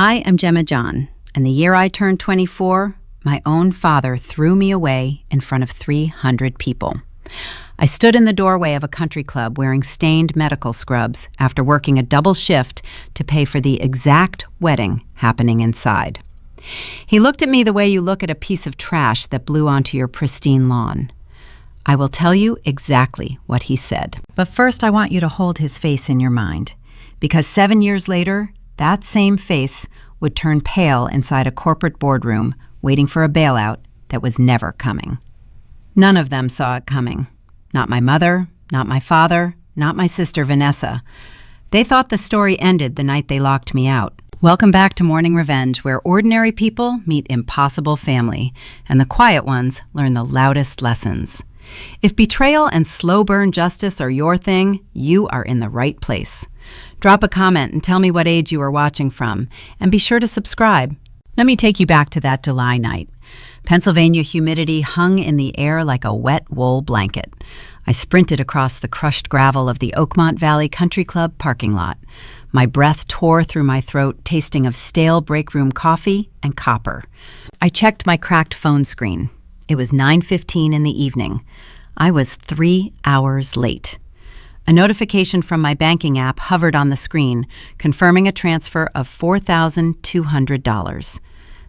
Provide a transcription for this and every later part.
I am Gemma John, and the year I turned 24, my own father threw me away in front of 300 people. I stood in the doorway of a country club wearing stained medical scrubs after working a double shift to pay for the exact wedding happening inside. He looked at me the way you look at a piece of trash that blew onto your pristine lawn. I will tell you exactly what he said. But first, I want you to hold his face in your mind, because 7 years later, that same face would turn pale inside a corporate boardroom waiting for a bailout that was never coming. None of them saw it coming. Not my mother, not my father, not my sister Vanessa. They thought the story ended the night they locked me out. Welcome back to Morning Revenge, where ordinary people meet impossible family, and the quiet ones learn the loudest lessons. If betrayal and slow burn justice are your thing, you are in the right place. Drop a comment and tell me what age you are watching from, and be sure to subscribe. Let me take you back to that July night. Pennsylvania humidity hung in the air like a wet wool blanket. I sprinted across the crushed gravel of the Oakmont Valley Country Club parking lot. My breath tore through my throat, tasting of stale break room coffee and copper. I checked my cracked phone screen. It was 9:15 in the evening. I was 3 hours late. A notification from my banking app hovered on the screen, confirming a transfer of $4,200.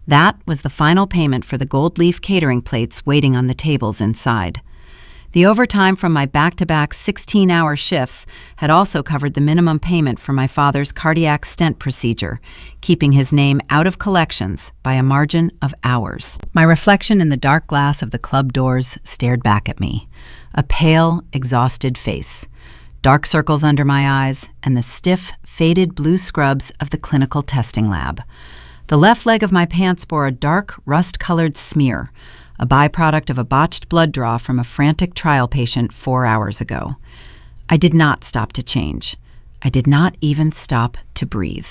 That was the final payment for the gold leaf catering plates waiting on the tables inside. The overtime from my back-to-back 16-hour shifts had also covered the minimum payment for my father's cardiac stent procedure, keeping his name out of collections by a margin of hours. My reflection in the dark glass of the club doors stared back at me, a pale, exhausted face, dark circles under my eyes, and the stiff, faded blue scrubs of the clinical testing lab. The left leg of my pants bore a dark, rust-colored smear, a byproduct of a botched blood draw from a frantic trial patient 4 hours ago. I did not stop to change. I did not even stop to breathe.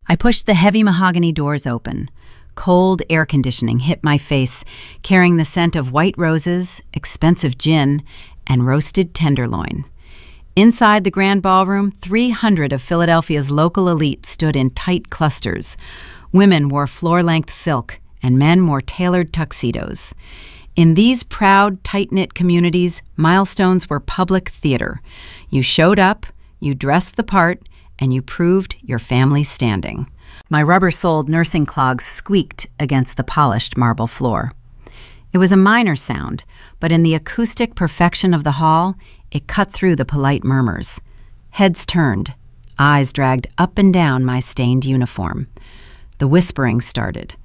I pushed the heavy mahogany doors open. Cold air conditioning hit my face, carrying the scent of white roses, expensive gin, and roasted tenderloin. Inside the grand ballroom, 300 of Philadelphia's local elite stood in tight clusters. Women wore floor-length silk, and men wore tailored tuxedos. In these proud, tight-knit communities, milestones were public theater. You showed up, you dressed the part, and you proved your family's standing. My rubber-soled nursing clogs squeaked against the polished marble floor. It was a minor sound, but in the acoustic perfection of the hall, it cut through the polite murmurs. Heads turned, eyes dragged up and down my stained uniform. The whispering started,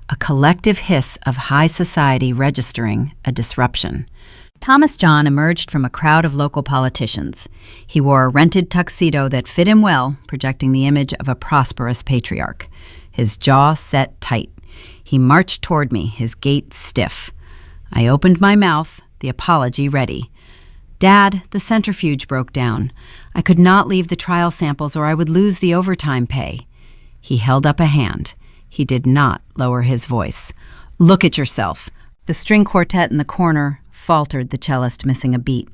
a collective hiss of high society registering a disruption. Thomas John emerged from a crowd of local politicians. He wore a rented tuxedo that fit him well, projecting the image of a prosperous patriarch. His jaw set tight. He marched toward me, his gait stiff. I opened my mouth, the apology ready. "Dad, the centrifuge broke down. I could not leave the trial samples or I would lose the overtime pay." He held up a hand. He did not lower his voice. "Look at yourself." The string quartet in the corner faltered, the cellist missing a beat.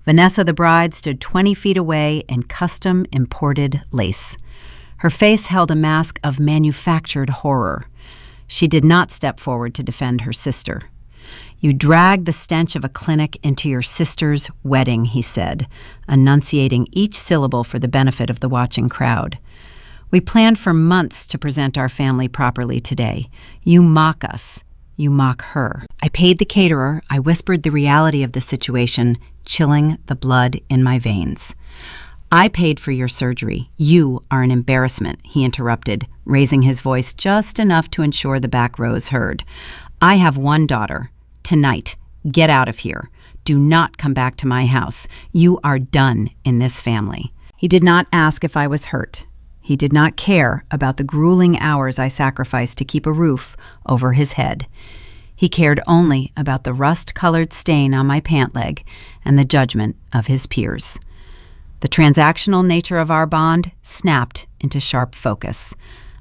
Vanessa, the bride, stood 20 feet away in custom imported lace. Her face held a mask of manufactured horror. She did not step forward to defend her sister. "You dragged the stench of a clinic into your sister's wedding," he said, enunciating each syllable for the benefit of the watching crowd. "We planned for months to present our family properly today. You mock us. You mock her." I paid the caterer. I whispered the reality of the situation, chilling the blood in my veins. "I paid for your surgery. You are an embarrassment," he interrupted, raising his voice just enough to ensure the back rows heard. "I have one daughter. Tonight, get out of here. Do not come back to my house. You are done in this family." He did not ask if I was hurt. He did not care about the grueling hours I sacrificed to keep a roof over his head. He cared only about the rust-colored stain on my pant leg and the judgment of his peers. The transactional nature of our bond snapped into sharp focus.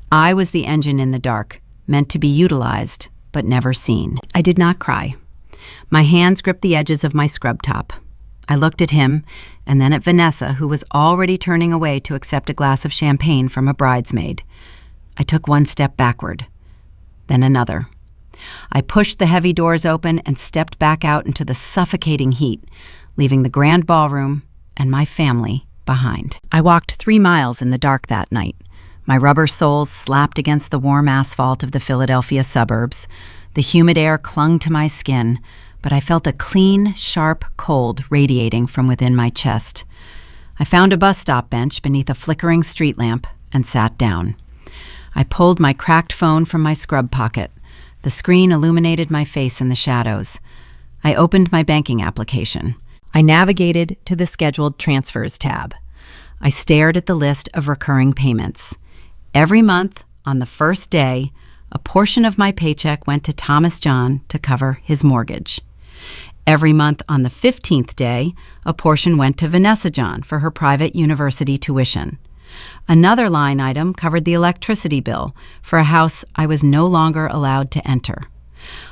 I was the engine in the dark, meant to be utilized, but never seen. I did not cry. My hands gripped the edges of my scrub top. I looked at him, and then at Vanessa, who was already turning away to accept a glass of champagne from a bridesmaid. I took one step backward, then another. I pushed the heavy doors open and stepped back out into the suffocating heat, leaving the grand ballroom and my family behind. I walked 3 miles in the dark that night. My rubber soles slapped against the warm asphalt of the Philadelphia suburbs. The humid air clung to my skin, but I felt a clean, sharp cold radiating from within my chest. I found a bus stop bench beneath a flickering street lamp and sat down. I pulled my cracked phone from my scrub pocket. The screen illuminated my face in the shadows. I opened my banking application. I navigated to the Scheduled Transfers tab. I stared at the list of recurring payments. Every month, on the first day, a portion of my paycheck went to Thomas John to cover his mortgage. Every month on the 15th day, a portion went to Vanessa John for her private university tuition. Another line item covered the electricity bill for a house I was no longer allowed to enter.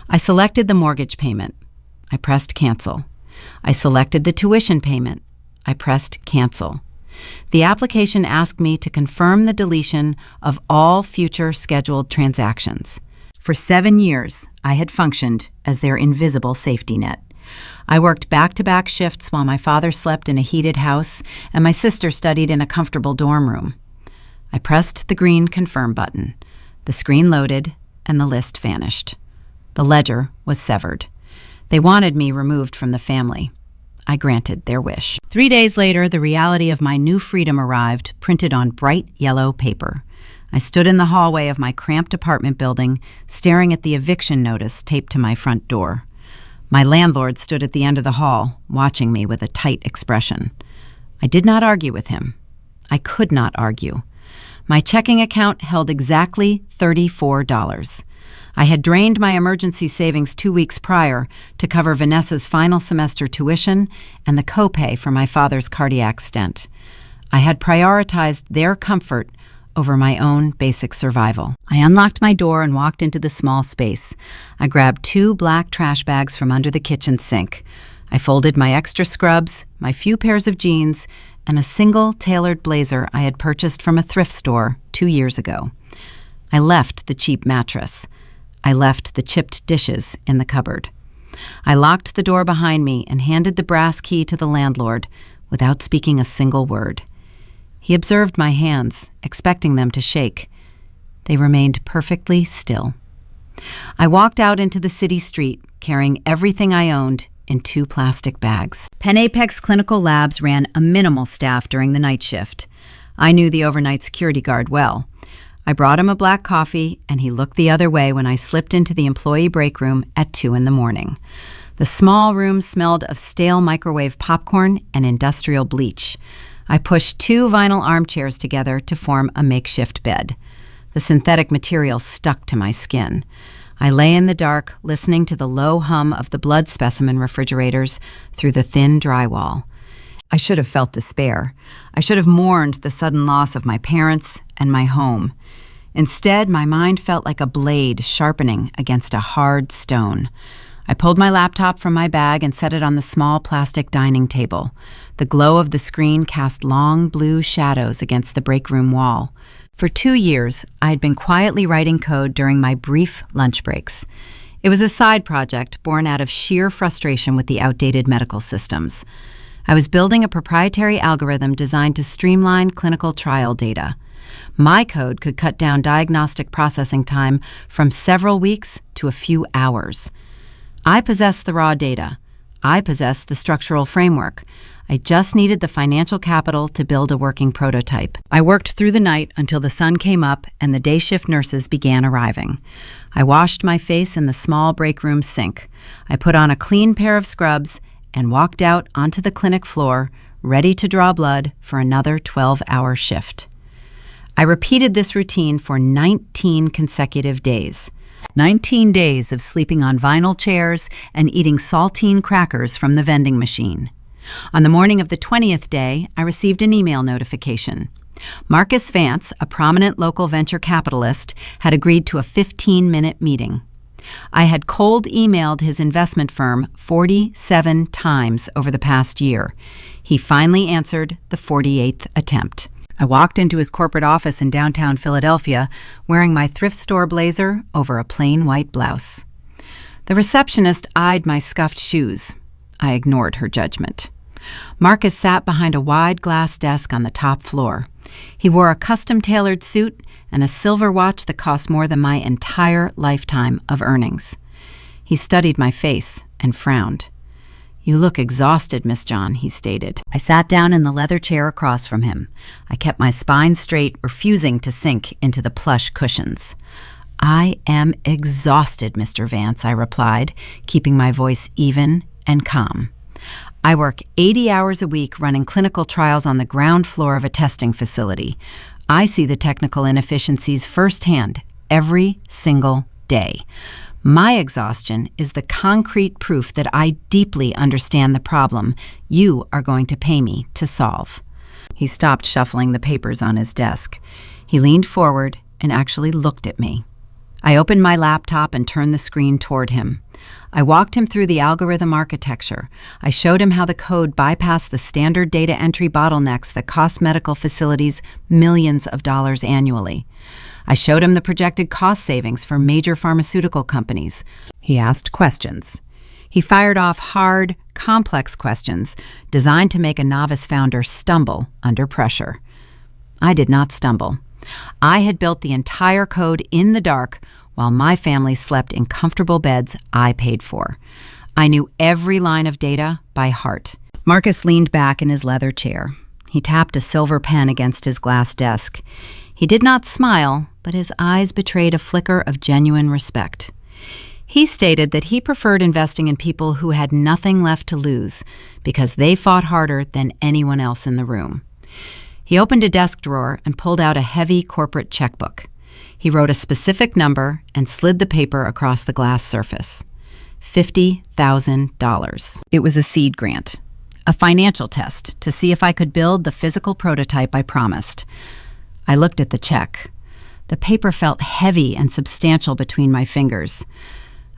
I selected the mortgage payment. I pressed cancel. I selected the tuition payment. I pressed cancel. The application asked me to confirm the deletion of all future scheduled transactions. For 7 years, I had functioned as their invisible safety net. I worked back-to-back shifts while my father slept in a heated house and my sister studied in a comfortable dorm room. I pressed the green confirm button. The screen loaded and the list vanished. The ledger was severed. They wanted me removed from the family. I granted their wish. 3 days later, the reality of my new freedom arrived, printed on bright yellow paper. I stood in the hallway of my cramped apartment building, staring at the eviction notice taped to my front door. My landlord stood at the end of the hall, watching me with a tight expression. I did not argue with him. I could not argue. My checking account held exactly $34. I had drained my emergency savings 2 weeks prior to cover Vanessa's final semester tuition and the copay for my father's cardiac stent. I had prioritized their comfort over my own basic survival. I unlocked my door and walked into the small space. I grabbed 2 black trash bags from under the kitchen sink. I folded my extra scrubs, my few pairs of jeans, and a single tailored blazer I had purchased from a thrift store 2 years ago. I left the cheap mattress. I left the chipped dishes in the cupboard. I locked the door behind me and handed the brass key to the landlord without speaking a single word. He observed my hands, expecting them to shake. They remained perfectly still. I walked out into the city street, carrying everything I owned in 2 plastic bags. Penn Apex Clinical Labs ran a minimal staff during the night shift. I knew the overnight security guard well. I brought him a black coffee, and he looked the other way when I slipped into the employee break room at 2 a.m. The small room smelled of stale microwave popcorn and industrial bleach. I pushed 2 vinyl armchairs together to form a makeshift bed. The synthetic material stuck to my skin. I lay in the dark, listening to the low hum of the blood specimen refrigerators through the thin drywall. I should have felt despair. I should have mourned the sudden loss of my parents and my home. Instead, my mind felt like a blade sharpening against a hard stone. I pulled my laptop from my bag and set it on the small plastic dining table. The glow of the screen cast long blue shadows against the break room wall. For 2 years, I had been quietly writing code during my brief lunch breaks. It was a side project born out of sheer frustration with the outdated medical systems. I was building a proprietary algorithm designed to streamline clinical trial data. My code could cut down diagnostic processing time from several weeks to a few hours. I possessed the raw data. I possessed the structural framework. I just needed the financial capital to build a working prototype. I worked through the night until the sun came up and the day shift nurses began arriving. I washed my face in the small break room sink. I put on a clean pair of scrubs and walked out onto the clinic floor, ready to draw blood for another 12-hour shift. I repeated this routine for 19 consecutive days. 19 days of sleeping on vinyl chairs and eating saltine crackers from the vending machine. On the morning of the 20th day, I received an email notification. Marcus Vance, a prominent local venture capitalist, had agreed to a 15-minute meeting. I had cold emailed his investment firm 47 times over the past year. He finally answered the 48th attempt. I walked into his corporate office in downtown Philadelphia wearing my thrift store blazer over a plain white blouse. The receptionist eyed my scuffed shoes. I ignored her judgment. Marcus sat behind a wide glass desk on the top floor. He wore a custom-tailored suit and a silver watch that cost more than my entire lifetime of earnings. He studied my face and frowned. "You look exhausted, Miss John," he stated. I sat down in the leather chair across from him. I kept my spine straight, refusing to sink into the plush cushions. "I am exhausted, Mr. Vance," I replied, keeping my voice even and calm. "I work 80 hours a week running clinical trials on the ground floor of a testing facility. I see the technical inefficiencies firsthand every single day. My exhaustion is the concrete proof that I deeply understand the problem you are going to pay me to solve." He stopped shuffling the papers on his desk. He leaned forward and actually looked at me. I opened my laptop and turned the screen toward him. I walked him through the algorithm architecture. I showed him how the code bypassed the standard data entry bottlenecks that cost medical facilities millions of dollars annually. I showed him the projected cost savings for major pharmaceutical companies. He asked questions. He fired off hard, complex questions designed to make a novice founder stumble under pressure. I did not stumble. I had built the entire code in the dark while my family slept in comfortable beds I paid for. I knew every line of data by heart. Marcus leaned back in his leather chair. He tapped a silver pen against his glass desk. He did not smile, but his eyes betrayed a flicker of genuine respect. He stated that he preferred investing in people who had nothing left to lose because they fought harder than anyone else in the room. He opened a desk drawer and pulled out a heavy corporate checkbook. He wrote a specific number and slid the paper across the glass surface. $50,000. It was a seed grant, a financial test to see if I could build the physical prototype I promised. I looked at the check. The paper felt heavy and substantial between my fingers.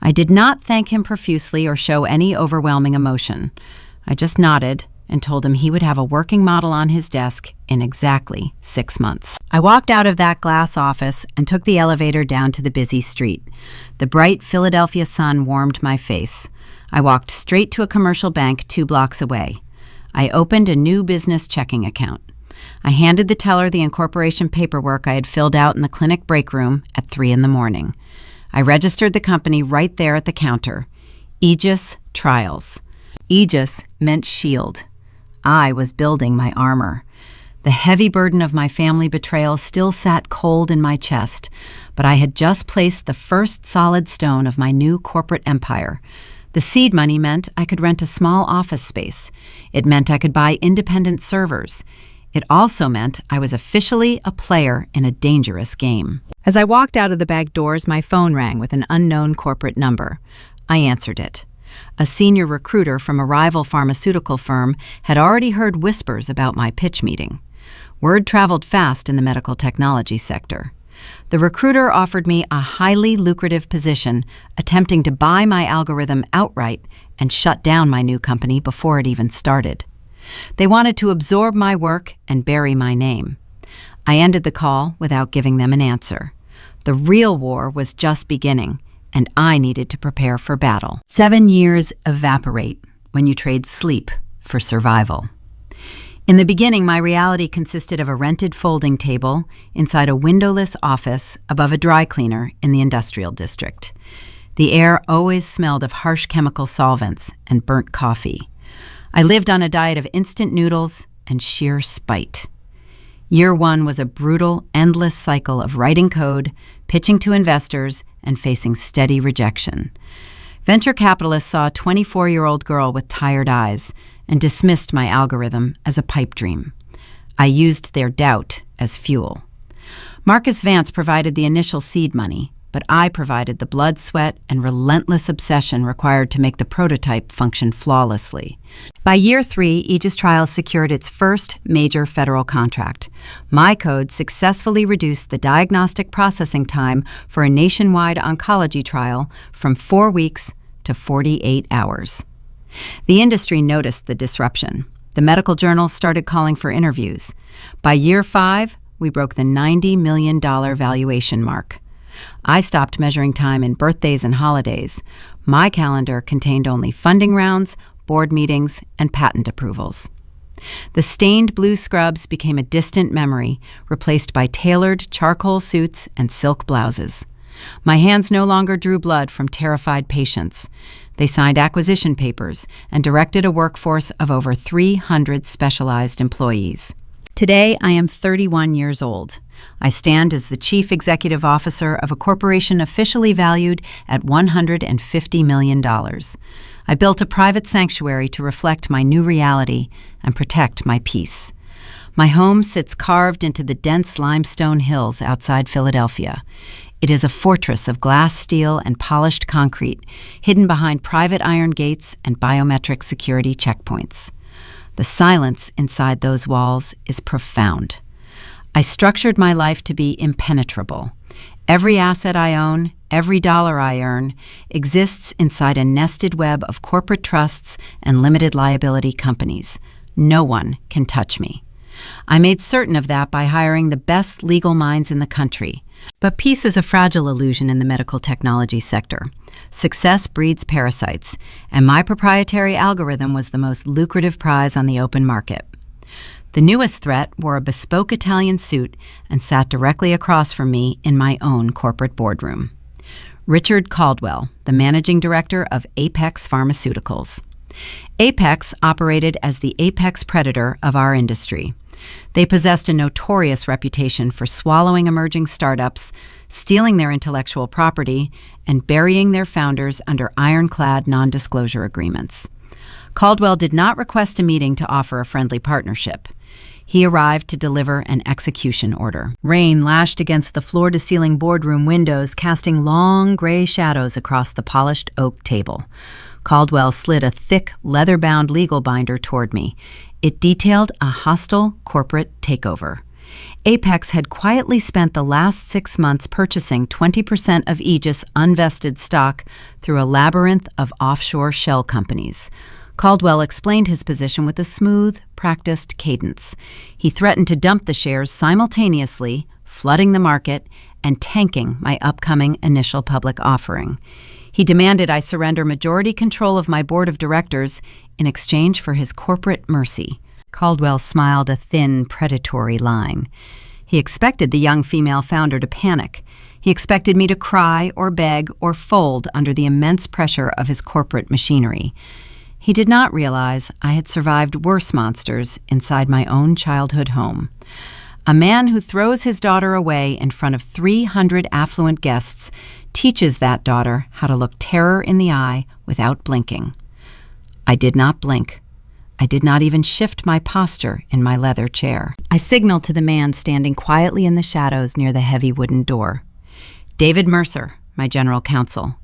I did not thank him profusely or show any overwhelming emotion. I just nodded and told him he would have a working model on his desk in exactly 6 months. I walked out of that glass office and took the elevator down to the busy street. The bright Philadelphia sun warmed my face. I walked straight to a commercial bank 2 blocks away. I opened a new business checking account. I handed the teller the incorporation paperwork I had filled out in the clinic break room at 3 a.m. I registered the company right there at the counter. Aegis Trials. Aegis meant shield. I was building my armor. The heavy burden of my family betrayal still sat cold in my chest, but I had just placed the first solid stone of my new corporate empire. The seed money meant I could rent a small office space. It meant I could buy independent servers. It also meant I was officially a player in a dangerous game. As I walked out of the back doors, my phone rang with an unknown corporate number. I answered it. A senior recruiter from a rival pharmaceutical firm had already heard whispers about my pitch meeting. Word traveled fast in the medical technology sector. The recruiter offered me a highly lucrative position, attempting to buy my algorithm outright and shut down my new company before it even started. They wanted to absorb my work and bury my name. I ended the call without giving them an answer. The real war was just beginning, and I needed to prepare for battle. 7 years evaporate when you trade sleep for survival. In the beginning, my reality consisted of a rented folding table inside a windowless office above a dry cleaner in the industrial district. The air always smelled of harsh chemical solvents and burnt coffee. I lived on a diet of instant noodles and sheer spite. Year 1 was a brutal, endless cycle of writing code, pitching to investors, and facing steady rejection. Venture capitalists saw a 24-year-old girl with tired eyes and dismissed my algorithm as a pipe dream. I used their doubt as fuel. Marcus Vance provided the initial seed money, but I provided the blood, sweat, and relentless obsession required to make the prototype function flawlessly. By year 3, Aegis Trials secured its first major federal contract. My code successfully reduced the diagnostic processing time for a nationwide oncology trial from 4 weeks to 48 hours. The industry noticed the disruption. The medical journals started calling for interviews. By year 5, we broke the $90 million valuation mark. I stopped measuring time in birthdays and holidays. My calendar contained only funding rounds, board meetings, and patent approvals. The stained blue scrubs became a distant memory, replaced by tailored charcoal suits and silk blouses. My hands no longer drew blood from terrified patients. They signed acquisition papers and directed a workforce of over 300 specialized employees. Today, I am 31 years old. I stand as the Chief Executive Officer of a corporation officially valued at $150 million. I built a private sanctuary to reflect my new reality and protect my peace. My home sits carved into the dense limestone hills outside Philadelphia. It is a fortress of glass, steel, and polished concrete, hidden behind private iron gates and biometric security checkpoints. The silence inside those walls is profound. I structured my life to be impenetrable. Every asset I own, every dollar I earn, exists inside a nested web of corporate trusts and limited liability companies. No one can touch me. I made certain of that by hiring the best legal minds in the country. But peace is a fragile illusion in the medical technology sector. Success breeds parasites, and my proprietary algorithm was the most lucrative prize on the open market. The newest threat wore a bespoke Italian suit and sat directly across from me in my own corporate boardroom. Richard Caldwell, the managing director of Apex Pharmaceuticals. Apex operated as the apex predator of our industry. They possessed a notorious reputation for swallowing emerging startups, stealing their intellectual property, and burying their founders under ironclad non-disclosure agreements. Caldwell did not request a meeting to offer a friendly partnership. He arrived to deliver an execution order. Rain lashed against the floor-to-ceiling boardroom windows, casting long gray shadows across the polished oak table. Caldwell slid a thick, leather-bound legal binder toward me. It detailed a hostile corporate takeover. Apex had quietly spent the last 6 months purchasing 20% of Aegis unvested stock through a labyrinth of offshore shell companies. Caldwell explained his position with a smooth, practiced cadence. He threatened to dump the shares simultaneously, flooding the market and tanking my upcoming initial public offering. He demanded I surrender majority control of my board of directors in exchange for his corporate mercy. Caldwell smiled a thin, predatory line. He expected the young female founder to panic. He expected me to cry or beg or fold under the immense pressure of his corporate machinery. He did not realize I had survived worse monsters inside my own childhood home. A man who throws his daughter away in front of 300 affluent guests teaches that daughter how to look terror in the eye without blinking. I did not blink. I did not even shift my posture in my leather chair. I signaled to the man standing quietly in the shadows near the heavy wooden door. David Mercer, my general counsel.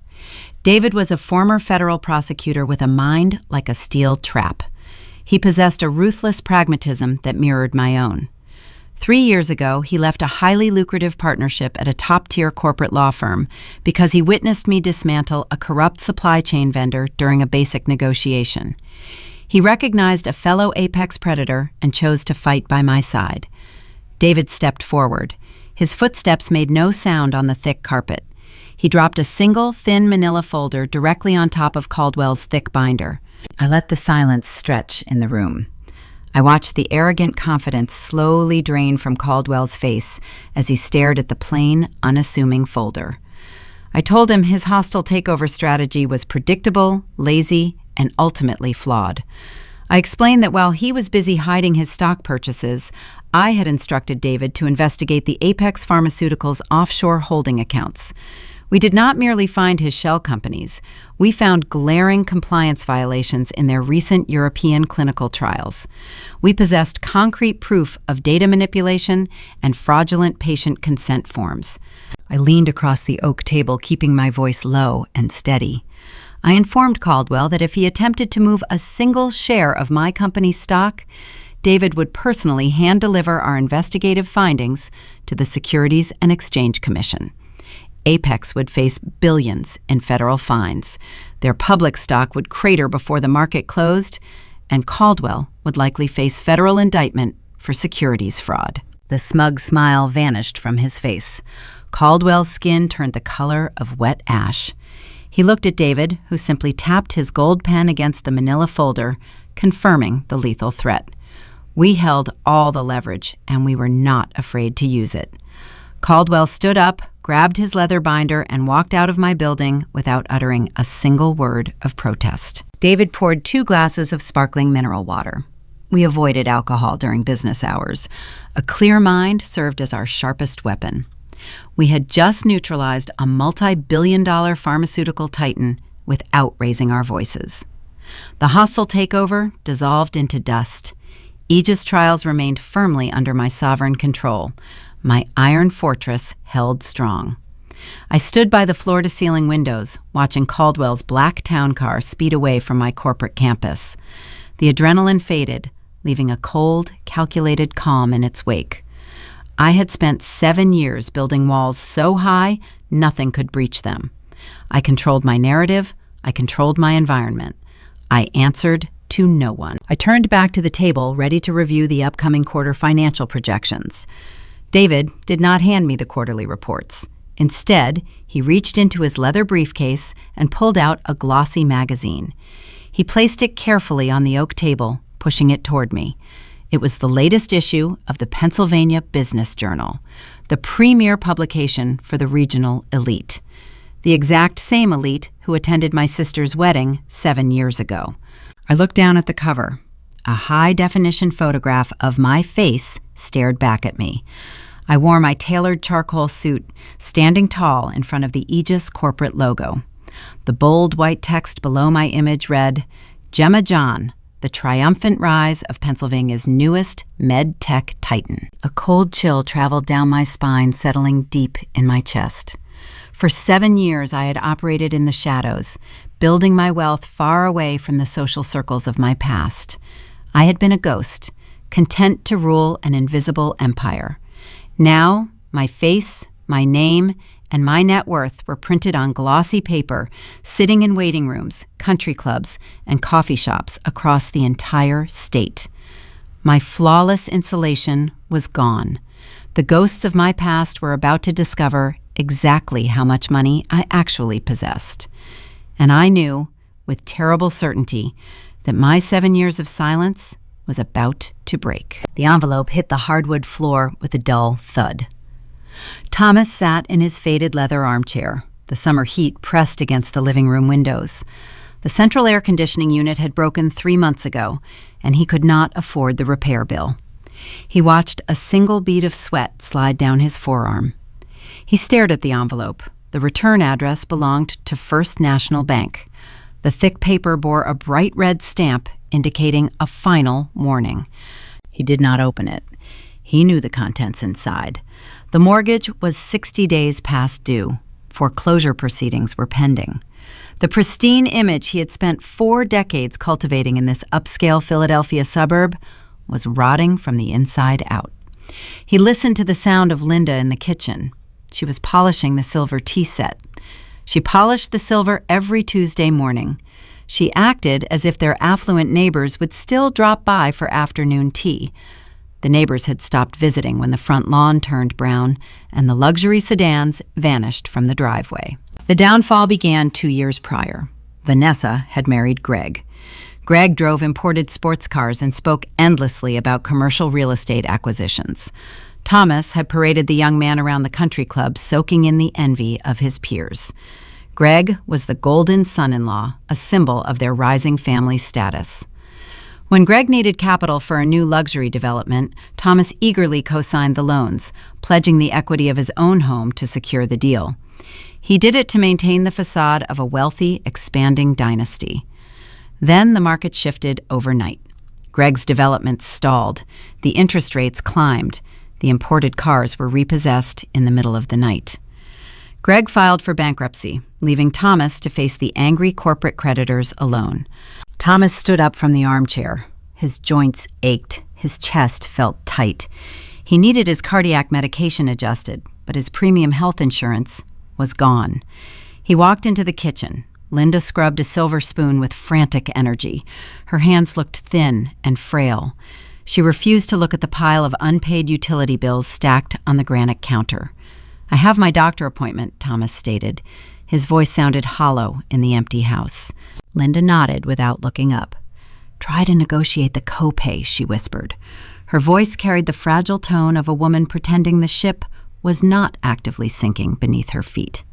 David was a former federal prosecutor with a mind like a steel trap. He possessed a ruthless pragmatism that mirrored my own. 3 years ago, he left a highly lucrative partnership at a top-tier corporate law firm because he witnessed me dismantle a corrupt supply chain vendor during a basic negotiation. He recognized a fellow apex predator and chose to fight by my side. David stepped forward. His footsteps made no sound on the thick carpet. He dropped a single, thin manila folder directly on top of Caldwell's thick binder. I let the silence stretch in the room. I watched the arrogant confidence slowly drain from Caldwell's face as he stared at the plain, unassuming folder. I told him his hostile takeover strategy was predictable, lazy, and ultimately flawed. I explained that while he was busy hiding his stock purchases, I had instructed David to investigate the Apex Pharmaceuticals offshore holding accounts. We did not merely find his shell companies. We found glaring compliance violations in their recent European clinical trials. We possessed concrete proof of data manipulation and fraudulent patient consent forms. I leaned across the oak table, keeping my voice low and steady. I informed Caldwell that if he attempted to move a single share of my company's stock, David would personally hand-deliver our investigative findings to the Securities and Exchange Commission. Apex would face billions in federal fines. Their public stock would crater before the market closed, and Caldwell would likely face federal indictment for securities fraud. The smug smile vanished from his face. Caldwell's skin turned the color of wet ash. He looked at David, who simply tapped his gold pen against the manila folder, confirming the lethal threat. We held all the leverage, and we were not afraid to use it. Caldwell stood up, grabbed his leather binder, and walked out of my building without uttering a single word of protest. David poured 2 glasses of sparkling mineral water. We avoided alcohol during business hours. A clear mind served as our sharpest weapon. We had just neutralized a multi-billion-dollar pharmaceutical titan without raising our voices. The hostile takeover dissolved into dust. Aegis trials remained firmly under my sovereign control. My iron fortress held strong. I stood by the floor-to-ceiling windows, watching Caldwell's black town car speed away from my corporate campus. The adrenaline faded, leaving a cold, calculated calm in its wake. I had spent 7 years building walls so high, nothing could breach them. I controlled my narrative. I controlled my environment. I answered to no one. I turned back to the table, ready to review the upcoming quarter financial projections. David did not hand me the quarterly reports. Instead, he reached into his leather briefcase and pulled out a glossy magazine. He placed it carefully on the oak table, pushing it toward me. It was the latest issue of the Pennsylvania Business Journal, the premier publication for the regional elite, the exact same elite who attended my sister's wedding 7 years ago. I looked down at the cover. A high-definition photograph of my face stared back at me. I wore my tailored charcoal suit, standing tall in front of the Aegis corporate logo. The bold white text below my image read, "Gemma John, the triumphant rise of Pennsylvania's newest med-tech titan." A cold chill traveled down my spine, settling deep in my chest. For 7 years, I had operated in the shadows, building my wealth far away from the social circles of my past. I had been a ghost, content to rule an invisible empire. Now, my face, my name, and my net worth were printed on glossy paper, sitting in waiting rooms, country clubs, and coffee shops across the entire state. My flawless insulation was gone. The ghosts of my past were about to discover exactly how much money I actually possessed. And I knew, with terrible certainty, that my 7 years of silence was about to break. The envelope hit the hardwood floor with a dull thud. Thomas sat in his faded leather armchair, the summer heat pressed against the living room windows. The central air conditioning unit had broken 3 months ago, and he could not afford the repair bill. He watched a single bead of sweat slide down his forearm. He stared at the envelope. The return address belonged to First National Bank. The thick paper bore a bright red stamp indicating a final warning. He did not open it. He knew the contents inside. The mortgage was 60 days past due. Foreclosure proceedings were pending. The pristine image he had spent 4 decades cultivating in this upscale Philadelphia suburb was rotting from the inside out. He listened to the sound of Linda in the kitchen. She was polishing the silver tea set. She polished the silver every Tuesday morning. She acted as if their affluent neighbors would still drop by for afternoon tea. The neighbors had stopped visiting when the front lawn turned brown and the luxury sedans vanished from the driveway. The downfall began 2 years prior. Vanessa had married Greg. Greg drove imported sports cars and spoke endlessly about commercial real estate acquisitions. Thomas had paraded the young man around the country club, soaking in the envy of his peers. Greg was the golden son-in-law, a symbol of their rising family status. When Greg needed capital for a new luxury development, Thomas eagerly co-signed the loans, pledging the equity of his own home to secure the deal. He did it to maintain the facade of a wealthy, expanding dynasty. Then the market shifted overnight. Greg's developments stalled. The interest rates climbed. The imported cars were repossessed in the middle of the night. Greg filed for bankruptcy, leaving Thomas to face the angry corporate creditors alone. Thomas stood up from the armchair. His joints ached. His chest felt tight. He needed his cardiac medication adjusted, but his premium health insurance was gone. He walked into the kitchen, Linda scrubbed a silver spoon with frantic energy. Her hands looked thin and frail. She refused to look at the pile of unpaid utility bills stacked on the granite counter. "I have my doctor appointment," Thomas stated. His voice sounded hollow in the empty house. Linda nodded without looking up. "Try to negotiate the copay," she whispered. Her voice carried the fragile tone of a woman pretending the ship was not actively sinking beneath her feet.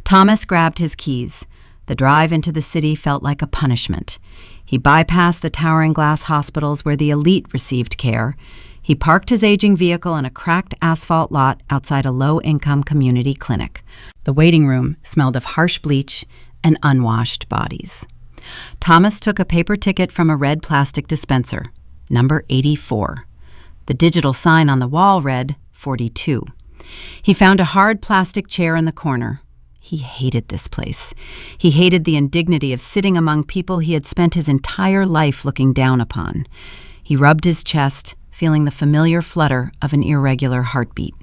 Thomas grabbed his keys. The drive into the city felt like a punishment. He bypassed the towering glass hospitals where the elite received care. He parked his aging vehicle in a cracked asphalt lot outside a low-income community clinic. The waiting room smelled of harsh bleach and unwashed bodies. Thomas took a paper ticket from a red plastic dispenser, number 84. The digital sign on the wall read 42. He found a hard plastic chair in the corner. He hated this place. He hated the indignity of sitting among people he had spent his entire life looking down upon. He rubbed his chest, feeling the familiar flutter of an irregular heartbeat.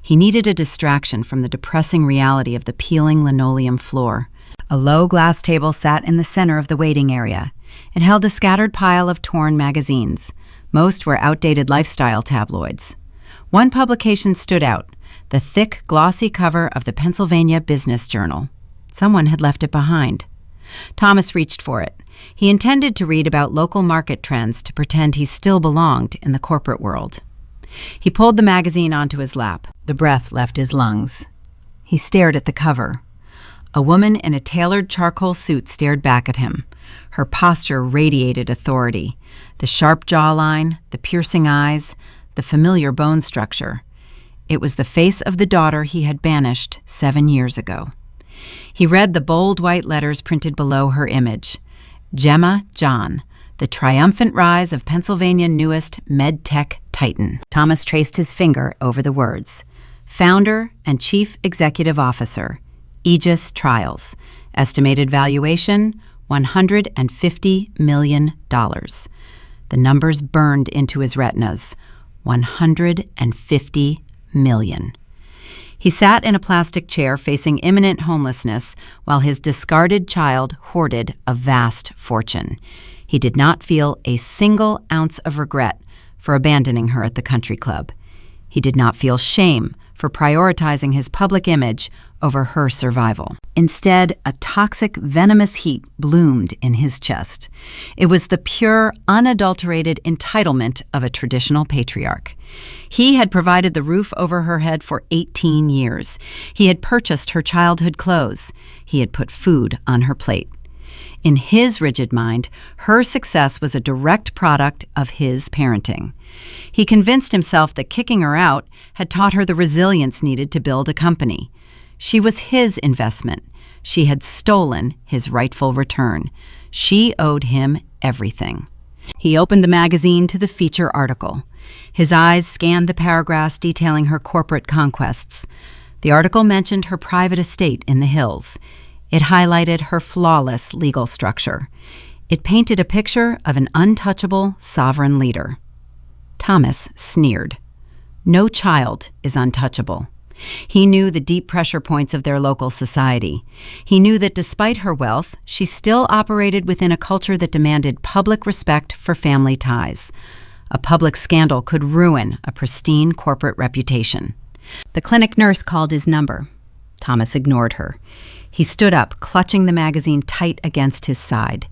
He needed a distraction from the depressing reality of the peeling linoleum floor. A low glass table sat in the center of the waiting area. It held a scattered pile of torn magazines. Most were outdated lifestyle tabloids. One publication stood out, the thick, glossy cover of the Pennsylvania Business Journal. Someone had left it behind. Thomas reached for it. He intended to read about local market trends to pretend he still belonged in the corporate world. He pulled the magazine onto his lap. The breath left his lungs. He stared at the cover. A woman in a tailored charcoal suit stared back at him. Her posture radiated authority. The sharp jawline, the piercing eyes, the familiar bone structure. It was the face of the daughter he had banished 7 years ago. He read the bold white letters printed below her image. Gemma John, the triumphant rise of Pennsylvania's newest med-tech titan. Thomas traced his finger over the words. Founder and Chief Executive Officer, Aegis Trials. Estimated valuation, $150 million. The numbers burned into his retinas. $150 million. He sat in a plastic chair facing imminent homelessness while his discarded child hoarded a vast fortune. He did not feel a single ounce of regret for abandoning her at the country club. He did not feel shame for prioritizing his public image over her survival. Instead, a toxic, venomous heat bloomed in his chest. It was the pure, unadulterated entitlement of a traditional patriarch. He had provided the roof over her head for 18 years. He had purchased her childhood clothes. He had put food on her plate. In his rigid mind, her success was a direct product of his parenting. He convinced himself that kicking her out had taught her the resilience needed to build a company. She was his investment. She had stolen his rightful return. She owed him everything. He opened the magazine to the feature article. His eyes scanned the paragraphs detailing her corporate conquests. The article mentioned her private estate in the hills. It highlighted her flawless legal structure. It painted a picture of an untouchable sovereign leader. Thomas sneered. No child is untouchable. He knew the deep pressure points of their local society. He knew that despite her wealth, she still operated within a culture that demanded public respect for family ties. A public scandal could ruin a pristine corporate reputation. The clinic nurse called his number. Thomas ignored her. He stood up, clutching the magazine tight against his side.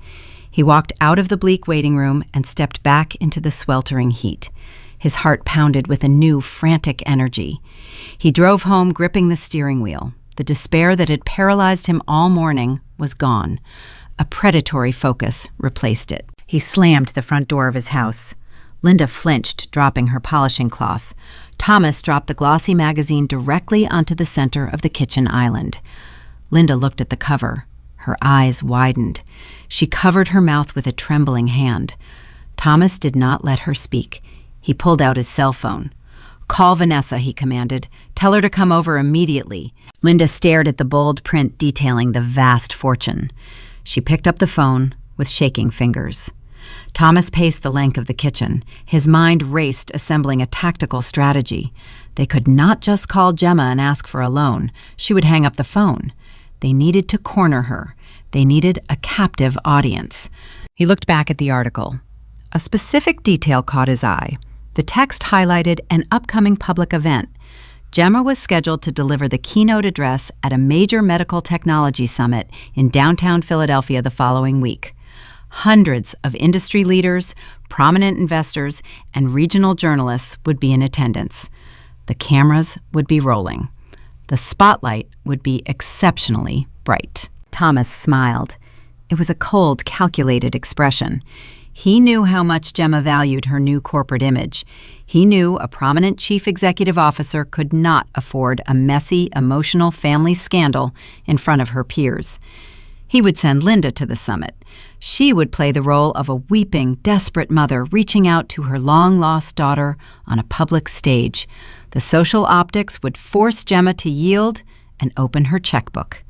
He walked out of the bleak waiting room and stepped back into the sweltering heat. His heart pounded with a new, frantic energy. He drove home, gripping the steering wheel. The despair that had paralyzed him all morning was gone. A predatory focus replaced it. He slammed the front door of his house. Linda flinched, dropping her polishing cloth. Thomas dropped the glossy magazine directly onto the center of the kitchen island. Linda looked at the cover. Her eyes widened. She covered her mouth with a trembling hand. Thomas did not let her speak. He pulled out his cell phone. "Call Vanessa," he commanded. "Tell her to come over immediately." Linda stared at the bold print detailing the vast fortune. She picked up the phone with shaking fingers. Thomas paced the length of the kitchen. His mind raced, assembling a tactical strategy. They could not just call Gemma and ask for a loan. She would hang up the phone. They needed to corner her. They needed a captive audience. He looked back at the article. A specific detail caught his eye. The text highlighted an upcoming public event. Gemma was scheduled to deliver the keynote address at a major medical technology summit in downtown Philadelphia the following week. Hundreds of industry leaders, prominent investors, and regional journalists would be in attendance. The cameras would be rolling. The spotlight would be exceptionally bright. Thomas smiled. It was a cold, calculated expression. He knew how much Gemma valued her new corporate image. He knew a prominent chief executive officer could not afford a messy, emotional family scandal in front of her peers. He would send Linda to the summit. She would play the role of a weeping, desperate mother reaching out to her long-lost daughter on a public stage. The social optics would force Gemma to yield and open her checkbook.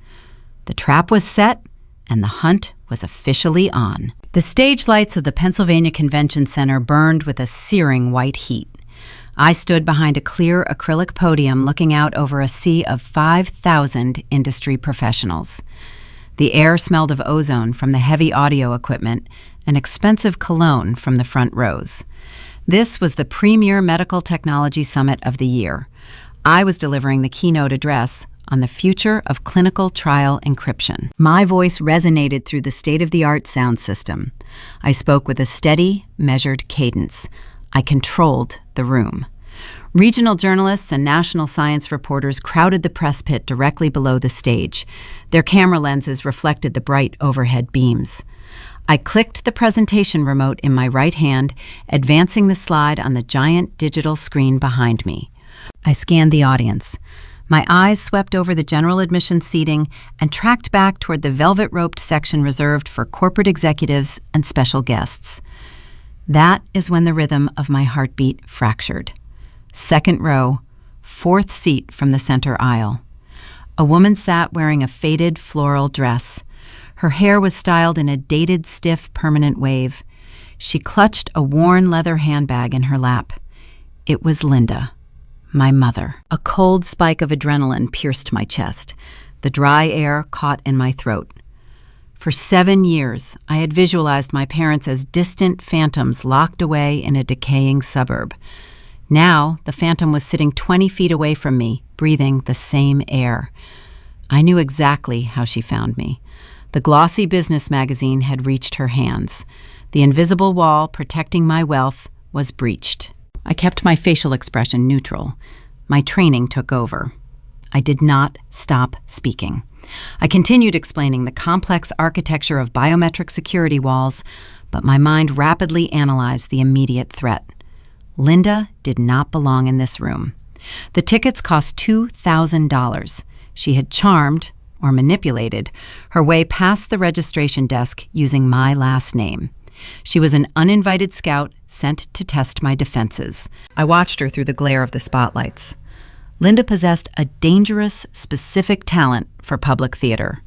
The trap was set, and the hunt was officially on. The stage lights of the Pennsylvania Convention Center burned with a searing white heat. I stood behind a clear acrylic podium looking out over a sea of 5,000 industry professionals. The air smelled of ozone from the heavy audio equipment and expensive cologne from the front rows. This was the premier medical technology summit of the year. I was delivering the keynote address on the future of clinical trial encryption. My voice resonated through the state-of-the-art sound system. I spoke with a steady, measured cadence. I controlled the room. Regional journalists and national science reporters crowded the press pit directly below the stage. Their camera lenses reflected the bright overhead beams. I clicked the presentation remote in my right hand, advancing the slide on the giant digital screen behind me. I scanned the audience. My eyes swept over the general admission seating and tracked back toward the velvet-roped section reserved for corporate executives and special guests. That is when the rhythm of my heartbeat fractured. Second row, fourth seat from the center aisle. A woman sat wearing a faded floral dress. Her hair was styled in a dated, stiff, permanent wave. She clutched a worn leather handbag in her lap. It was Linda. My mother. A cold spike of adrenaline pierced my chest. The dry air caught in my throat. For 7 years, I had visualized my parents as distant phantoms locked away in a decaying suburb. Now, the phantom was sitting 20 feet away from me, breathing the same air. I knew exactly how she found me. The glossy business magazine had reached her hands. The invisible wall protecting my wealth was breached. I kept my facial expression neutral. My training took over. I did not stop speaking. I continued explaining the complex architecture of biometric security walls, but my mind rapidly analyzed the immediate threat. Linda did not belong in this room. The tickets cost $2,000. She had charmed, or manipulated, her way past the registration desk using my last name. She was an uninvited scout sent to test my defenses. I watched her through the glare of the spotlights. Linda possessed a dangerous, specific talent for public theater.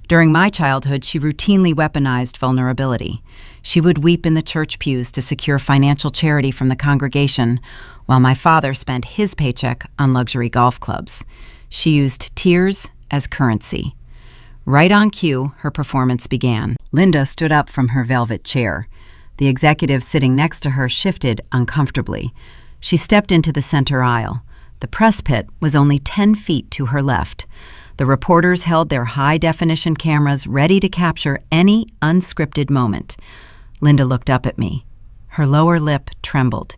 During my childhood, she routinely weaponized vulnerability. She would weep in the church pews to secure financial charity from the congregation, while my father spent his paycheck on luxury golf clubs. She used tears as currency. Right on cue, her performance began. Linda stood up from her velvet chair. The executive sitting next to her shifted uncomfortably. She stepped into the center aisle. The press pit was only 10 feet to her left. The reporters held their high-definition cameras ready to capture any unscripted moment. Linda looked up at me. Her lower lip trembled.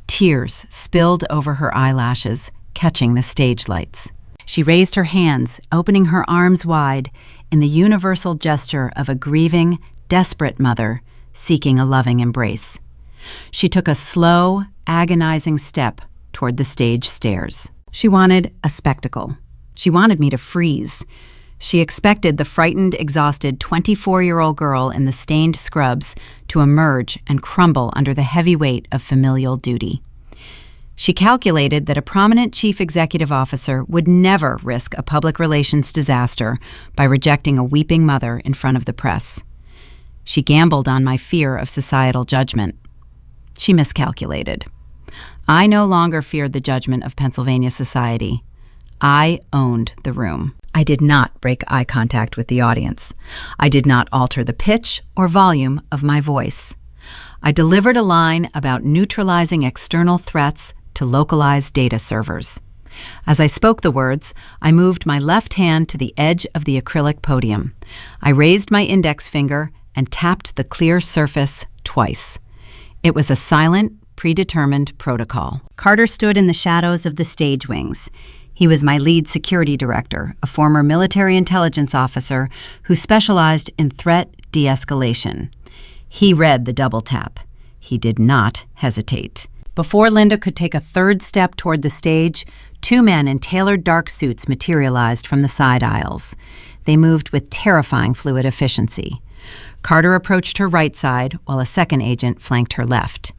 Tears spilled over her eyelashes, catching the stage lights. She raised her hands, opening her arms wide in the universal gesture of a grieving, desperate mother seeking a loving embrace. She took a slow, agonizing step toward the stage stairs. She wanted a spectacle. She wanted me to freeze. She expected the frightened, exhausted 24-year-old girl in the stained scrubs to emerge and crumble under the heavy weight of familial duty. She calculated that a prominent chief executive officer would never risk a public relations disaster by rejecting a weeping mother in front of the press. She gambled on my fear of societal judgment. She miscalculated. I no longer feared the judgment of Pennsylvania society. I owned the room. I did not break eye contact with the audience. I did not alter the pitch or volume of my voice. I delivered a line about neutralizing external threats to localized data servers. As I spoke the words, I moved my left hand to the edge of the acrylic podium. I raised my index finger and tapped the clear surface twice. It was a silent, predetermined protocol. Carter stood in the shadows of the stage wings. He was my lead security director, a former military intelligence officer who specialized in threat de-escalation. He read the double tap. He did not hesitate. Before Linda could take a third step toward the stage, two men in tailored dark suits materialized from the side aisles. They moved with terrifying fluid efficiency. Carter approached her right side, while a second agent flanked her left.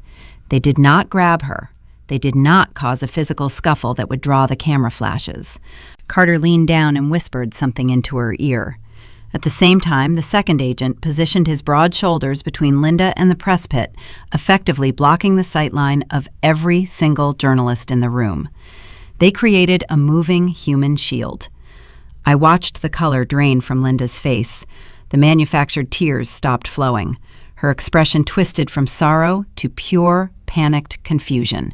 They did not grab her. They did not cause a physical scuffle that would draw the camera flashes. Carter leaned down and whispered something into her ear. At the same time, the second agent positioned his broad shoulders between Linda and the press pit, effectively blocking the sightline of every single journalist in the room. They created a moving human shield. I watched the color drain from Linda's face. The manufactured tears stopped flowing. Her expression twisted from sorrow to pure, panicked confusion.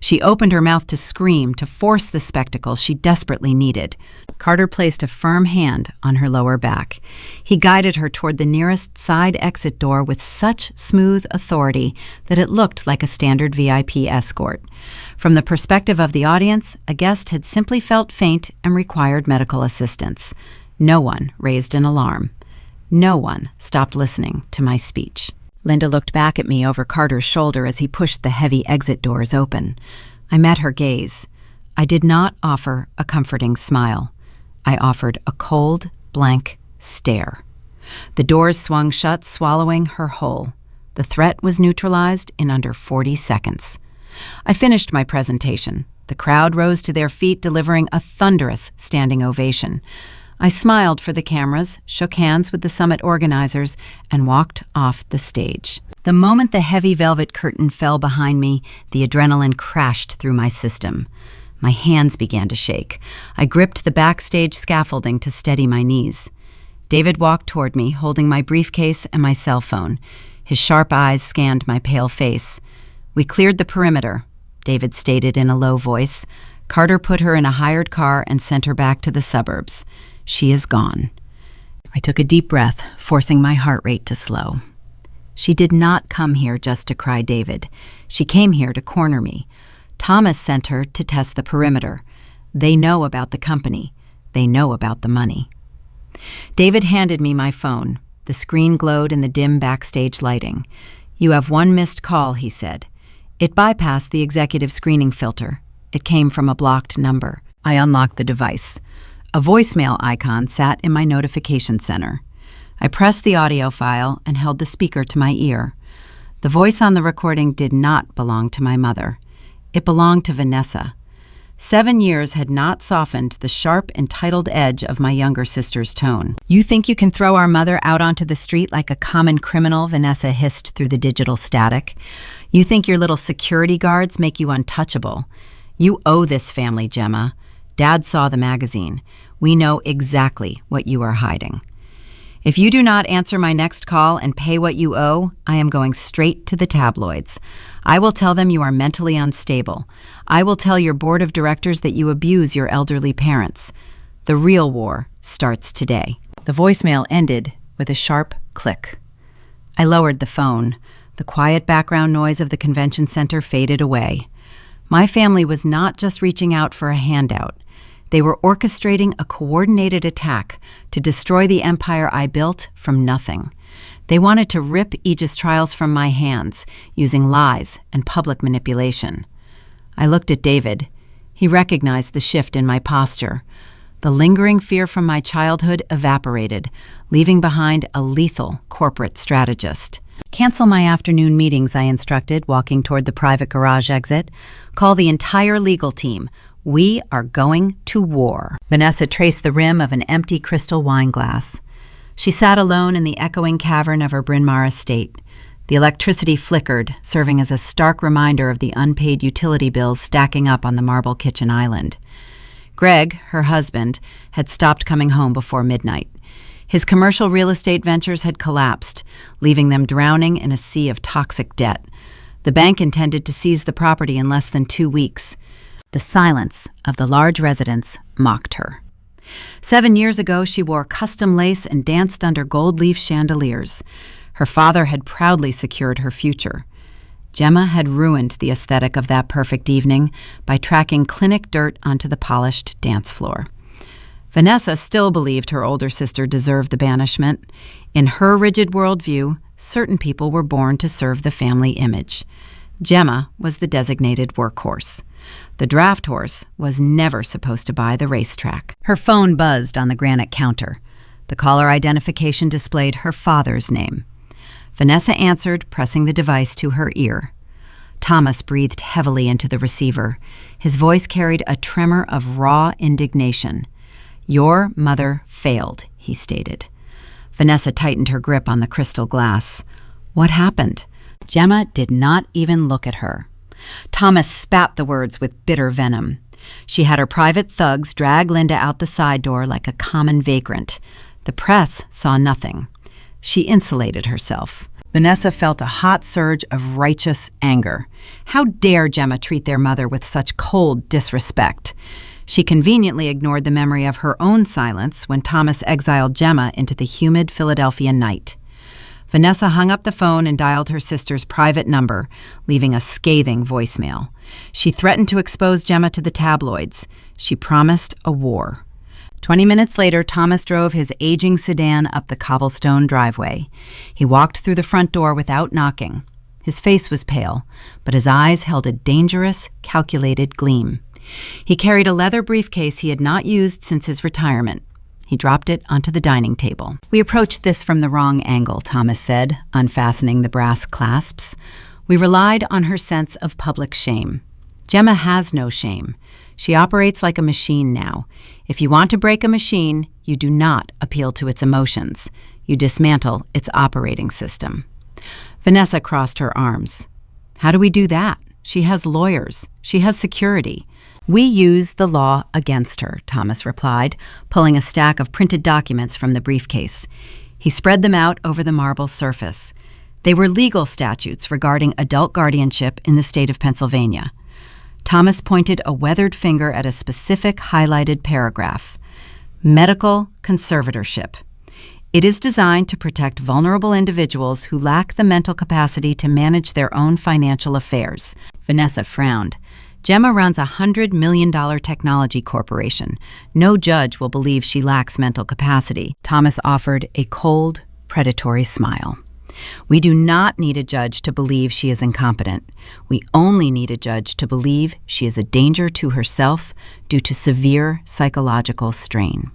She opened her mouth to scream, to force the spectacle she desperately needed. Carter placed a firm hand on her lower back. He guided her toward the nearest side exit door with such smooth authority that it looked like a standard VIP escort. From the perspective of the audience, a guest had simply felt faint and required medical assistance. No one raised an alarm. No one stopped listening to my speech. Linda looked back at me over Carter's shoulder as he pushed the heavy exit doors open. I met her gaze. I did not offer a comforting smile. I offered a cold, blank stare. The doors swung shut, swallowing her whole. The threat was neutralized in under 40 seconds. I finished my presentation. The crowd rose to their feet, delivering a thunderous standing ovation. I smiled for the cameras, shook hands with the summit organizers, and walked off the stage. The moment the heavy velvet curtain fell behind me, the adrenaline crashed through my system. My hands began to shake. I gripped the backstage scaffolding to steady my knees. David walked toward me, holding my briefcase and my cell phone. His sharp eyes scanned my pale face. "We cleared the perimeter," David stated in a low voice. "Carter put her in a hired car and sent her back to the suburbs. She is gone." I took a deep breath, forcing my heart rate to slow. She did not come here just to cry David. She came here to corner me. Thomas sent her to test the perimeter. They know about the company. They know about the money. David handed me my phone. The screen glowed in the dim backstage lighting. "You have one missed call," he said. It bypassed the executive screening filter. It came from a blocked number. I unlocked the device. A voicemail icon sat in my notification center. I pressed the audio file and held the speaker to my ear. The voice on the recording did not belong to my mother. It belonged to Vanessa. 7 years had not softened the sharp, entitled edge of my younger sister's tone. "You think you can throw our mother out onto the street like a common criminal?" Vanessa hissed through the digital static. "You think your little security guards make you untouchable? You owe this family, Gemma. Dad saw the magazine. We know exactly what you are hiding. If you do not answer my next call and pay what you owe, I am going straight to the tabloids. I will tell them you are mentally unstable. I will tell your board of directors that you abuse your elderly parents. The real war starts today." The voicemail ended with a sharp click. I lowered the phone. The quiet background noise of the convention center faded away. My family was not just reaching out for a handout. They were orchestrating a coordinated attack to destroy the empire I built from nothing. They wanted to rip Aegis trials from my hands, using lies and public manipulation. I looked at David. He recognized the shift in my posture. The lingering fear from my childhood evaporated, leaving behind a lethal corporate strategist. "Cancel my afternoon meetings," I instructed, walking toward the private garage exit. "Call the entire legal team. We are going to war." Vanessa traced the rim of an empty crystal wine glass. She sat alone in the echoing cavern of her Bryn Mawr estate. The electricity flickered, serving as a stark reminder of the unpaid utility bills stacking up on the marble kitchen island. Greg, her husband, had stopped coming home before midnight. His commercial real estate ventures had collapsed, leaving them drowning in a sea of toxic debt. The bank intended to seize the property in less than 2 weeks. The silence of the large residence mocked her. 7 years ago, she wore custom lace and danced under gold leaf chandeliers. Her father had proudly secured her future. Gemma had ruined the aesthetic of that perfect evening by tracking clinic dirt onto the polished dance floor. Vanessa still believed her older sister deserved the banishment. In her rigid worldview, certain people were born to serve the family image. Gemma was the designated workhorse. The draft horse was never supposed to buy the racetrack. Her phone buzzed on the granite counter. The caller identification displayed her father's name. Vanessa answered, pressing the device to her ear. Thomas breathed heavily into the receiver. His voice carried a tremor of raw indignation. "Your mother failed," he stated. Vanessa tightened her grip on the crystal glass. What happened? Gemma did not even look at her. Thomas spat the words with bitter venom. She had her private thugs drag Linda out the side door like a common vagrant. The press saw nothing. She insulated herself. Vanessa felt a hot surge of righteous anger. How dare Gemma treat their mother with such cold disrespect? She conveniently ignored the memory of her own silence when Thomas exiled Gemma into the humid Philadelphia night. Vanessa hung up the phone and dialed her sister's private number, leaving a scathing voicemail. She threatened to expose Gemma to the tabloids. She promised a war. 20 minutes later, Thomas drove his aging sedan up the cobblestone driveway. He walked through the front door without knocking. His face was pale, but his eyes held a dangerous, calculated gleam. He carried a leather briefcase he had not used since his retirement. He dropped it onto the dining table. "We approached this from the wrong angle," Thomas said, unfastening the brass clasps. "We relied on her sense of public shame. Gemma has no shame. She operates like a machine now. If you want to break a machine, you do not appeal to its emotions. You dismantle its operating system." Vanessa crossed her arms. "How do we do that? She has lawyers. She has security." "We use the law against her," Thomas replied, pulling a stack of printed documents from the briefcase. He spread them out over the marble surface. They were legal statutes regarding adult guardianship in the state of Pennsylvania. Thomas pointed a weathered finger at a specific highlighted paragraph. Medical conservatorship. It is designed to protect vulnerable individuals who lack the mental capacity to manage their own financial affairs. Vanessa frowned. Gemma runs a $100 million technology corporation. No judge will believe she lacks mental capacity. Thomas offered a cold, predatory smile. "We do not need a judge to believe she is incompetent. We only need a judge to believe she is a danger to herself due to severe psychological strain."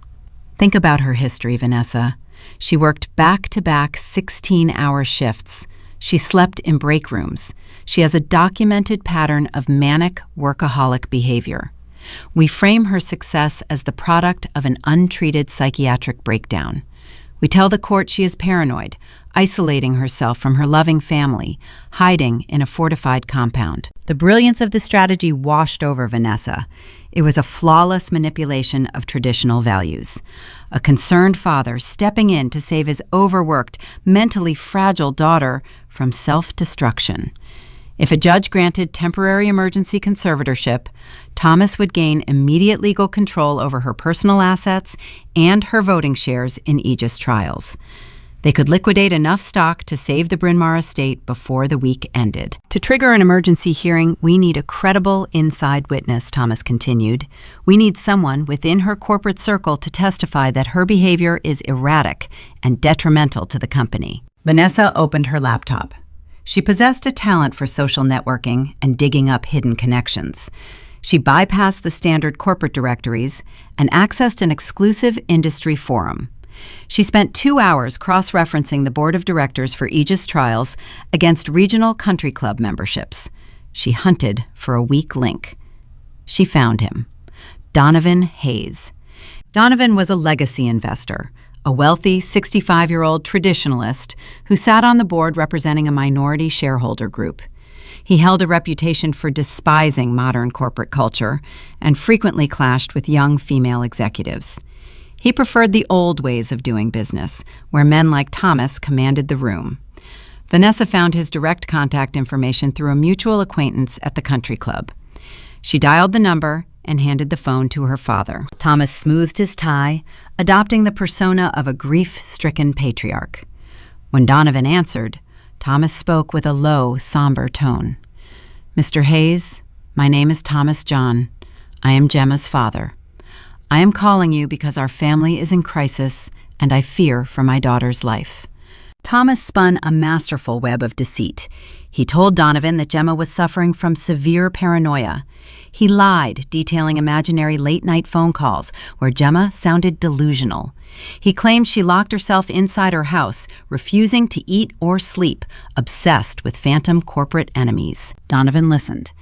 Think about her history, Vanessa. She worked back-to-back 16-hour shifts. She slept in break rooms. She has a documented pattern of manic workaholic behavior. We frame her success as the product of an untreated psychiatric breakdown. We tell the court she is paranoid, isolating herself from her loving family, hiding in a fortified compound. The brilliance of the strategy washed over Vanessa. It was a flawless manipulation of traditional values. A concerned father stepping in to save his overworked, mentally fragile daughter from self-destruction. If a judge granted temporary emergency conservatorship, Thomas would gain immediate legal control over her personal assets and her voting shares in Aegis trials. They could liquidate enough stock to save the Bryn Mawr estate before the week ended. "To trigger an emergency hearing, we need a credible inside witness," Thomas continued. "We need someone within her corporate circle to testify that her behavior is erratic and detrimental to the company." Vanessa opened her laptop. She possessed a talent for social networking and digging up hidden connections. She bypassed the standard corporate directories and accessed an exclusive industry forum. She spent 2 hours cross-referencing the board of directors for Aegis trials against regional country club memberships. She hunted for a weak link. She found him. Donovan Hayes. Donovan was a legacy investor, a wealthy 65-year-old traditionalist who sat on the board representing a minority shareholder group. He held a reputation for despising modern corporate culture and frequently clashed with young female executives. He preferred the old ways of doing business, where men like Thomas commanded the room. Vanessa found his direct contact information through a mutual acquaintance at the country club. She dialed the number and handed the phone to her father. Thomas smoothed his tie, adopting the persona of a grief-stricken patriarch. When Donovan answered, Thomas spoke with a low, somber tone. "Mr. Hayes, my name is Thomas John. I am Gemma's father. I am calling you because our family is in crisis and I fear for my daughter's life." Thomas spun a masterful web of deceit. He told Donovan that Gemma was suffering from severe paranoia. He lied, detailing imaginary late-night phone calls where Gemma sounded delusional. He claimed she locked herself inside her house, refusing to eat or sleep, obsessed with phantom corporate enemies. Donovan listened.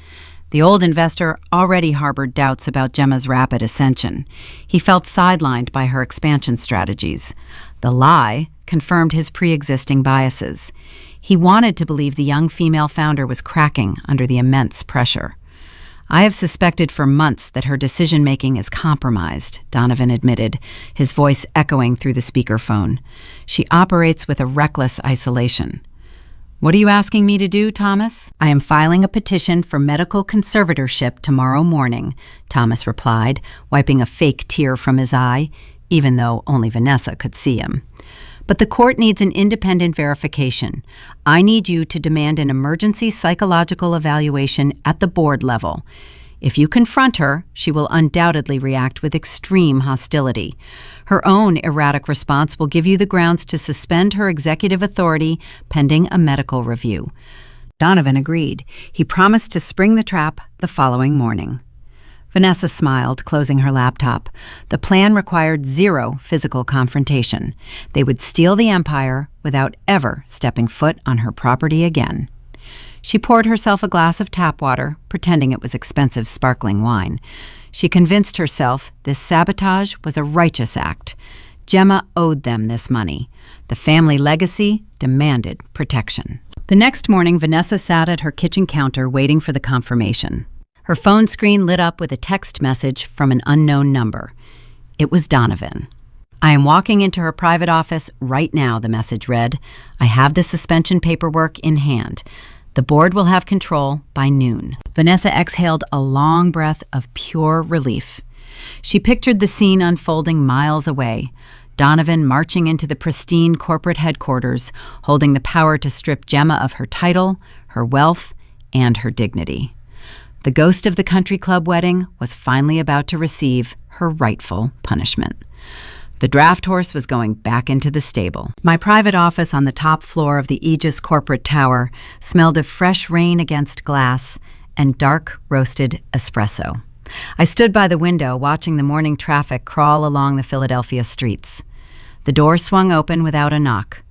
The old investor already harbored doubts about Gemma's rapid ascension. He felt sidelined by her expansion strategies. The lie confirmed his pre-existing biases. He wanted to believe the young female founder was cracking under the immense pressure. "I have suspected for months that her decision-making is compromised," Donovan admitted, his voice echoing through the speakerphone. "She operates with a reckless isolation." "What are you asking me to do, Thomas?" "I am filing a petition for medical conservatorship tomorrow morning," Thomas replied, wiping a fake tear from his eye, even though only Vanessa could see him. "But the court needs an independent verification. I need you to demand an emergency psychological evaluation at the board level. If you confront her, she will undoubtedly react with extreme hostility. Her own erratic response will give you the grounds to suspend her executive authority pending a medical review." Donovan agreed. He promised to spring the trap the following morning. Vanessa smiled, closing her laptop. The plan required zero physical confrontation. They would steal the empire without ever stepping foot on her property again. She poured herself a glass of tap water, pretending it was expensive sparkling wine. She convinced herself this sabotage was a righteous act. Gemma owed them this money. The family legacy demanded protection. The next morning, Vanessa sat at her kitchen counter waiting for the confirmation. Her phone screen lit up with a text message from an unknown number. It was Donovan. "I am walking into her private office right now," the message read. "I have the suspension paperwork in hand. The board will have control by noon." Vanessa exhaled a long breath of pure relief. She pictured the scene unfolding miles away. Donovan marching into the pristine corporate headquarters, holding the power to strip Gemma of her title, her wealth, and her dignity. The ghost of the country club wedding was finally about to receive her rightful punishment. The draft horse was going back into the stable. My private office on the top floor of the Aegis corporate tower smelled of fresh rain against glass and dark roasted espresso. I stood by the window watching the morning traffic crawl along the Philadelphia streets. The door swung open without a knock.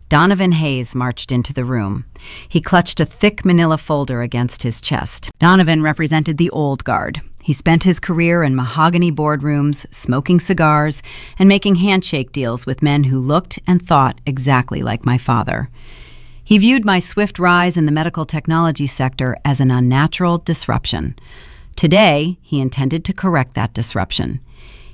Donovan Hayes marched into the room. He clutched a thick manila folder against his chest. Donovan represented the old guard. He spent his career in mahogany boardrooms, smoking cigars, and making handshake deals with men who looked and thought exactly like my father. He viewed my swift rise in the medical technology sector as an unnatural disruption. Today, he intended to correct that disruption.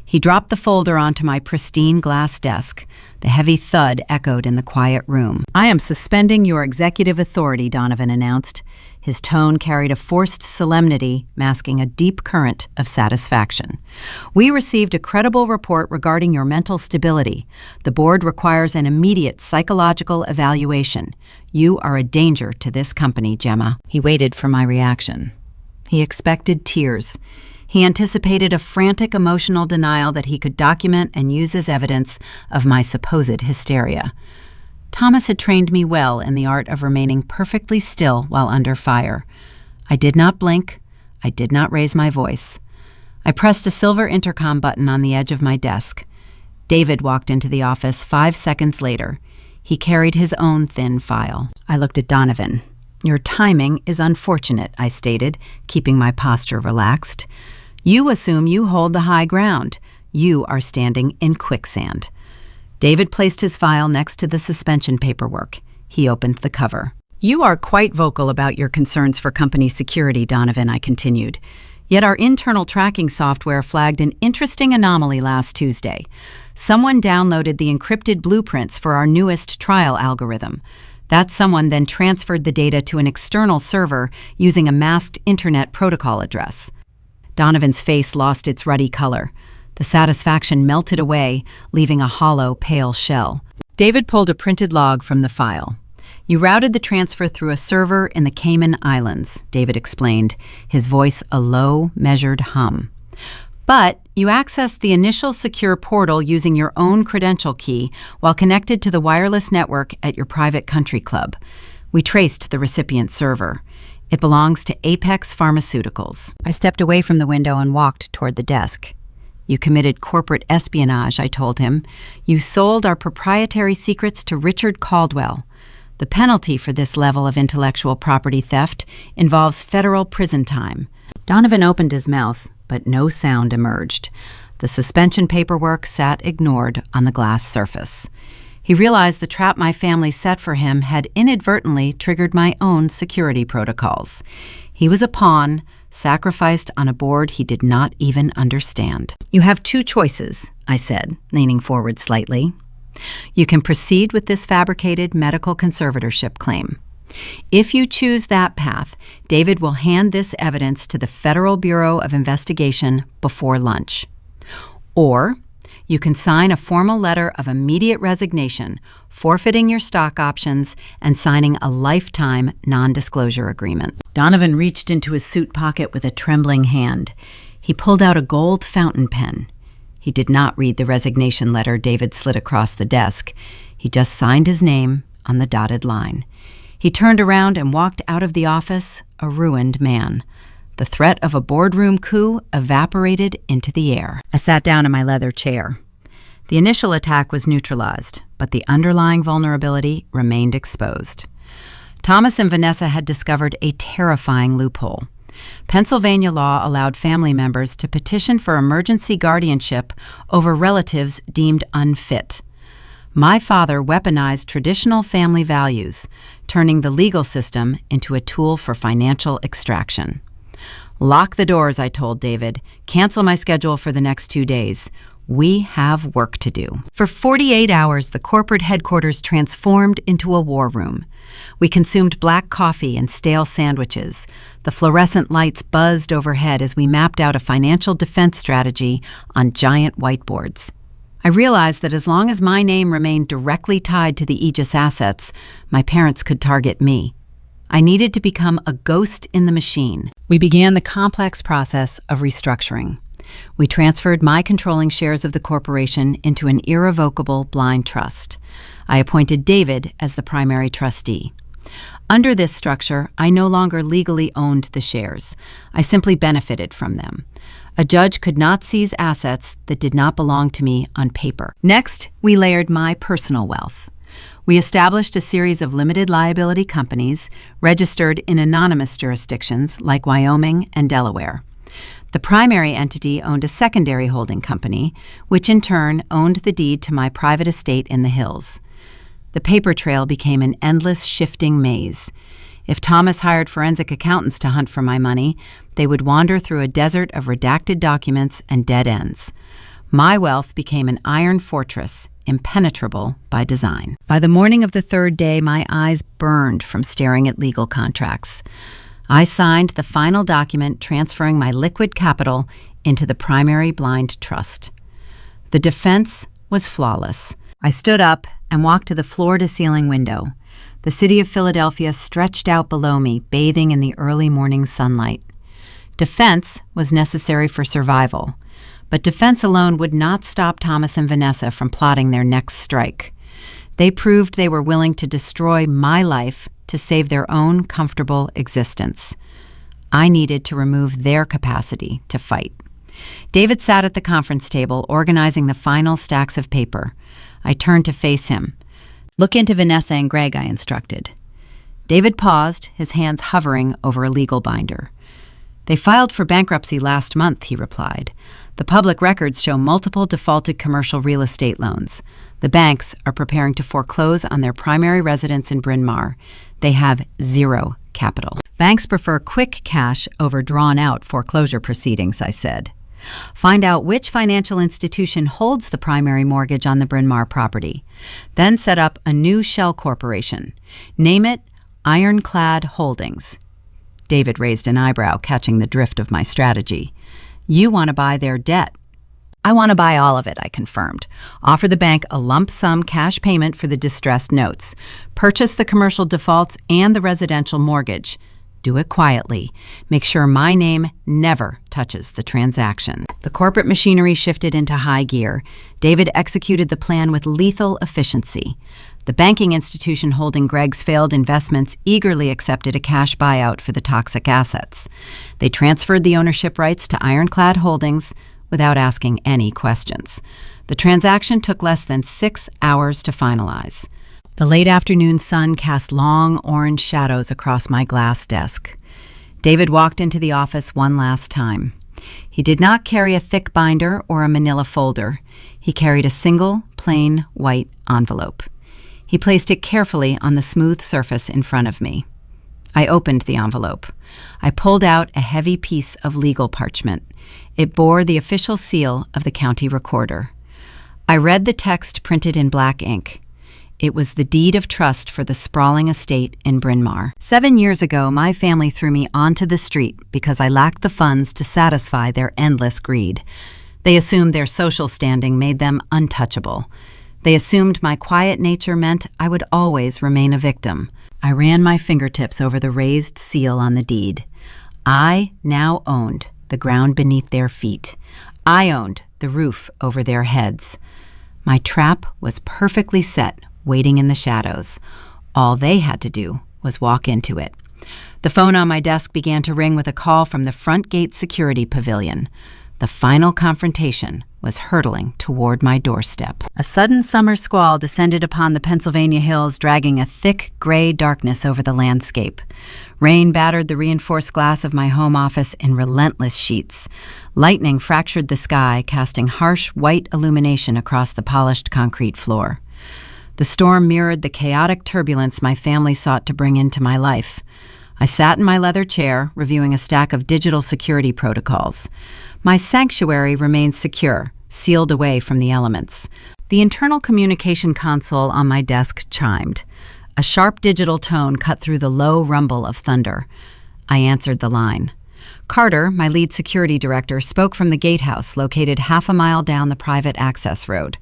He dropped the folder onto my pristine glass desk. The heavy thud echoed in the quiet room. "I am suspending your executive authority," Donovan announced. His tone carried a forced solemnity, masking a deep current of satisfaction. "We received a credible report regarding your mental stability. The board requires an immediate psychological evaluation. You are a danger to this company, Gemma." He waited for my reaction. He expected tears. He anticipated a frantic emotional denial that he could document and use as evidence of my supposed hysteria. Thomas had trained me well in the art of remaining perfectly still while under fire. I did not blink. I did not raise my voice. I pressed a silver intercom button on the edge of my desk. David walked into the office 5 seconds later. He carried his own thin file. I looked at Donovan. "Your timing is unfortunate," I stated, keeping my posture relaxed. "You assume you hold the high ground. You are standing in quicksand." David placed his file next to the suspension paperwork. He opened the cover. You are quite vocal about your concerns for company security, Donovan, I continued. Yet our internal tracking software flagged an interesting anomaly last Tuesday. Someone downloaded the encrypted blueprints for our newest trial algorithm. That someone then transferred the data to an external server using a masked internet protocol address. Donovan's face lost its ruddy color. The satisfaction melted away, leaving a hollow, pale shell. David pulled a printed log from the file. You routed the transfer through a server in the Cayman Islands, David explained, his voice a low, measured hum. But you accessed the initial secure portal using your own credential key while connected to the wireless network at your private country club. We traced the recipient server. It belongs to Apex Pharmaceuticals. I stepped away from the window and walked toward the desk. You committed corporate espionage, I told him. You sold our proprietary secrets to Richard Caldwell. The penalty for this level of intellectual property theft involves federal prison time. Donovan opened his mouth, but no sound emerged. The suspension paperwork sat ignored on the glass surface. He realized the trap my family set for him had inadvertently triggered my own security protocols. He was a pawn, sacrificed on a board he did not even understand. You have two choices, I said, leaning forward slightly. You can proceed with this fabricated medical conservatorship claim. If you choose that path, David will hand this evidence to the Federal Bureau of Investigation before lunch. Or you can sign a formal letter of immediate resignation, forfeiting your stock options and signing a lifetime non-disclosure agreement. Donovan reached into his suit pocket with a trembling hand. He pulled out a gold fountain pen. He did not read the resignation letter David slid across the desk. He just signed his name on the dotted line. He turned around and walked out of the office, a ruined man. The threat of a boardroom coup evaporated into the air. I sat down in my leather chair. The initial attack was neutralized, but the underlying vulnerability remained exposed. Thomas and Vanessa had discovered a terrifying loophole. Pennsylvania law allowed family members to petition for emergency guardianship over relatives deemed unfit. My father weaponized traditional family values, turning the legal system into a tool for financial extraction. Lock the doors, I told David. Cancel my schedule for the next 2 days. We have work to do. For 48 hours, the corporate headquarters transformed into a war room. We consumed black coffee and stale sandwiches. The fluorescent lights buzzed overhead as we mapped out a financial defense strategy on giant whiteboards. I realized that as long as my name remained directly tied to the Aegis assets, my parents could target me. I needed to become a ghost in the machine. We began the complex process of restructuring. We transferred my controlling shares of the corporation into an irrevocable blind trust. I appointed David as the primary trustee. Under this structure, I no longer legally owned the shares. I simply benefited from them. A judge could not seize assets that did not belong to me on paper. Next, we layered my personal wealth. We established a series of limited liability companies registered in anonymous jurisdictions like Wyoming and Delaware. The primary entity owned a secondary holding company, which in turn owned the deed to my private estate in the hills. The paper trail became an endless, shifting maze. If Thomas hired forensic accountants to hunt for my money, they would wander through a desert of redacted documents and dead ends. My wealth became an iron fortress, impenetrable by design. By the morning of the third day, my eyes burned from staring at legal contracts. I signed the final document transferring my liquid capital into the primary blind trust. The defense was flawless. I stood up and walked to the floor-to-ceiling window. The city of Philadelphia stretched out below me, bathing in the early morning sunlight. Defense was necessary for survival, but defense alone would not stop Thomas and Vanessa from plotting their next strike. They proved they were willing to destroy my life to save their own comfortable existence. I needed to remove their capacity to fight. David sat at the conference table, organizing the final stacks of paper. I turned to face him. Look into Vanessa and Greg, I instructed. David paused, his hands hovering over a legal binder. They filed for bankruptcy last month, he replied. The public records show multiple defaulted commercial real estate loans. The banks are preparing to foreclose on their primary residence in Bryn Mawr. They have zero capital. Banks prefer quick cash over drawn-out foreclosure proceedings, I said. Find out which financial institution holds the primary mortgage on the Bryn Mawr property. Then set up a new shell corporation. Name it Ironclad Holdings. David raised an eyebrow, catching the drift of my strategy. You want to buy their debt. I want to buy all of it, I confirmed. Offer the bank a lump sum cash payment for the distressed notes. Purchase the commercial defaults and the residential mortgage. Do it quietly. Make sure my name never touches the transaction. The corporate machinery shifted into high gear. David executed the plan with lethal efficiency. The banking institution holding Greg's failed investments eagerly accepted a cash buyout for the toxic assets. They transferred the ownership rights to Ironclad Holdings without asking any questions. The transaction took less than 6 hours to finalize. The late afternoon sun cast long orange shadows across my glass desk. David walked into the office one last time. He did not carry a thick binder or a manila folder. He carried a single, plain, white envelope. He placed it carefully on the smooth surface in front of me. I opened the envelope. I pulled out a heavy piece of legal parchment. It bore the official seal of the county recorder. I read the text printed in black ink. It was the deed of trust for the sprawling estate in Bryn Mawr. 7 years ago, my family threw me onto the street because I lacked the funds to satisfy their endless greed. They assumed their social standing made them untouchable. They assumed my quiet nature meant I would always remain a victim. I ran my fingertips over the raised seal on the deed. I now owned the ground beneath their feet. I owned the roof over their heads. My trap was perfectly set, waiting in the shadows. All they had to do was walk into it. The phone on my desk began to ring with a call from the front gate security pavilion. The final confrontation was hurtling toward my doorstep. A sudden summer squall descended upon the Pennsylvania hills, dragging a thick gray darkness over the landscape. Rain battered the reinforced glass of my home office in relentless sheets. Lightning fractured the sky, casting harsh white illumination across the polished concrete floor. The storm mirrored the chaotic turbulence my family sought to bring into my life. I sat in my leather chair, reviewing a stack of digital security protocols. My sanctuary remained secure, sealed away from the elements. The internal communication console on my desk chimed. A sharp digital tone cut through the low rumble of thunder. I answered the line. Carter, my lead security director, spoke from the gatehouse located half a mile down the private access road.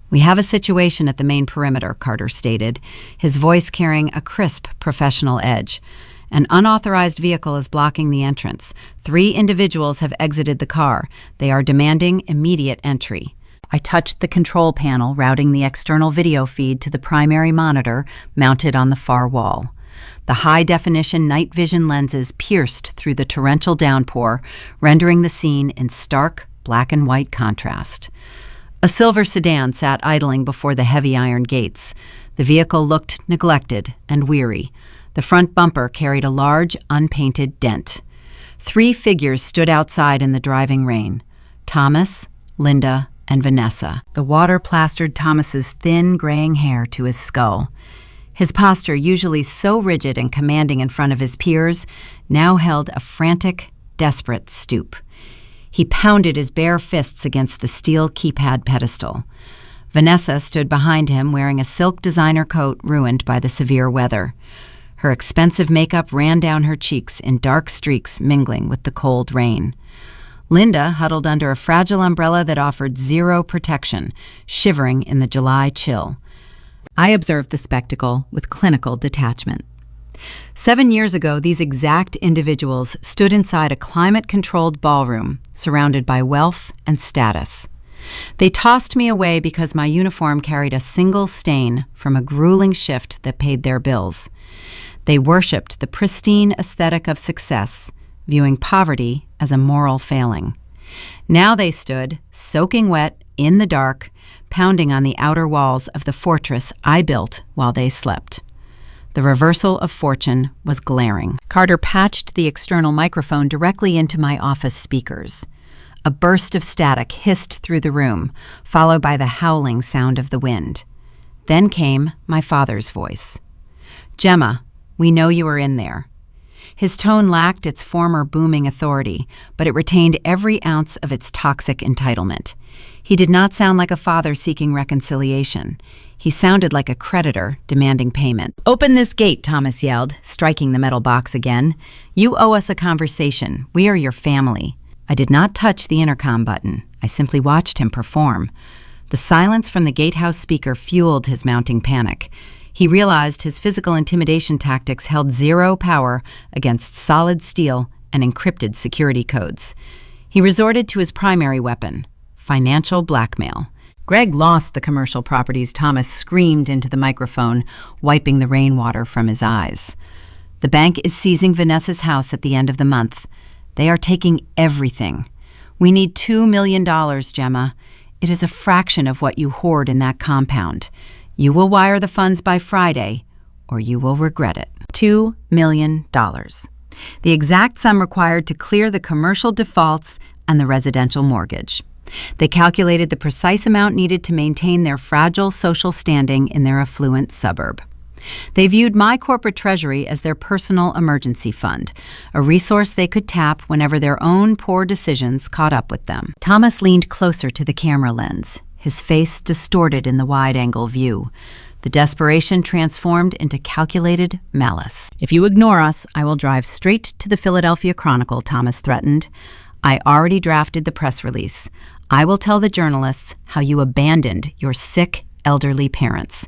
We have a situation at the main perimeter, Carter stated, his voice carrying a crisp professional edge. An unauthorized vehicle is blocking the entrance. 3 individuals have exited the car. They are demanding immediate entry. I touched the control panel, routing the external video feed to the primary monitor mounted on the far wall. The high-definition night vision lenses pierced through the torrential downpour, rendering the scene in stark black and white contrast. A silver sedan sat idling before the heavy iron gates. The vehicle looked neglected and weary. The front bumper carried a large, unpainted dent. 3 figures stood outside in the driving rain: Thomas, Linda, and Vanessa. The water plastered Thomas's thin, graying hair to his skull. His posture, usually so rigid and commanding in front of his peers, now held a frantic, desperate stoop. He pounded his bare fists against the steel keypad pedestal. Vanessa stood behind him wearing a silk designer coat ruined by the severe weather. Her expensive makeup ran down her cheeks in dark streaks mingling with the cold rain. Linda huddled under a fragile umbrella that offered zero protection, shivering in the July chill. I observed the spectacle with clinical detachment. 7 years ago, these exact individuals stood inside a climate-controlled ballroom surrounded by wealth and status. They tossed me away because my uniform carried a single stain from a grueling shift that paid their bills. They worshipped the pristine aesthetic of success, viewing poverty as a moral failing. Now they stood, soaking wet, in the dark, pounding on the outer walls of the fortress I built while they slept. The reversal of fortune was glaring. Carter patched the external microphone directly into my office speakers. A burst of static hissed through the room, followed by the howling sound of the wind. Then came my father's voice. "Gemma, We know you are in there." His tone lacked its former booming authority, but it retained every ounce of its toxic entitlement. He did not sound like a father seeking reconciliation. He sounded like a creditor demanding payment. "Open this gate," Thomas yelled, striking the metal box again. "You owe us a conversation. We are your family." I did not touch the intercom button. I simply watched him perform. The silence from the gatehouse speaker fueled his mounting panic. He realized his physical intimidation tactics held zero power against solid steel and encrypted security codes. He resorted to his primary weapon, financial blackmail. "Greg lost the commercial properties," Thomas screamed into the microphone, wiping the rainwater from his eyes. "The bank is seizing Vanessa's house at the end of the month. They are taking everything. We need $2 million, Gemma. It is a fraction of what you hoard in that compound. You will wire the funds by Friday, or you will regret it." $2 million. The exact sum required to clear the commercial defaults and the residential mortgage. They calculated the precise amount needed to maintain their fragile social standing in their affluent suburb. They viewed my corporate treasury as their personal emergency fund, a resource they could tap whenever their own poor decisions caught up with them. Thomas leaned closer to the camera lens, his face distorted in the wide-angle view. The desperation transformed into calculated malice. "If you ignore us, I will drive straight to the Philadelphia Chronicle," Thomas threatened. "I already drafted the press release. I will tell the journalists how you abandoned your sick, elderly parents.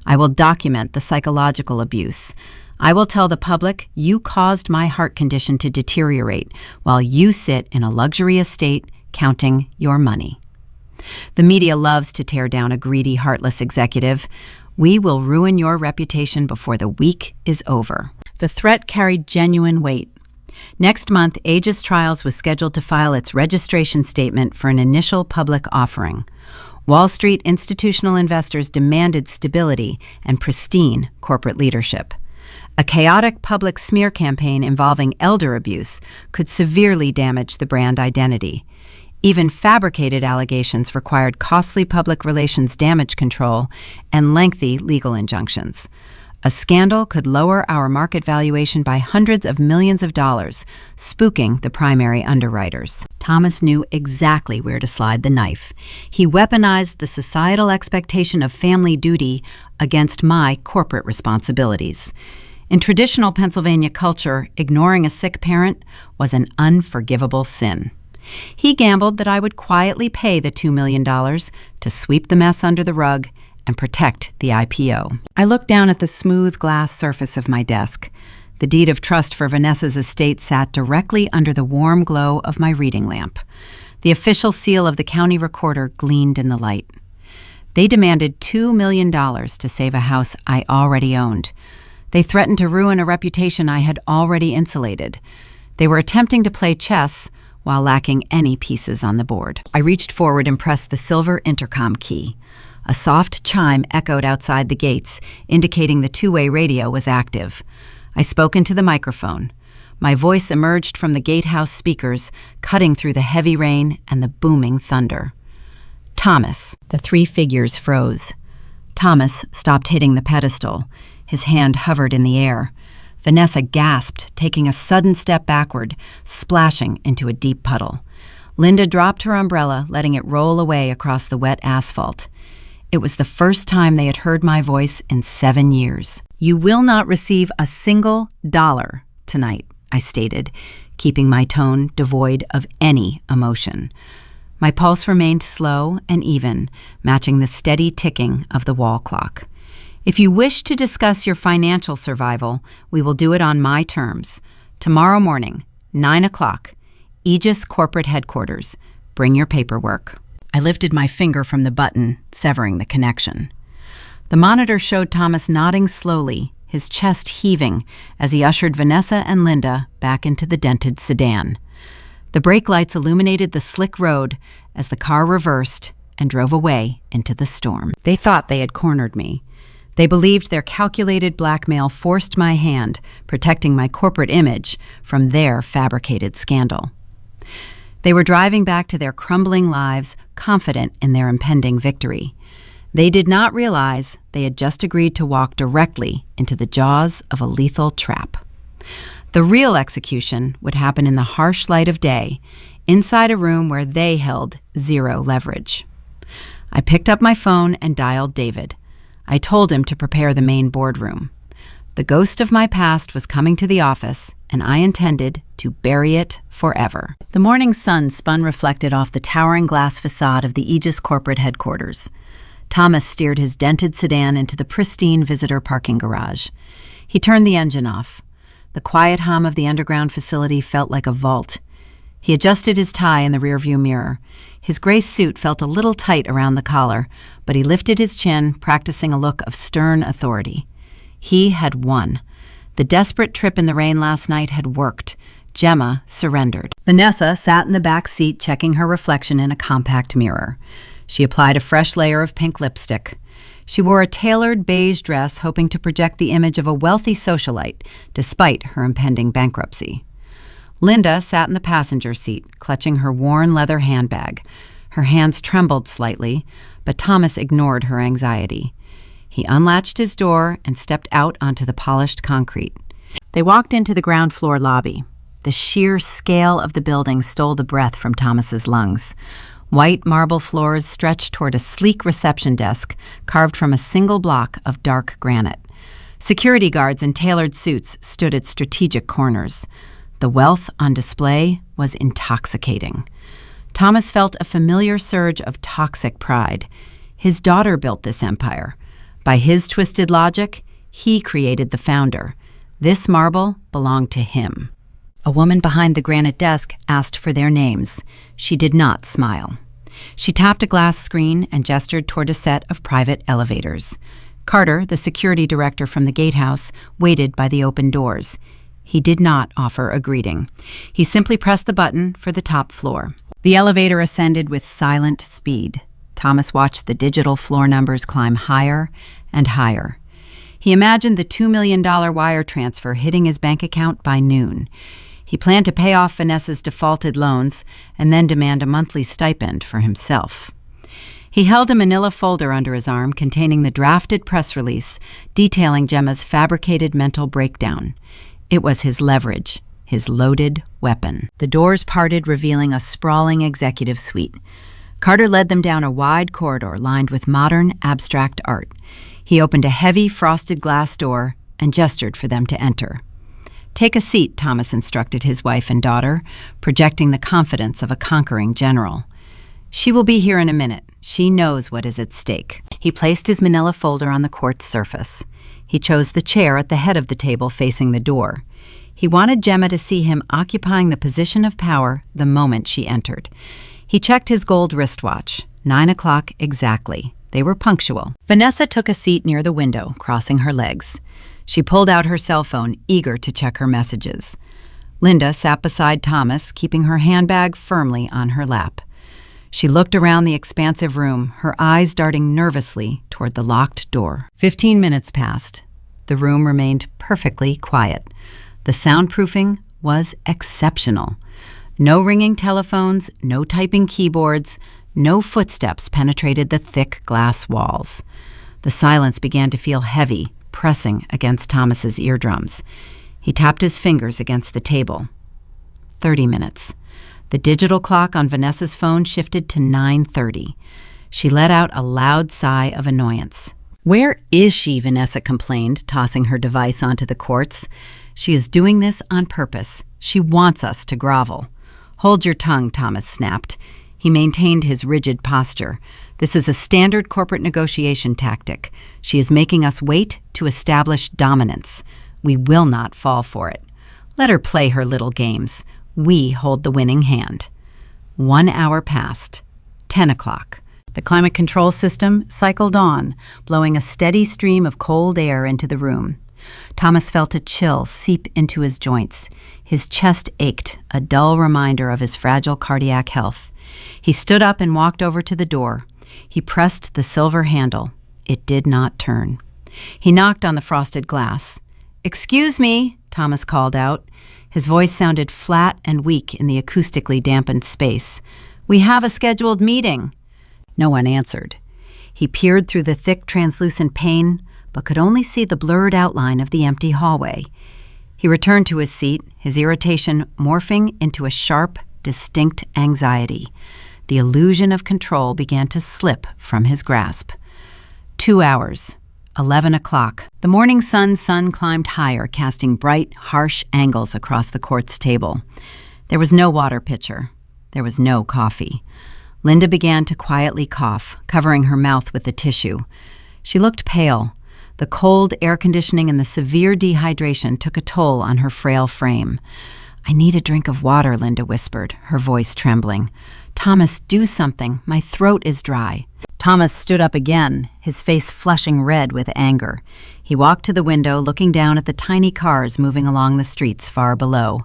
I will document the psychological abuse. I will tell the public you caused my heart condition to deteriorate while you sit in a luxury estate counting your money." The media loves to tear down a greedy, heartless executive. "We will ruin your reputation before the week is over." The threat carried genuine weight. Next month, Aegis Trials was scheduled to file its registration statement for an initial public offering. Wall Street institutional investors demanded stability and pristine corporate leadership. A chaotic public smear campaign involving elder abuse could severely damage the brand identity. Even fabricated allegations required costly public relations damage control and lengthy legal injunctions. A scandal could lower our market valuation by hundreds of millions of dollars, spooking the primary underwriters. Thomas knew exactly where to slide the knife. He weaponized the societal expectation of family duty against my corporate responsibilities. In traditional Pennsylvania culture, ignoring a sick parent was an unforgivable sin. He gambled that I would quietly pay the $2 million to sweep the mess under the rug and protect the IPO. I looked down at the smooth glass surface of my desk. The deed of trust for Vanessa's estate sat directly under the warm glow of my reading lamp. The official seal of the county recorder gleamed in the light. They demanded $2 million to save a house I already owned. They threatened to ruin a reputation I had already insulated. They were attempting to play chess while lacking any pieces on the board. I reached forward and pressed the silver intercom key. A soft chime echoed outside the gates, indicating the two-way radio was active. I spoke into the microphone. My voice emerged from the gatehouse speakers, cutting through the heavy rain and the booming thunder. "Thomas." The three figures froze. Thomas stopped hitting the pedestal. His hand hovered in the air. Vanessa gasped, taking a sudden step backward, splashing into a deep puddle. Linda dropped her umbrella, letting it roll away across the wet asphalt. It was the first time they had heard my voice in 7 years. "You will not receive a single dollar tonight," I stated, keeping my tone devoid of any emotion. My pulse remained slow and even, matching the steady ticking of the wall clock. "If you wish to discuss your financial survival, we will do it on my terms. Tomorrow morning, 9 o'clock, Aegis Corporate Headquarters. Bring your paperwork." I lifted my finger from the button, severing the connection. The monitor showed Thomas nodding slowly, his chest heaving, as he ushered Vanessa and Linda back into the dented sedan. The brake lights illuminated the slick road as the car reversed and drove away into the storm. They thought they had cornered me. They believed their calculated blackmail forced my hand, protecting my corporate image from their fabricated scandal. They were driving back to their crumbling lives, confident in their impending victory. They did not realize they had just agreed to walk directly into the jaws of a lethal trap. The real execution would happen in the harsh light of day, inside a room where they held zero leverage. I picked up my phone and dialed David. I told him to prepare the main boardroom. The ghost of my past was coming to the office, and I intended to bury it forever. The morning sun spun reflected off the towering glass facade of the Aegis corporate headquarters. Thomas steered his dented sedan into the pristine visitor parking garage. He turned the engine off. The quiet hum of the underground facility felt like a vault. He adjusted his tie in the rearview mirror. His gray suit felt a little tight around the collar, but he lifted his chin, practicing a look of stern authority. He had won. The desperate trip in the rain last night had worked. Gemma surrendered. Vanessa sat in the back seat, checking her reflection in a compact mirror. She applied a fresh layer of pink lipstick. She wore a tailored beige dress, hoping to project the image of a wealthy socialite, despite her impending bankruptcy. Linda sat in the passenger seat, clutching her worn leather handbag. Her hands trembled slightly, but Thomas ignored her anxiety. He unlatched his door and stepped out onto the polished concrete. They walked into the ground floor lobby. The sheer scale of the building stole the breath from Thomas's lungs. White marble floors stretched toward a sleek reception desk carved from a single block of dark granite. Security guards in tailored suits stood at strategic corners. The wealth on display was intoxicating. Thomas felt a familiar surge of toxic pride. His daughter built this empire. By his twisted logic, he created the founder. This marble belonged to him. A woman behind the granite desk asked for their names. She did not smile. She tapped a glass screen and gestured toward a set of private elevators. Carter, the security director from the gatehouse, waited by the open doors. He did not offer a greeting. He simply pressed the button for the top floor. The elevator ascended with silent speed. Thomas watched the digital floor numbers climb higher and higher. He imagined the $2 million wire transfer hitting his bank account by noon. He planned to pay off Vanessa's defaulted loans and then demand a monthly stipend for himself. He held a manila folder under his arm containing the drafted press release detailing Gemma's fabricated mental breakdown. It was his leverage, his loaded weapon. The doors parted, revealing a sprawling executive suite. Carter led them down a wide corridor lined with modern, abstract art. He opened a heavy, frosted glass door and gestured for them to enter. "Take a seat," Thomas instructed his wife and daughter, projecting the confidence of a conquering general. "She will be here in a minute. She knows what is at stake." He placed his manila folder on the quartz surface. He chose the chair at the head of the table facing the door. He wanted Gemma to see him occupying the position of power the moment she entered. He checked his gold wristwatch. 9 o'clock exactly. They were punctual. Vanessa took a seat near the window, crossing her legs. She pulled out her cell phone, eager to check her messages. Linda sat beside Thomas, keeping her handbag firmly on her lap. She looked around the expansive room, her eyes darting nervously toward the locked door. 15 minutes passed. The room remained perfectly quiet. The soundproofing was exceptional. No ringing telephones, no typing keyboards, no footsteps penetrated the thick glass walls. The silence began to feel heavy, pressing against Thomas's eardrums. He tapped his fingers against the table. 30 minutes. The digital clock on Vanessa's phone shifted to 9:30. She let out a loud sigh of annoyance. "Where is she?" Vanessa complained, tossing her device onto the quartz. "She is doing this on purpose. She wants us to grovel." "Hold your tongue," Thomas snapped. He maintained his rigid posture. "This is a standard corporate negotiation tactic. She is making us wait to establish dominance. We will not fall for it. Let her play her little games. We hold the winning hand." 1 hour passed. 10 o'clock. The climate control system cycled on, blowing a steady stream of cold air into the room. Thomas felt a chill seep into his joints. His chest ached, a dull reminder of his fragile cardiac health. He stood up and walked over to the door. He pressed the silver handle. It did not turn. He knocked on the frosted glass. "Excuse me," Thomas called out. His voice sounded flat and weak in the acoustically dampened space. "We have a scheduled meeting." No one answered. He peered through the thick, translucent pane, but could only see the blurred outline of the empty hallway. He returned to his seat, his irritation morphing into a sharp, distinct anxiety. The illusion of control began to slip from his grasp. 2 hours. 11 o'clock. The morning sun climbed higher, casting bright, harsh angles across the quartz table. There was no water pitcher. There was no coffee. Linda began to quietly cough, covering her mouth with a tissue. She looked pale. The cold air conditioning and the severe dehydration took a toll on her frail frame. "I need a drink of water," Linda whispered, her voice trembling. "Thomas, do something. My throat is dry." Thomas stood up again, his face flushing red with anger. He walked to the window, looking down at the tiny cars moving along the streets far below.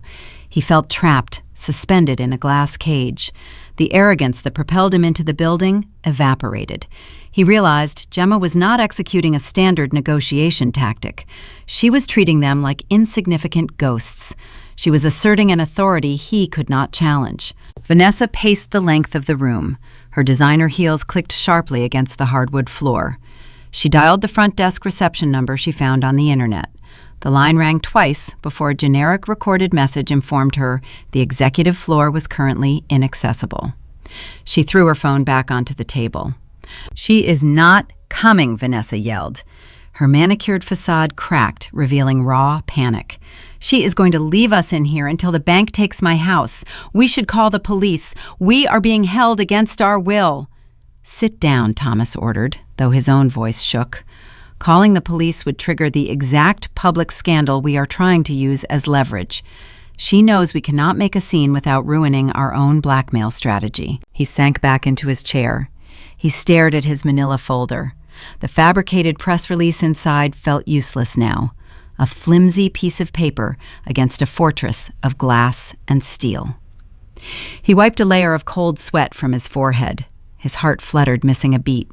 He felt trapped, suspended in a glass cage. The arrogance that propelled him into the building evaporated. He realized Gemma was not executing a standard negotiation tactic. She was treating them like insignificant ghosts. She was asserting an authority he could not challenge. Vanessa paced the length of the room. Her designer heels clicked sharply against the hardwood floor. She dialed the front desk reception number she found on the internet. The line rang twice before a generic recorded message informed her the executive floor was currently inaccessible. She threw her phone back onto the table. "She is not coming," Vanessa yelled. Her manicured facade cracked, revealing raw panic. "She is going to leave us in here until the bank takes my house. We should call the police. We are being held against our will." "Sit down," Thomas ordered, though his own voice shook. Calling the police would trigger the exact public scandal we are trying to use as leverage. She knows we cannot make a scene without ruining our own blackmail strategy. He sank back into his chair. He stared at his manila folder. The fabricated press release inside felt useless now, a flimsy piece of paper against a fortress of glass and steel. He wiped a layer of cold sweat from his forehead. His heart fluttered, missing a beat.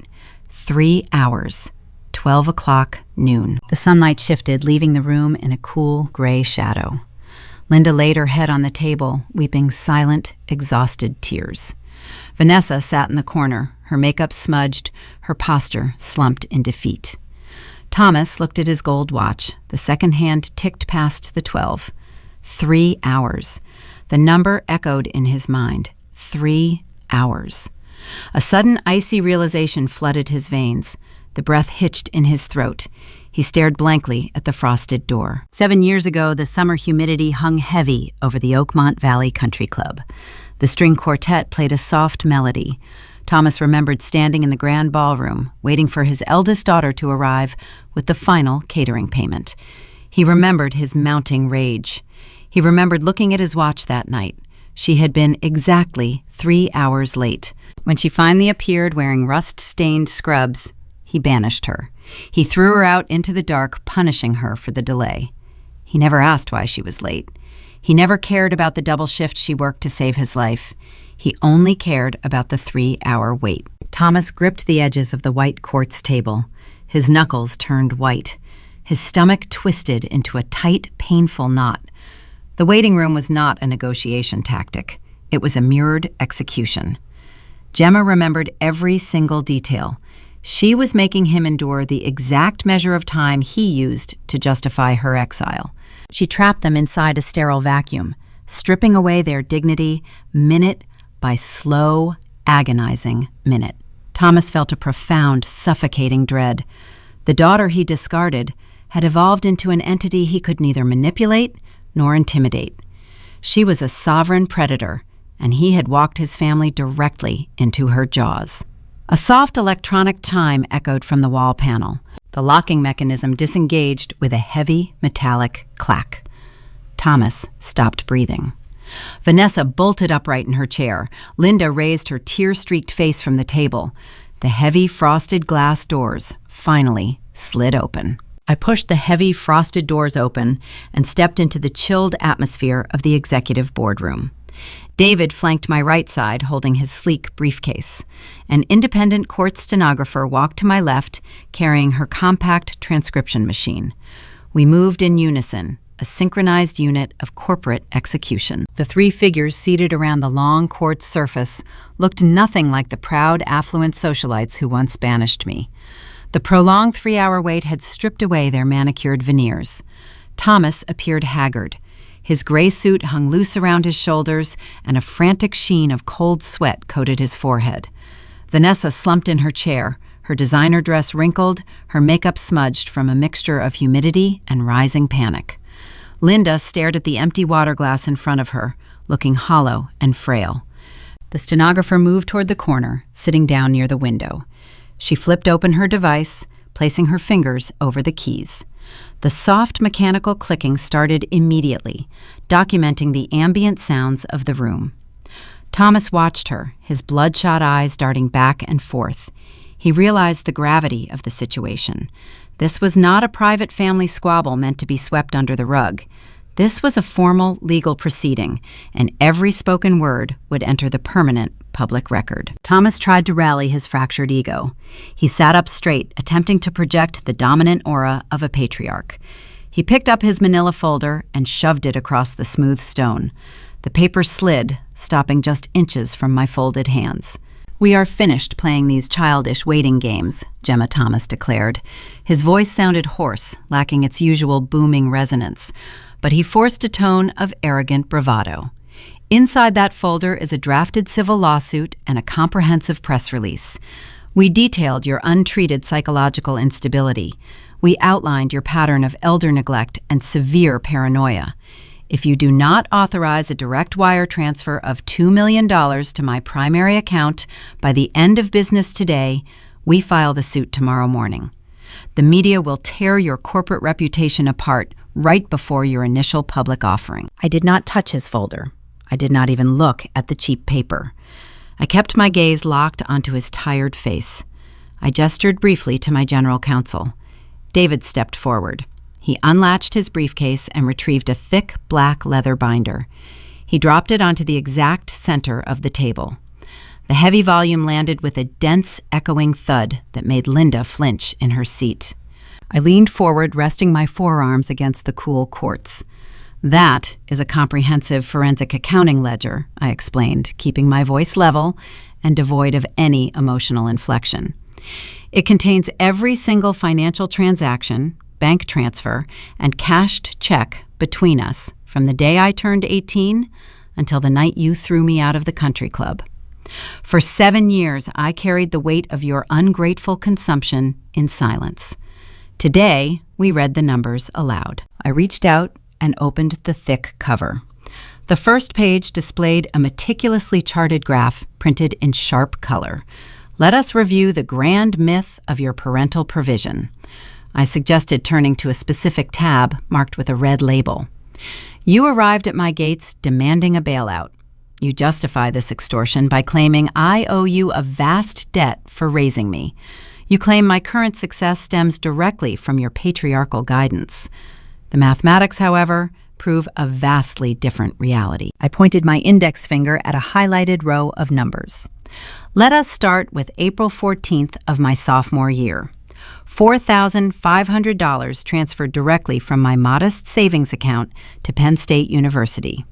3 hours. 12 o'clock, noon. The sunlight shifted, leaving the room in a cool, gray shadow. Linda laid her head on the table, weeping silent, exhausted tears. Vanessa sat in the corner, her makeup smudged, her posture slumped in defeat. Thomas looked at his gold watch. The second hand ticked past the 12. 3 hours. The number echoed in his mind. 3 hours. A sudden icy realization flooded his veins. The breath hitched in his throat. He stared blankly at the frosted door. 7 years ago, the summer humidity hung heavy over the Oakmont Valley Country Club. The string quartet played a soft melody. Thomas remembered standing in the grand ballroom, waiting for his eldest daughter to arrive with the final catering payment. He remembered his mounting rage. He remembered looking at his watch that night. She had been exactly 3 hours late. When she finally appeared wearing rust-stained scrubs, he banished her. He threw her out into the dark, punishing her for the delay. He never asked why she was late. He never cared about the double shift she worked to save his life. He only cared about the 3-hour wait. Thomas gripped the edges of the white quartz table. His knuckles turned white. His stomach twisted into a tight, painful knot. The waiting room was not a negotiation tactic. It was a mirrored execution. Gemma remembered every single detail. She was making him endure the exact measure of time he used to justify her exile. She trapped them inside a sterile vacuum, stripping away their dignity minute by slow, agonizing minute. Thomas felt a profound, suffocating dread. The daughter he discarded had evolved into an entity he could neither manipulate nor intimidate. She was a sovereign predator, and he had walked his family directly into her jaws. A soft electronic chime echoed from the wall panel. The locking mechanism disengaged with a heavy metallic clack. Thomas stopped breathing. Vanessa bolted upright in her chair. Linda raised her tear-streaked face from the table. The heavy frosted glass doors finally slid open. I pushed the heavy frosted doors open and stepped into the chilled atmosphere of the executive boardroom. David flanked my right side, holding his sleek briefcase. An independent court stenographer walked to my left, carrying her compact transcription machine. We moved in unison, a synchronized unit of corporate execution. The three figures seated around the long quartz surface looked nothing like the proud, affluent socialites who once banished me. The prolonged 3-hour wait had stripped away their manicured veneers. Thomas appeared haggard. His gray suit hung loose around his shoulders, and a frantic sheen of cold sweat coated his forehead. Vanessa slumped in her chair, her designer dress wrinkled, her makeup smudged from a mixture of humidity and rising panic. Linda stared at the empty water glass in front of her, looking hollow and frail. The stenographer moved toward the corner, sitting down near the window. She flipped open her device, placing her fingers over the keys. The soft mechanical clicking started immediately, documenting the ambient sounds of the room. Thomas watched her, his bloodshot eyes darting back and forth. He realized the gravity of the situation. This was not a private family squabble meant to be swept under the rug. This was a formal legal proceeding, and every spoken word would enter the permanent public record. Thomas tried to rally his fractured ego. He sat up straight, attempting to project the dominant aura of a patriarch. He picked up his manila folder and shoved it across the smooth stone. The paper slid, stopping just inches from my folded hands. "We are finished playing these childish waiting games," Gemma Thomas declared. His voice sounded hoarse, lacking its usual booming resonance, but he forced a tone of arrogant bravado. "Inside that folder is a drafted civil lawsuit and a comprehensive press release. We detailed your untreated psychological instability. We outlined your pattern of elder neglect and severe paranoia. If you do not authorize a direct wire transfer of $2 million to my primary account by the end of business today, we file the suit tomorrow morning. The media will tear your corporate reputation apart right before your initial public offering." I did not touch his folder. I did not even look at the cheap paper. I kept my gaze locked onto his tired face. I gestured briefly to my general counsel. David stepped forward. He unlatched his briefcase and retrieved a thick black leather binder. He dropped it onto the exact center of the table. The heavy volume landed with a dense, echoing thud that made Linda flinch in her seat. I leaned forward, resting my forearms against the cool quartz. "That is a comprehensive forensic accounting ledger," I explained, keeping my voice level and devoid of any emotional inflection. "It contains every single financial transaction, bank transfer, and cashed check between us from the day I turned 18 until the night you threw me out of the country club. For 7 years, I carried the weight of your ungrateful consumption in silence. Today, we read the numbers aloud." I reached out and opened the thick cover. The first page displayed a meticulously charted graph printed in sharp color. "Let us review the grand myth of your parental provision." I suggested turning to a specific tab marked with a red label. "You arrived at my gates demanding a bailout. You justify this extortion by claiming I owe you a vast debt for raising me. You claim my current success stems directly from your patriarchal guidance. The mathematics, however, prove a vastly different reality." I pointed my index finger at a highlighted row of numbers. "Let us start with April 14th of my sophomore year. $4,500 transferred directly from my modest savings account to Penn State University.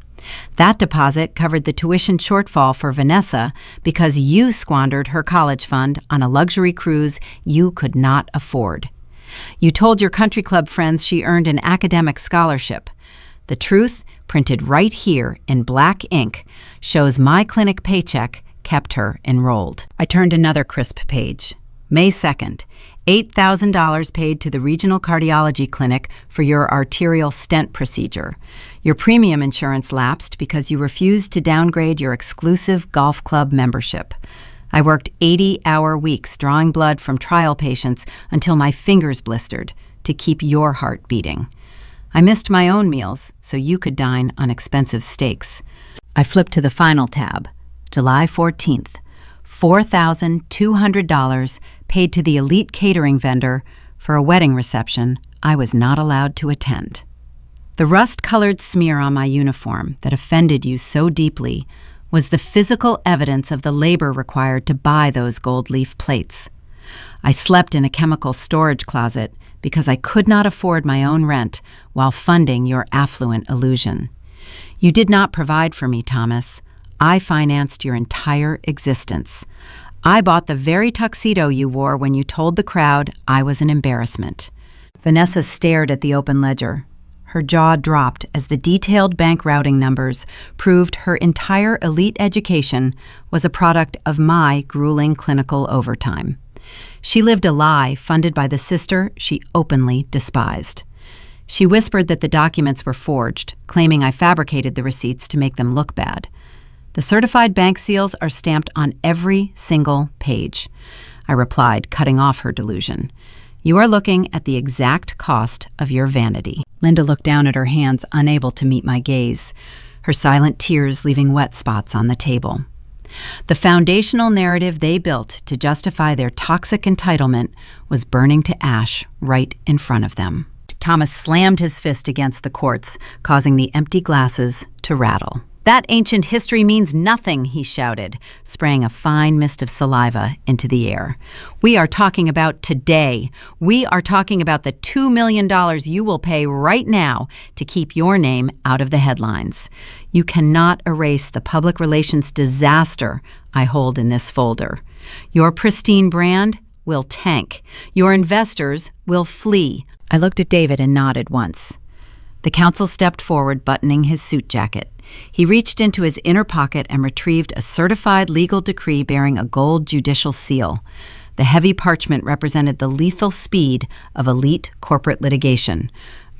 That deposit covered the tuition shortfall for Vanessa because you squandered her college fund on a luxury cruise you could not afford. You told your country club friends she earned an academic scholarship. The truth, printed right here in black ink, shows my clinic paycheck kept her enrolled." I turned another crisp page. May 2nd, $8,000 paid to the regional cardiology clinic for your arterial stent procedure. Your premium insurance lapsed because you refused to downgrade your exclusive golf club membership. I worked 80-hour weeks drawing blood from trial patients until my fingers blistered to keep your heart beating. I missed my own meals so you could dine on expensive steaks. I flipped to the final tab, July 14th. $4,200 paid to the elite catering vendor for a wedding reception I was not allowed to attend. The rust-colored smear on my uniform that offended you so deeply was the physical evidence of the labor required to buy those gold leaf plates. I slept in a chemical storage closet because I could not afford my own rent while funding your affluent illusion. You did not provide for me, Thomas. I financed your entire existence. I bought the very tuxedo you wore when you told the crowd I was an embarrassment." Vanessa stared at the open ledger. Her jaw dropped as the detailed bank routing numbers proved her entire elite education was a product of my grueling clinical overtime. She lived a lie funded by the sister she openly despised. She whispered that the documents were forged, claiming I fabricated the receipts to make them look bad. "The certified bank seals are stamped on every single page," I replied, cutting off her delusion. "You are looking at the exact cost of your vanity." Linda looked down at her hands, unable to meet my gaze, her silent tears leaving wet spots on the table. The foundational narrative they built to justify their toxic entitlement was burning to ash right in front of them. Thomas slammed his fist against the quartz, causing the empty glasses to rattle. "That ancient history means nothing," he shouted, spraying a fine mist of saliva into the air. "We are talking about today. We are talking about the $2 million you will pay right now to keep your name out of the headlines. You cannot erase the public relations disaster I hold in this folder. Your pristine brand will tank. Your investors will flee." I looked at David and nodded once. The counsel stepped forward, buttoning his suit jacket. He reached into his inner pocket and retrieved a certified legal decree bearing a gold judicial seal. The heavy parchment represented the lethal speed of elite corporate litigation,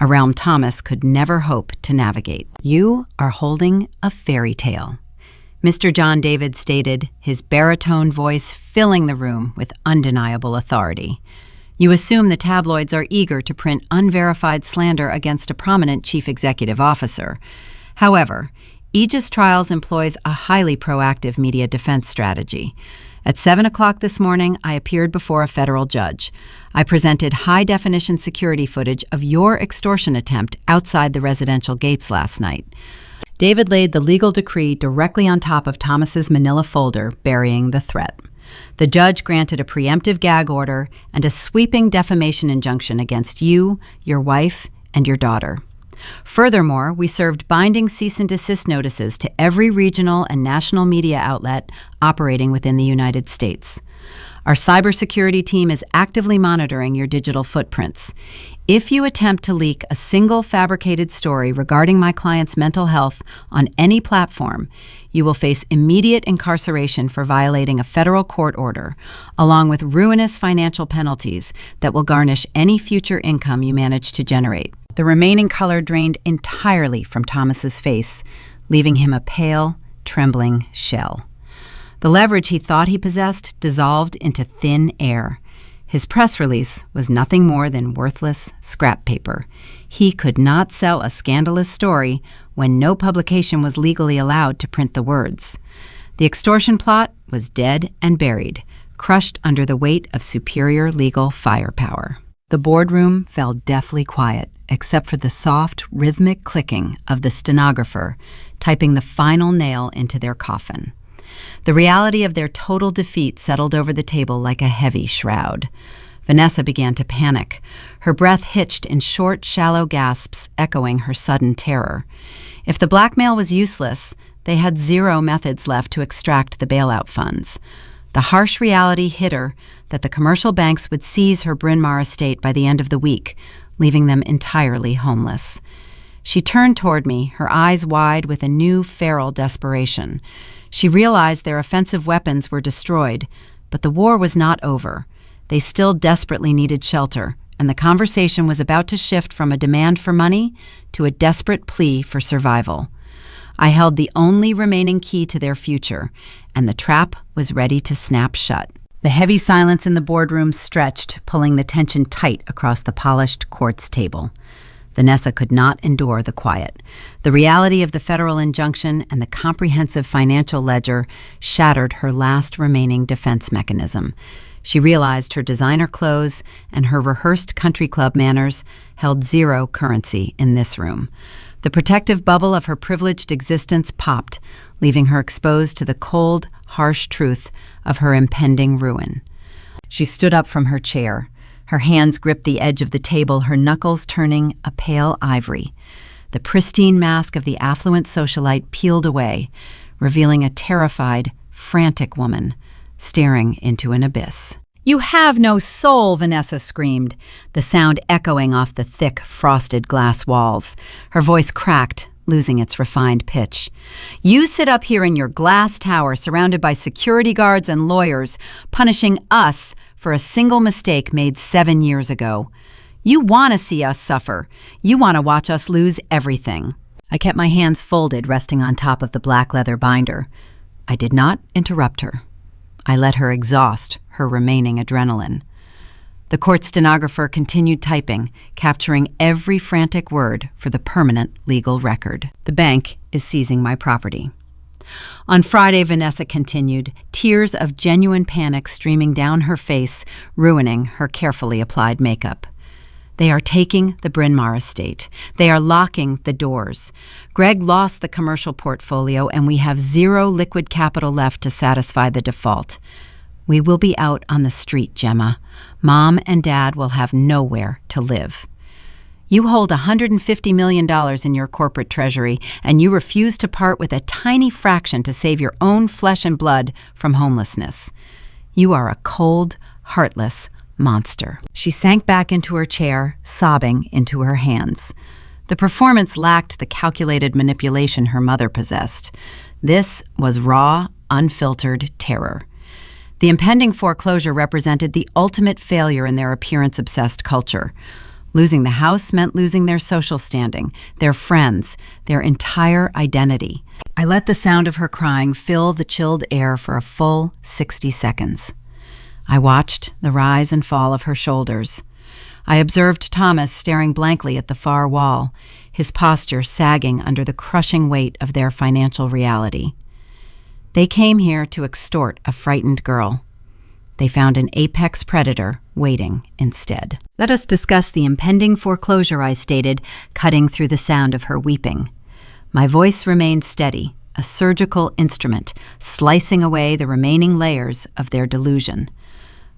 a realm Thomas could never hope to navigate. "You are holding a fairy tale," Mr. John David stated, his baritone voice filling the room with undeniable authority. "You assume the tabloids are eager to print unverified slander against a prominent chief executive officer. However, Aegis Trials employs a highly proactive media defense strategy. At 7 o'clock this morning, I appeared before a federal judge. I presented high-definition security footage of your extortion attempt outside the residential gates last night." David laid the legal decree directly on top of Thomas's manila folder, burying the threat. The judge granted a preemptive gag order and a sweeping defamation injunction against you, your wife, and your daughter. Furthermore, we served binding cease and desist notices to every regional and national media outlet operating within the United States. Our cybersecurity team is actively monitoring your digital footprints. If you attempt to leak a single fabricated story regarding my client's mental health on any platform, you will face immediate incarceration for violating a federal court order, along with ruinous financial penalties that will garnish any future income you manage to generate. The remaining color drained entirely from Thomas's face, leaving him a pale, trembling shell. The leverage he thought he possessed dissolved into thin air. His press release was nothing more than worthless scrap paper. He could not sell a scandalous story when no publication was legally allowed to print the words. The extortion plot was dead and buried, crushed under the weight of superior legal firepower. The boardroom fell deathly quiet, except for the soft, rhythmic clicking of the stenographer typing the final nail into their coffin. The reality of their total defeat settled over the table like a heavy shroud. Vanessa began to panic, her breath hitched in short, shallow gasps echoing her sudden terror. If the blackmail was useless, they had zero methods left to extract the bailout funds. The harsh reality hit her that the commercial banks would seize her Bryn Mawr estate by the end of the week, leaving them entirely homeless. She turned toward me, her eyes wide with a new feral desperation. She realized their offensive weapons were destroyed, but the war was not over. They still desperately needed shelter, and the conversation was about to shift from a demand for money to a desperate plea for survival. I held the only remaining key to their future, and the trap was ready to snap shut. The heavy silence in the boardroom stretched, pulling the tension tight across the polished quartz table. Vanessa could not endure the quiet. The reality of the federal injunction and the comprehensive financial ledger shattered her last remaining defense mechanism. She realized her designer clothes and her rehearsed country club manners held zero currency in this room. The protective bubble of her privileged existence popped, leaving her exposed to the cold, harsh truth of her impending ruin. She stood up from her chair, Her hands gripped the edge of the table, her knuckles turning a pale ivory. The pristine mask of the affluent socialite peeled away, revealing a terrified, frantic woman staring into an abyss. "You have no soul," Vanessa screamed, the sound echoing off the thick, frosted glass walls. Her voice cracked, losing its refined pitch. "You sit up here in your glass tower surrounded by security guards and lawyers, punishing us for a single mistake made 7 years ago. You want to see us suffer. You want to watch us lose everything." I kept my hands folded, resting on top of the black leather binder. I did not interrupt her. I let her exhaust her remaining adrenaline. The court stenographer continued typing, capturing every frantic word for the permanent legal record. "The bank is seizing my property." On Friday, Vanessa continued, tears of genuine panic streaming down her face, ruining her carefully applied makeup. "They are taking the Bryn Mawr estate. They are locking the doors. Greg lost the commercial portfolio, and we have zero liquid capital left to satisfy the default. We will be out on the street, Gemma. Mom and Dad will have nowhere to live. You hold $150 million in your corporate treasury, and you refuse to part with a tiny fraction to save your own flesh and blood from homelessness. You are a cold, heartless monster." She sank back into her chair, sobbing into her hands. The performance lacked the calculated manipulation her mother possessed. This was raw, unfiltered terror. The impending foreclosure represented the ultimate failure in their appearance-obsessed culture. Losing the house meant losing their social standing, their friends, their entire identity. I let the sound of her crying fill the chilled air for a full 60 seconds. I watched the rise and fall of her shoulders. I observed Thomas staring blankly at the far wall, his posture sagging under the crushing weight of their financial reality. They came here to extort a frightened girl. They found an apex predator waiting instead. "Let us discuss the impending foreclosure," I stated, cutting through the sound of her weeping. My voice remained steady, a surgical instrument, slicing away the remaining layers of their delusion.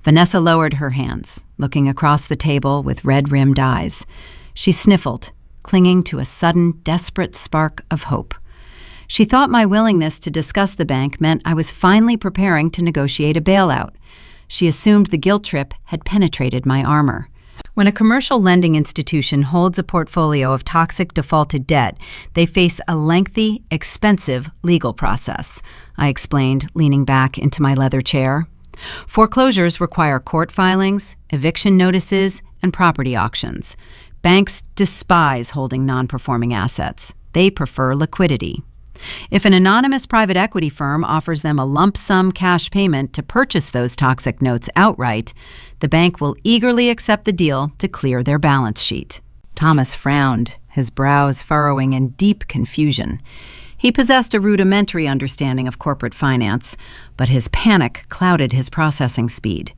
Vanessa lowered her hands, looking across the table with red-rimmed eyes. She sniffled, clinging to a sudden, desperate spark of hope. She thought my willingness to discuss the bank meant I was finally preparing to negotiate a bailout. She assumed the guilt trip had penetrated my armor. When a commercial lending institution holds a portfolio of toxic defaulted debt, they face a lengthy, expensive legal process, I explained, leaning back into my leather chair. Foreclosures require court filings, eviction notices, and property auctions. Banks despise holding non-performing assets. They prefer liquidity. If an anonymous private equity firm offers them a lump sum cash payment to purchase those toxic notes outright, the bank will eagerly accept the deal to clear their balance sheet. Thomas frowned, his brows furrowing in deep confusion. He possessed a rudimentary understanding of corporate finance, but his panic clouded his processing speed.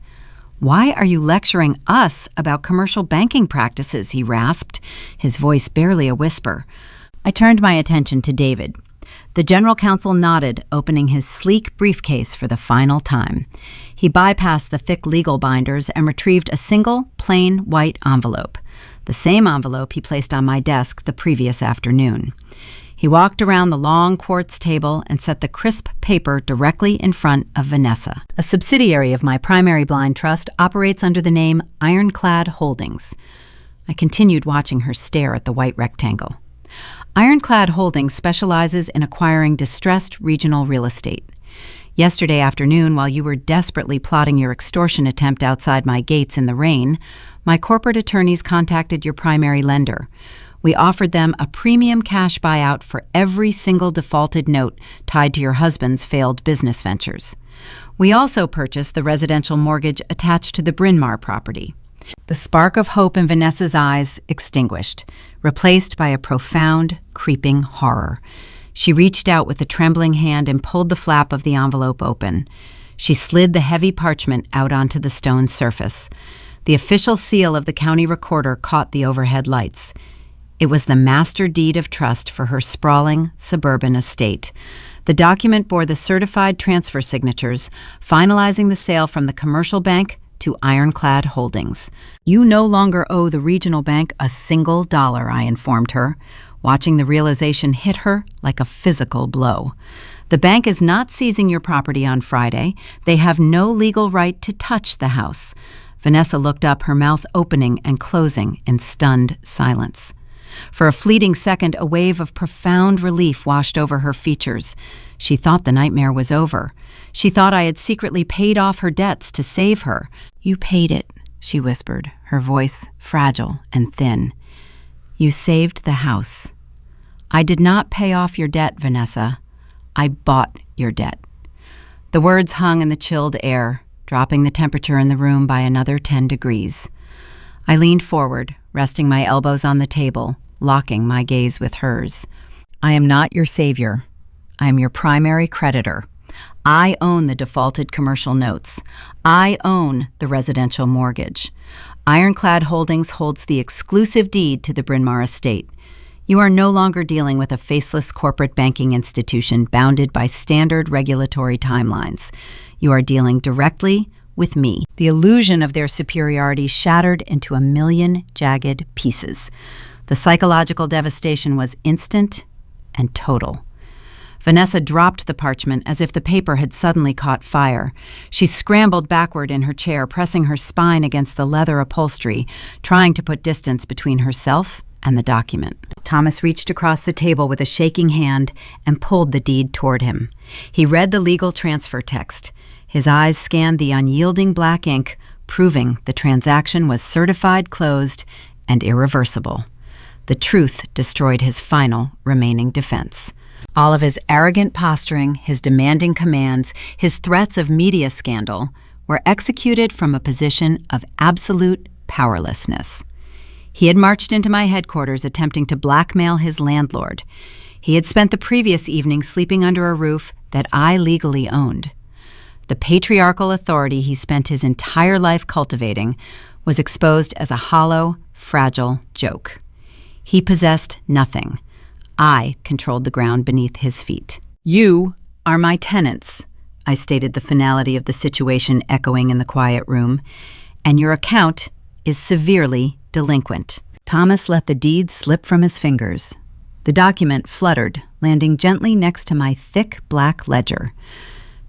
"Why are you lecturing us about commercial banking practices?" he rasped, his voice barely a whisper. I turned my attention to David. The general counsel nodded, opening his sleek briefcase for the final time. He bypassed the thick legal binders and retrieved a single, plain white envelope, the same envelope he placed on my desk the previous afternoon. He walked around the long quartz table and set the crisp paper directly in front of Vanessa. "A subsidiary of my primary blind trust operates under the name Ironclad Holdings." I continued watching her stare at the white rectangle. Ironclad Holdings specializes in acquiring distressed regional real estate. Yesterday afternoon, while you were desperately plotting your extortion attempt outside my gates in the rain, my corporate attorneys contacted your primary lender. We offered them a premium cash buyout for every single defaulted note tied to your husband's failed business ventures. We also purchased the residential mortgage attached to the Bryn Mawr property. The spark of hope in Vanessa's eyes extinguished, replaced by a profound, creeping horror. She reached out with a trembling hand and pulled the flap of the envelope open. She slid the heavy parchment out onto the stone surface. The official seal of the county recorder caught the overhead lights. It was the master deed of trust for her sprawling suburban estate. The document bore the certified transfer signatures, finalizing the sale from the commercial bank to Ironclad Holdings. You no longer owe the regional bank a single dollar, I informed her, watching the realization hit her like a physical blow. The bank is not seizing your property on Friday. They have no legal right to touch the house. Vanessa looked up, her mouth opening and closing in stunned silence. For a fleeting second, a wave of profound relief washed over her features. She thought the nightmare was over. She thought I had secretly paid off her debts to save her. You paid it, she whispered, her voice fragile and thin. You saved the house. I did not pay off your debt, Vanessa. I bought your debt. The words hung in the chilled air, dropping the temperature in the room by another 10 degrees. I leaned forward, resting my elbows on the table, locking my gaze with hers. I am not your savior. I am your primary creditor. I own the defaulted commercial notes. I own the residential mortgage. Ironclad Holdings holds the exclusive deed to the Bryn Mawr estate. You are no longer dealing with a faceless corporate banking institution bounded by standard regulatory timelines. You are dealing directly with me. The illusion of their superiority shattered into a million jagged pieces. The psychological devastation was instant and total. Vanessa dropped the parchment as if the paper had suddenly caught fire. She scrambled backward in her chair, pressing her spine against the leather upholstery, trying to put distance between herself and the document. Thomas reached across the table with a shaking hand and pulled the deed toward him. He read the legal transfer text. His eyes scanned the unyielding black ink, proving the transaction was certified closed and irreversible. The truth destroyed his final remaining defense. All of his arrogant posturing, his demanding commands, his threats of media scandal were executed from a position of absolute powerlessness. He had marched into my headquarters attempting to blackmail his landlord. He had spent the previous evening sleeping under a roof that I legally owned. The patriarchal authority he spent his entire life cultivating was exposed as a hollow, fragile joke. He possessed nothing. I controlled the ground beneath his feet. You are my tenants, I stated, the finality of the situation echoing in the quiet room, and your account is severely delinquent. Thomas let the deed slip from his fingers. The document fluttered, landing gently next to my thick black ledger.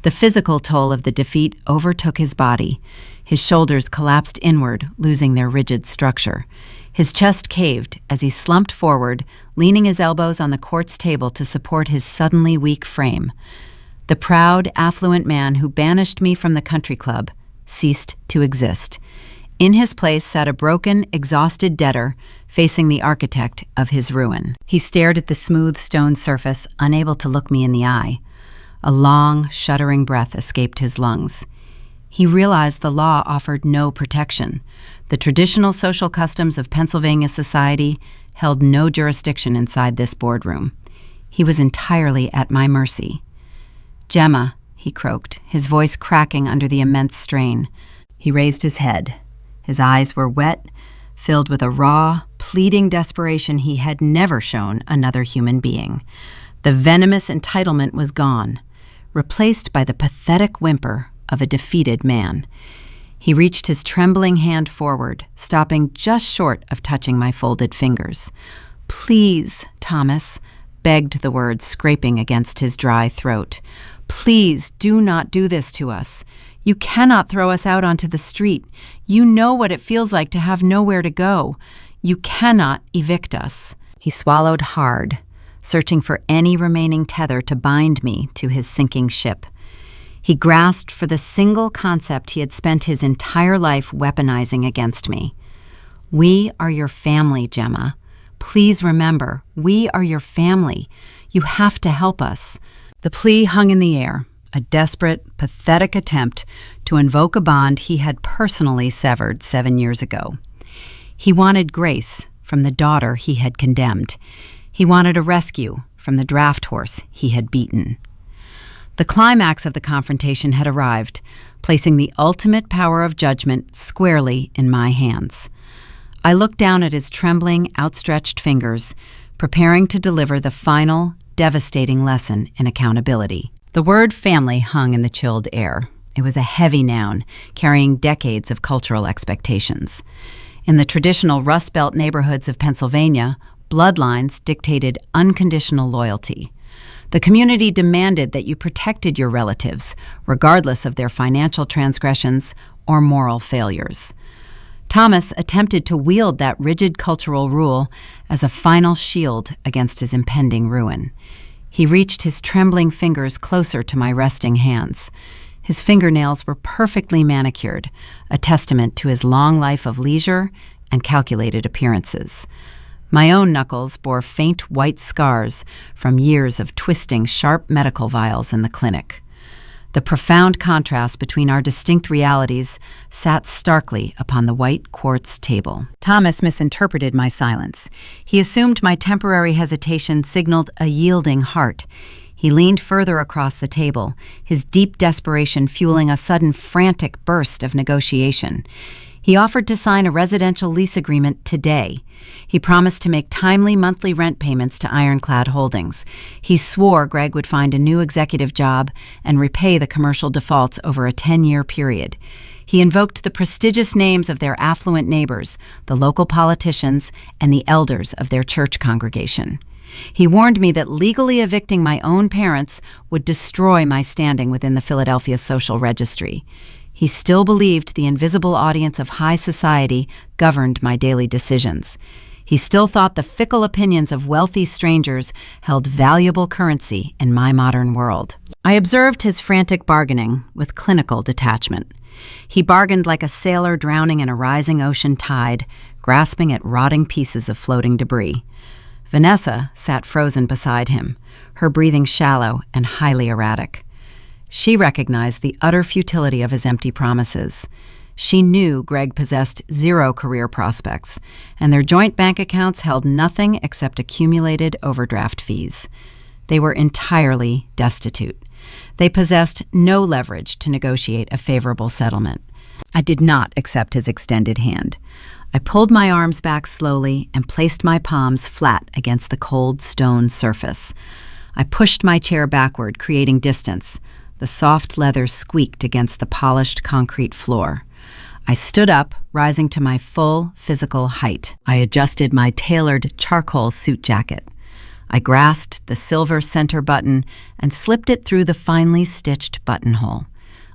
The physical toll of the defeat overtook his body. His shoulders collapsed inward, losing their rigid structure. His chest caved as he slumped forward, leaning his elbows on the quartz table to support his suddenly weak frame. The proud, affluent man who banished me from the country club ceased to exist. In his place sat a broken, exhausted debtor facing the architect of his ruin. He stared at the smooth stone surface, unable to look me in the eye. A long, shuddering breath escaped his lungs. He realized the law offered no protection. The traditional social customs of Pennsylvania society held no jurisdiction inside this boardroom. He was entirely at my mercy. "Gemma," he croaked, his voice cracking under the immense strain. He raised his head. His eyes were wet, filled with a raw, pleading desperation he had never shown another human being. The venomous entitlement was gone, replaced by the pathetic whimper of a defeated man. He reached his trembling hand forward, stopping just short of touching my folded fingers. "Please, Thomas," begged the words scraping against his dry throat. "Please do not do this to us. You cannot throw us out onto the street. You know what it feels like to have nowhere to go. You cannot evict us." He swallowed hard, searching for any remaining tether to bind me to his sinking ship. He grasped for the single concept he had spent his entire life weaponizing against me. "We are your family, Gemma. Please remember, we are your family. You have to help us." The plea hung in the air, a desperate, pathetic attempt to invoke a bond he had personally severed 7 years ago. He wanted grace from the daughter he had condemned. He wanted a rescue from the draft horse he had beaten. The climax of the confrontation had arrived, placing the ultimate power of judgment squarely in my hands. I looked down at his trembling, outstretched fingers, preparing to deliver the final, devastating lesson in accountability. The word family hung in the chilled air. It was a heavy noun, carrying decades of cultural expectations. In the traditional Rust Belt neighborhoods of Pennsylvania, bloodlines dictated unconditional loyalty. The community demanded that you protected your relatives, regardless of their financial transgressions or moral failures. Thomas attempted to wield that rigid cultural rule as a final shield against his impending ruin. He reached his trembling fingers closer to my resting hands. His fingernails were perfectly manicured, a testament to his long life of leisure and calculated appearances. My own knuckles bore faint white scars from years of twisting sharp medical vials in the clinic. The profound contrast between our distinct realities sat starkly upon the white quartz table. Thomas misinterpreted my silence. He assumed my temporary hesitation signaled a yielding heart. He leaned further across the table, his deep desperation fueling a sudden frantic burst of negotiation. He offered to sign a residential lease agreement today. He promised to make timely monthly rent payments to Ironclad Holdings. He swore Greg would find a new executive job and repay the commercial defaults over a 10-year period. He invoked the prestigious names of their affluent neighbors, the local politicians, and the elders of their church congregation. He warned me that legally evicting my own parents would destroy my standing within the Philadelphia Social Registry. He still believed the invisible audience of high society governed my daily decisions. He still thought the fickle opinions of wealthy strangers held valuable currency in my modern world. I observed his frantic bargaining with clinical detachment. He bargained like a sailor drowning in a rising ocean tide, grasping at rotting pieces of floating debris. Vanessa sat frozen beside him, her breathing shallow and highly erratic. She recognized the utter futility of his empty promises. She knew Greg possessed zero career prospects, and their joint bank accounts held nothing except accumulated overdraft fees. They were entirely destitute. They possessed no leverage to negotiate a favorable settlement. I did not accept his extended hand. I pulled my arms back slowly and placed my palms flat against the cold stone surface. I pushed my chair backward, creating distance. The soft leather squeaked against the polished concrete floor. I stood up, rising to my full physical height. I adjusted my tailored charcoal suit jacket. I grasped the silver center button and slipped it through the finely stitched buttonhole.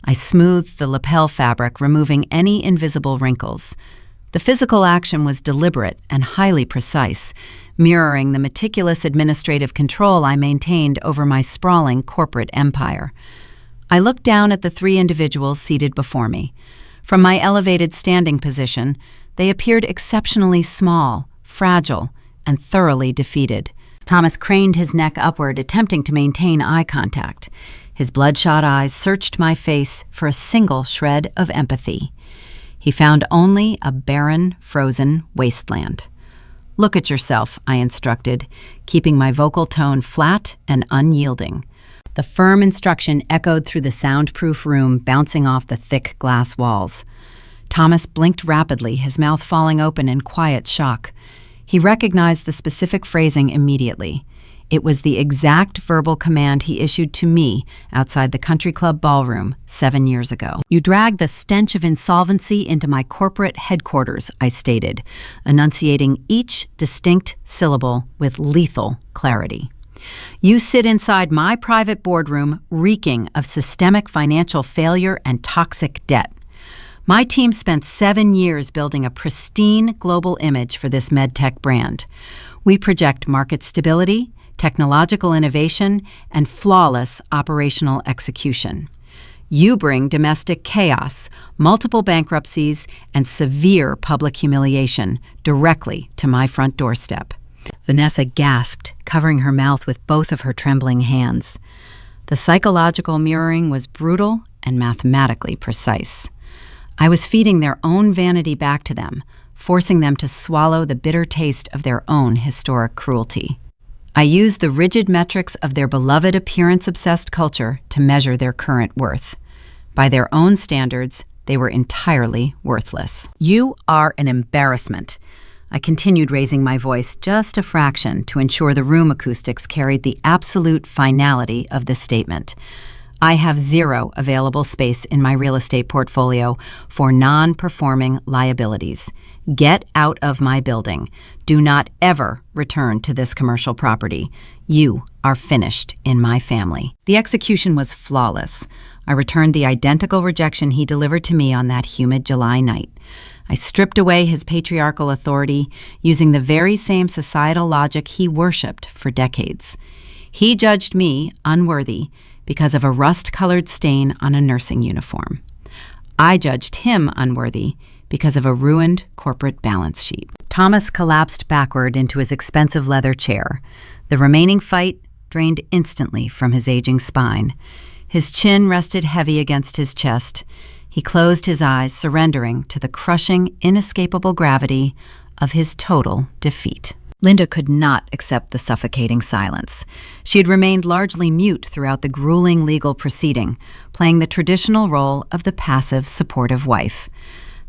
I smoothed the lapel fabric, removing any invisible wrinkles. The physical action was deliberate and highly precise, mirroring the meticulous administrative control I maintained over my sprawling corporate empire. I looked down at the three individuals seated before me. From my elevated standing position, they appeared exceptionally small, fragile, and thoroughly defeated. Thomas craned his neck upward, attempting to maintain eye contact. His bloodshot eyes searched my face for a single shred of empathy. He found only a barren, frozen wasteland. "Look at yourself," I instructed, keeping my vocal tone flat and unyielding. The firm instruction echoed through the soundproof room, bouncing off the thick glass walls. Thomas blinked rapidly, his mouth falling open in quiet shock. He recognized the specific phrasing immediately. It was the exact verbal command he issued to me outside the country club ballroom 7 years ago. "You dragged the stench of insolvency into my corporate headquarters," I stated, enunciating each distinct syllable with lethal clarity. "You sit inside my private boardroom reeking of systemic financial failure and toxic debt. My team spent 7 years building a pristine global image for this medtech brand. We project market stability, technological innovation, and flawless operational execution. You bring domestic chaos, multiple bankruptcies, and severe public humiliation directly to my front doorstep." Vanessa gasped, covering her mouth with both of her trembling hands. The psychological mirroring was brutal and mathematically precise. I was feeding their own vanity back to them, forcing them to swallow the bitter taste of their own historic cruelty. I used the rigid metrics of their beloved appearance-obsessed culture to measure their current worth. By their own standards, they were entirely worthless. "You are an embarrassment." I continued, raising my voice just a fraction to ensure the room acoustics carried the absolute finality of the statement. I have zero available space in my real estate portfolio for non-performing liabilities. Get out of my building. Do not ever return to this commercial property. You are finished in my family." The execution was flawless. I returned the identical rejection he delivered to me on that humid July night. I stripped away his patriarchal authority using the very same societal logic he worshipped for decades. He judged me unworthy because of a rust-colored stain on a nursing uniform. I judged him unworthy because of a ruined corporate balance sheet. Thomas collapsed backward into his expensive leather chair. The remaining fight drained instantly from his aging spine. His chin rested heavy against his chest. He closed his eyes, surrendering to the crushing, inescapable gravity of his total defeat. Linda could not accept the suffocating silence. She had remained largely mute throughout the grueling legal proceeding, playing the traditional role of the passive, supportive wife.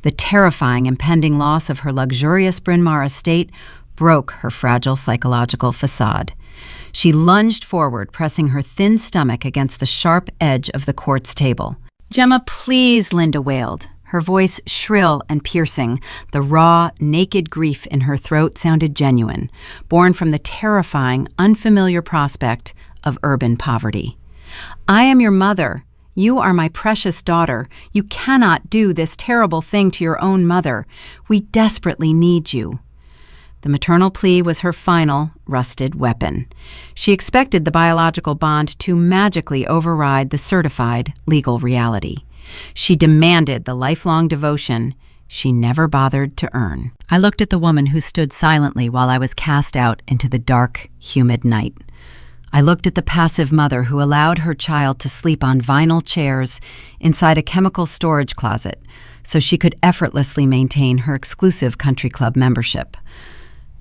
The terrifying impending loss of her luxurious Bryn Mawr estate broke her fragile psychological facade. She lunged forward, pressing her thin stomach against the sharp edge of the court's table. "Gemma, please," Linda wailed, her voice shrill and piercing. The raw, naked grief in her throat sounded genuine, born from the terrifying, unfamiliar prospect of urban poverty. "I am your mother. You are my precious daughter. You cannot do this terrible thing to your own mother. We desperately need you." The maternal plea was her final, rusted weapon. She expected the biological bond to magically override the certified legal reality. She demanded the lifelong devotion she never bothered to earn. I looked at the woman who stood silently while I was cast out into the dark, humid night. I looked at the passive mother who allowed her child to sleep on vinyl chairs inside a chemical storage closet so she could effortlessly maintain her exclusive country club membership.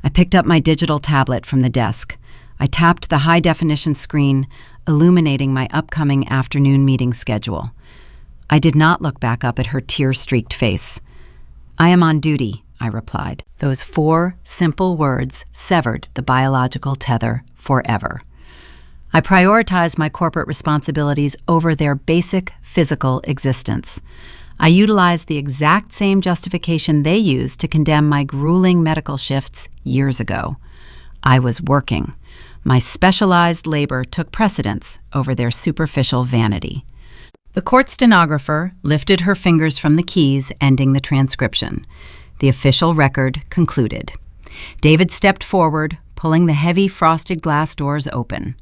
I picked up my digital tablet from the desk. I tapped the high-definition screen, illuminating my upcoming afternoon meeting schedule. I did not look back up at her tear-streaked face. "I am on duty," I replied. Those 4 simple words severed the biological tether forever. I prioritized my corporate responsibilities over their basic physical existence. I utilized the exact same justification they used to condemn my grueling medical shifts years ago. I was working. My specialized labor took precedence over their superficial vanity. The court stenographer lifted her fingers from the keys, ending the transcription. The official record concluded. David stepped forward, pulling the heavy frosted glass doors open.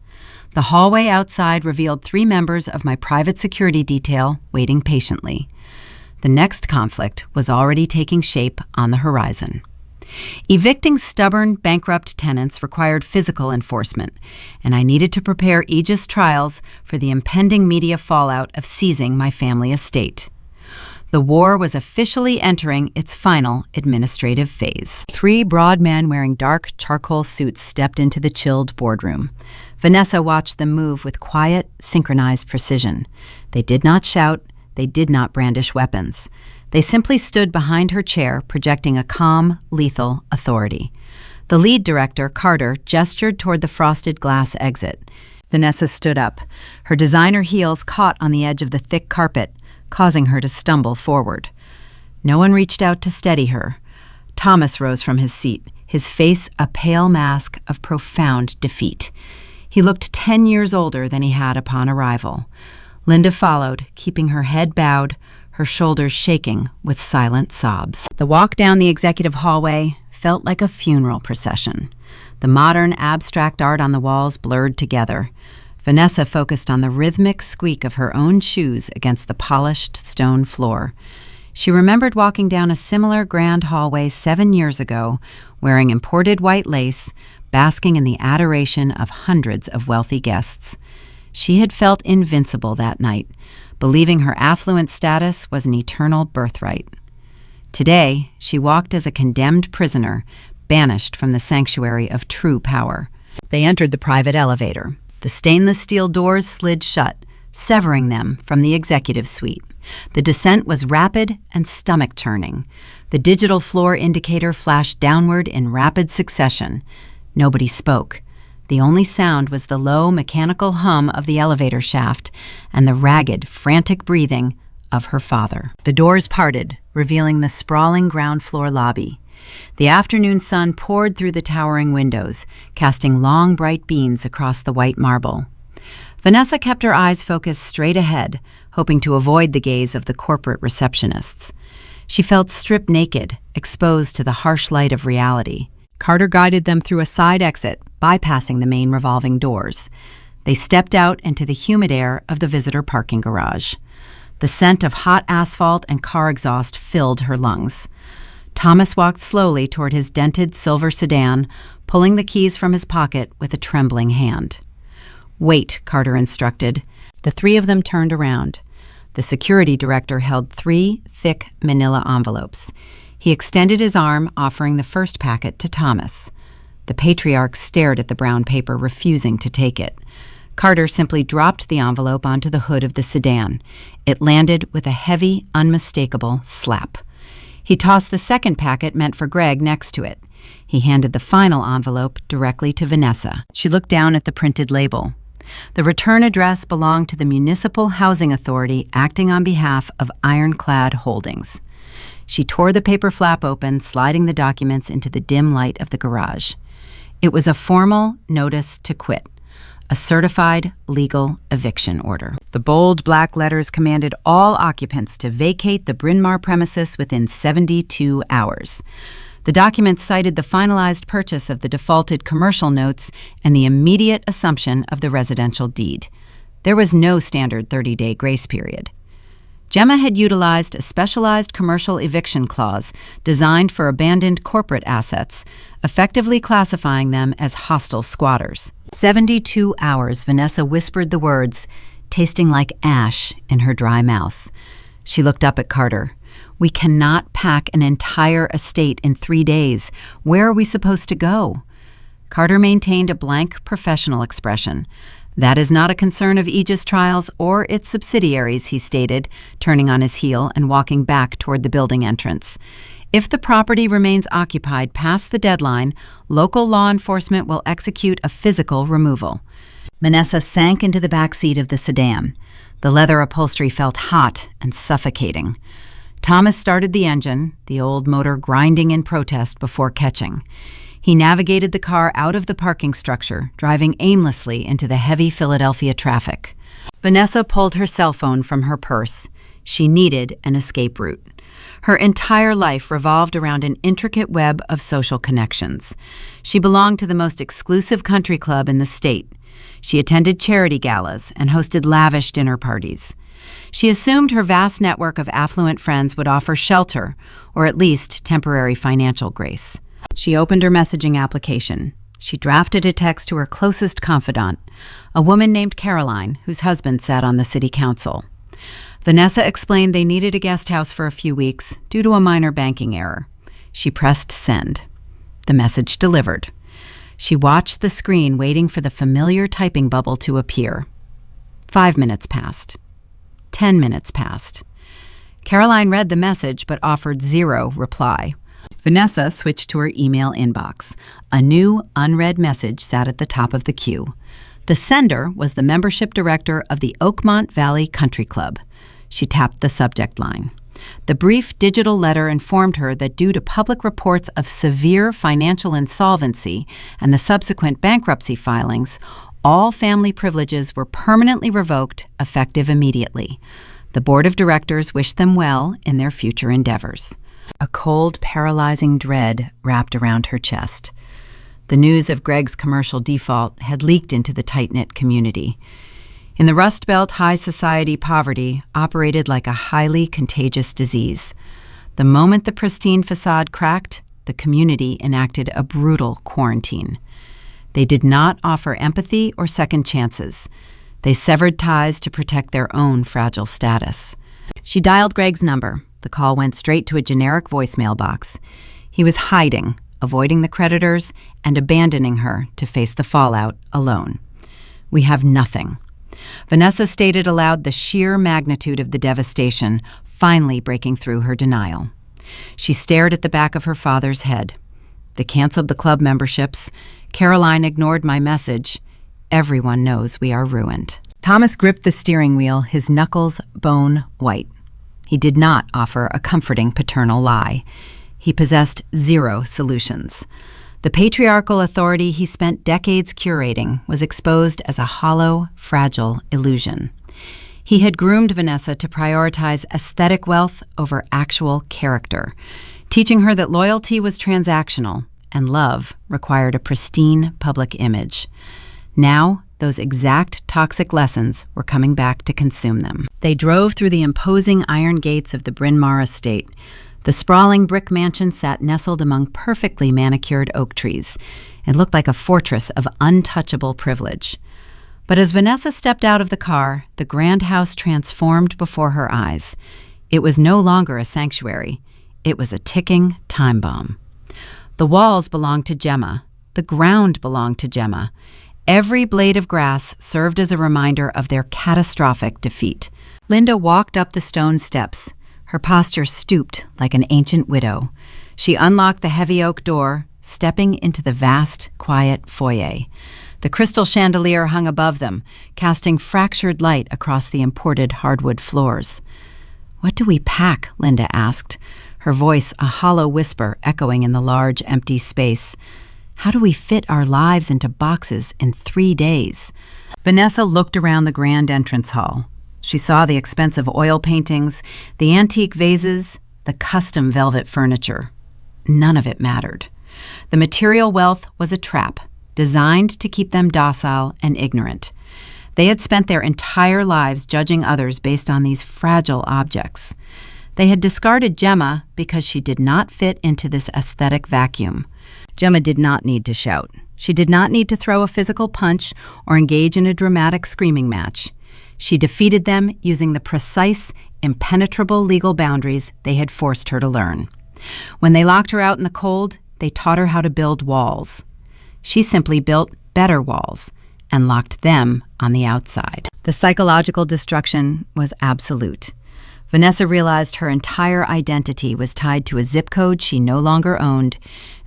The hallway outside revealed 3 members of my private security detail waiting patiently. The next conflict was already taking shape on the horizon. Evicting stubborn, bankrupt tenants required physical enforcement, and I needed to prepare Aegis trials for the impending media fallout of seizing my family estate. The war was officially entering its final administrative phase. 3 broad men wearing dark charcoal suits stepped into the chilled boardroom. Vanessa watched them move with quiet, synchronized precision. They did not shout. They did not brandish weapons. They simply stood behind her chair, projecting a calm, lethal authority. The lead director, Carter, gestured toward the frosted glass exit. Vanessa stood up. Her designer heels caught on the edge of the thick carpet, causing her to stumble forward. No one reached out to steady her. Thomas rose from his seat, his face a pale mask of profound defeat. He looked 10 years older than he had upon arrival. Linda followed, keeping her head bowed, her shoulders shaking with silent sobs. The walk down the executive hallway felt like a funeral procession. The modern, abstract art on the walls blurred together. Vanessa focused on the rhythmic squeak of her own shoes against the polished stone floor. She remembered walking down a similar grand hallway 7 years ago, wearing imported white lace, basking in the adoration of hundreds of wealthy guests. She had felt invincible that night, believing her affluent status was an eternal birthright. Today, she walked as a condemned prisoner, banished from the sanctuary of true power. They entered the private elevator. The stainless steel doors slid shut, severing them from the executive suite. The descent was rapid and stomach-churning. The digital floor indicator flashed downward in rapid succession. Nobody spoke. The only sound was the low, mechanical hum of the elevator shaft and the ragged, frantic breathing of her father. The doors parted, revealing the sprawling ground floor lobby. The afternoon sun poured through the towering windows, casting long, bright beams across the white marble. Vanessa kept her eyes focused straight ahead, hoping to avoid the gaze of the corporate receptionists. She felt stripped naked, exposed to the harsh light of reality. Carter guided them through a side exit, bypassing the main revolving doors. They stepped out into the humid air of the visitor parking garage. The scent of hot asphalt and car exhaust filled her lungs. Thomas walked slowly toward his dented silver sedan, pulling the keys from his pocket with a trembling hand. "Wait," Carter instructed. The three of them turned around. The security director held 3 thick manila envelopes. He extended his arm, offering the first packet to Thomas. The patriarch stared at the brown paper, refusing to take it. Carter simply dropped the envelope onto the hood of the sedan. It landed with a heavy, unmistakable slap. He tossed the second packet meant for Greg next to it. He handed the final envelope directly to Vanessa. She looked down at the printed label. The return address belonged to the Municipal Housing Authority acting on behalf of Ironclad Holdings. She tore the paper flap open, sliding the documents into the dim light of the garage. It was a formal notice to quit, a certified legal eviction order. The bold black letters commanded all occupants to vacate the Bryn Mawr premises within 72 hours. The document cited the finalized purchase of the defaulted commercial notes and the immediate assumption of the residential deed. There was no standard 30-day grace period. Gemma had utilized a specialized commercial eviction clause designed for abandoned corporate assets, effectively classifying them as hostile squatters. 72 hours, Vanessa whispered the words, tasting like ash in her dry mouth. She looked up at Carter. "We cannot pack an entire estate in 3 days. Where are we supposed to go?" Carter maintained a blank professional expression. "That is not a concern of Aegis Trials or its subsidiaries," he stated, turning on his heel and walking back toward the building entrance. "If the property remains occupied past the deadline, local law enforcement will execute a physical removal." Vanessa sank into the back seat of the sedan. The leather upholstery felt hot and suffocating. Thomas started the engine, the old motor grinding in protest before catching. He navigated the car out of the parking structure, driving aimlessly into the heavy Philadelphia traffic. Vanessa pulled her cell phone from her purse. She needed an escape route. Her entire life revolved around an intricate web of social connections. She belonged to the most exclusive country club in the state. She attended charity galas and hosted lavish dinner parties. She assumed her vast network of affluent friends would offer shelter, or at least temporary financial grace. She opened her messaging application. She drafted a text to her closest confidant, a woman named Caroline, whose husband sat on the city council. Vanessa explained they needed a guest house for a few weeks due to a minor banking error. She pressed send. The message delivered. She watched the screen, waiting for the familiar typing bubble to appear. 5 minutes passed. 10 minutes passed. Caroline read the message but offered zero reply. Vanessa switched to her email inbox. A new, unread message sat at the top of the queue. The sender was the membership director of the Oakmont Valley Country Club. She tapped the subject line. The brief digital letter informed her that due to public reports of severe financial insolvency and the subsequent bankruptcy filings, all family privileges were permanently revoked, effective immediately. The board of directors wished them well in their future endeavors. A cold, paralyzing dread wrapped around her chest. The news of Greg's commercial default had leaked into the tight-knit community. In the Rust Belt, high society poverty operated like a highly contagious disease. The moment the pristine facade cracked, the community enacted a brutal quarantine. They did not offer empathy or second chances. They severed ties to protect their own fragile status. She dialed Greg's number. The call went straight to a generic voicemail box. He was hiding, avoiding the creditors, and abandoning her to face the fallout alone. "We have nothing." Vanessa stated aloud the sheer magnitude of the devastation, finally breaking through her denial. She stared at the back of her father's head. They canceled the club memberships, Caroline ignored my message. Everyone knows we are ruined. Thomas gripped the steering wheel, his knuckles bone white. He did not offer a comforting paternal lie. He possessed zero solutions. The patriarchal authority he spent decades curating was exposed as a hollow, fragile illusion. He had groomed Vanessa to prioritize aesthetic wealth over actual character, teaching her that loyalty was transactional and love required a pristine public image. Now, those exact toxic lessons were coming back to consume them. They drove through the imposing iron gates of the Bryn Mawr estate. The sprawling brick mansion sat nestled among perfectly manicured oak trees. It looked like a fortress of untouchable privilege. But as Vanessa stepped out of the car, the grand house transformed before her eyes. It was no longer a sanctuary. It was a ticking time bomb. The walls belonged to Gemma. The ground belonged to Gemma. Every blade of grass served as a reminder of their catastrophic defeat. Linda walked up the stone steps. Her posture stooped like an ancient widow. She unlocked the heavy oak door, stepping into the vast, quiet foyer. The crystal chandelier hung above them, casting fractured light across the imported hardwood floors. "What do we pack?" Linda asked, her voice a hollow whisper echoing in the large, empty space. "How do we fit our lives into boxes in 3 days?" Vanessa looked around the grand entrance hall. She saw the expensive oil paintings, the antique vases, the custom velvet furniture. None of it mattered. The material wealth was a trap, designed to keep them docile and ignorant. They had spent their entire lives judging others based on these fragile objects. They had discarded Gemma because she did not fit into this aesthetic vacuum. Gemma did not need to shout. She did not need to throw a physical punch or engage in a dramatic screaming match. She defeated them using the precise, impenetrable legal boundaries they had forced her to learn. When they locked her out in the cold, they taught her how to build walls. She simply built better walls and locked them on the outside. The psychological destruction was absolute. Vanessa realized her entire identity was tied to a zip code she no longer owned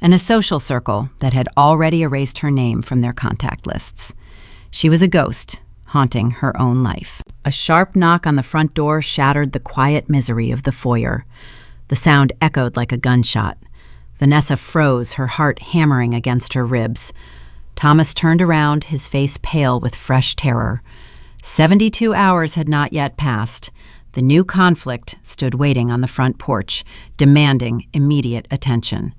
and a social circle that had already erased her name from their contact lists. She was a ghost, haunting her own life. A sharp knock on the front door shattered the quiet misery of the foyer. The sound echoed like a gunshot. Vanessa froze, her heart hammering against her ribs. Thomas turned around, his face pale with fresh terror. 72 hours had not yet passed. The new conflict stood waiting on the front porch, demanding immediate attention.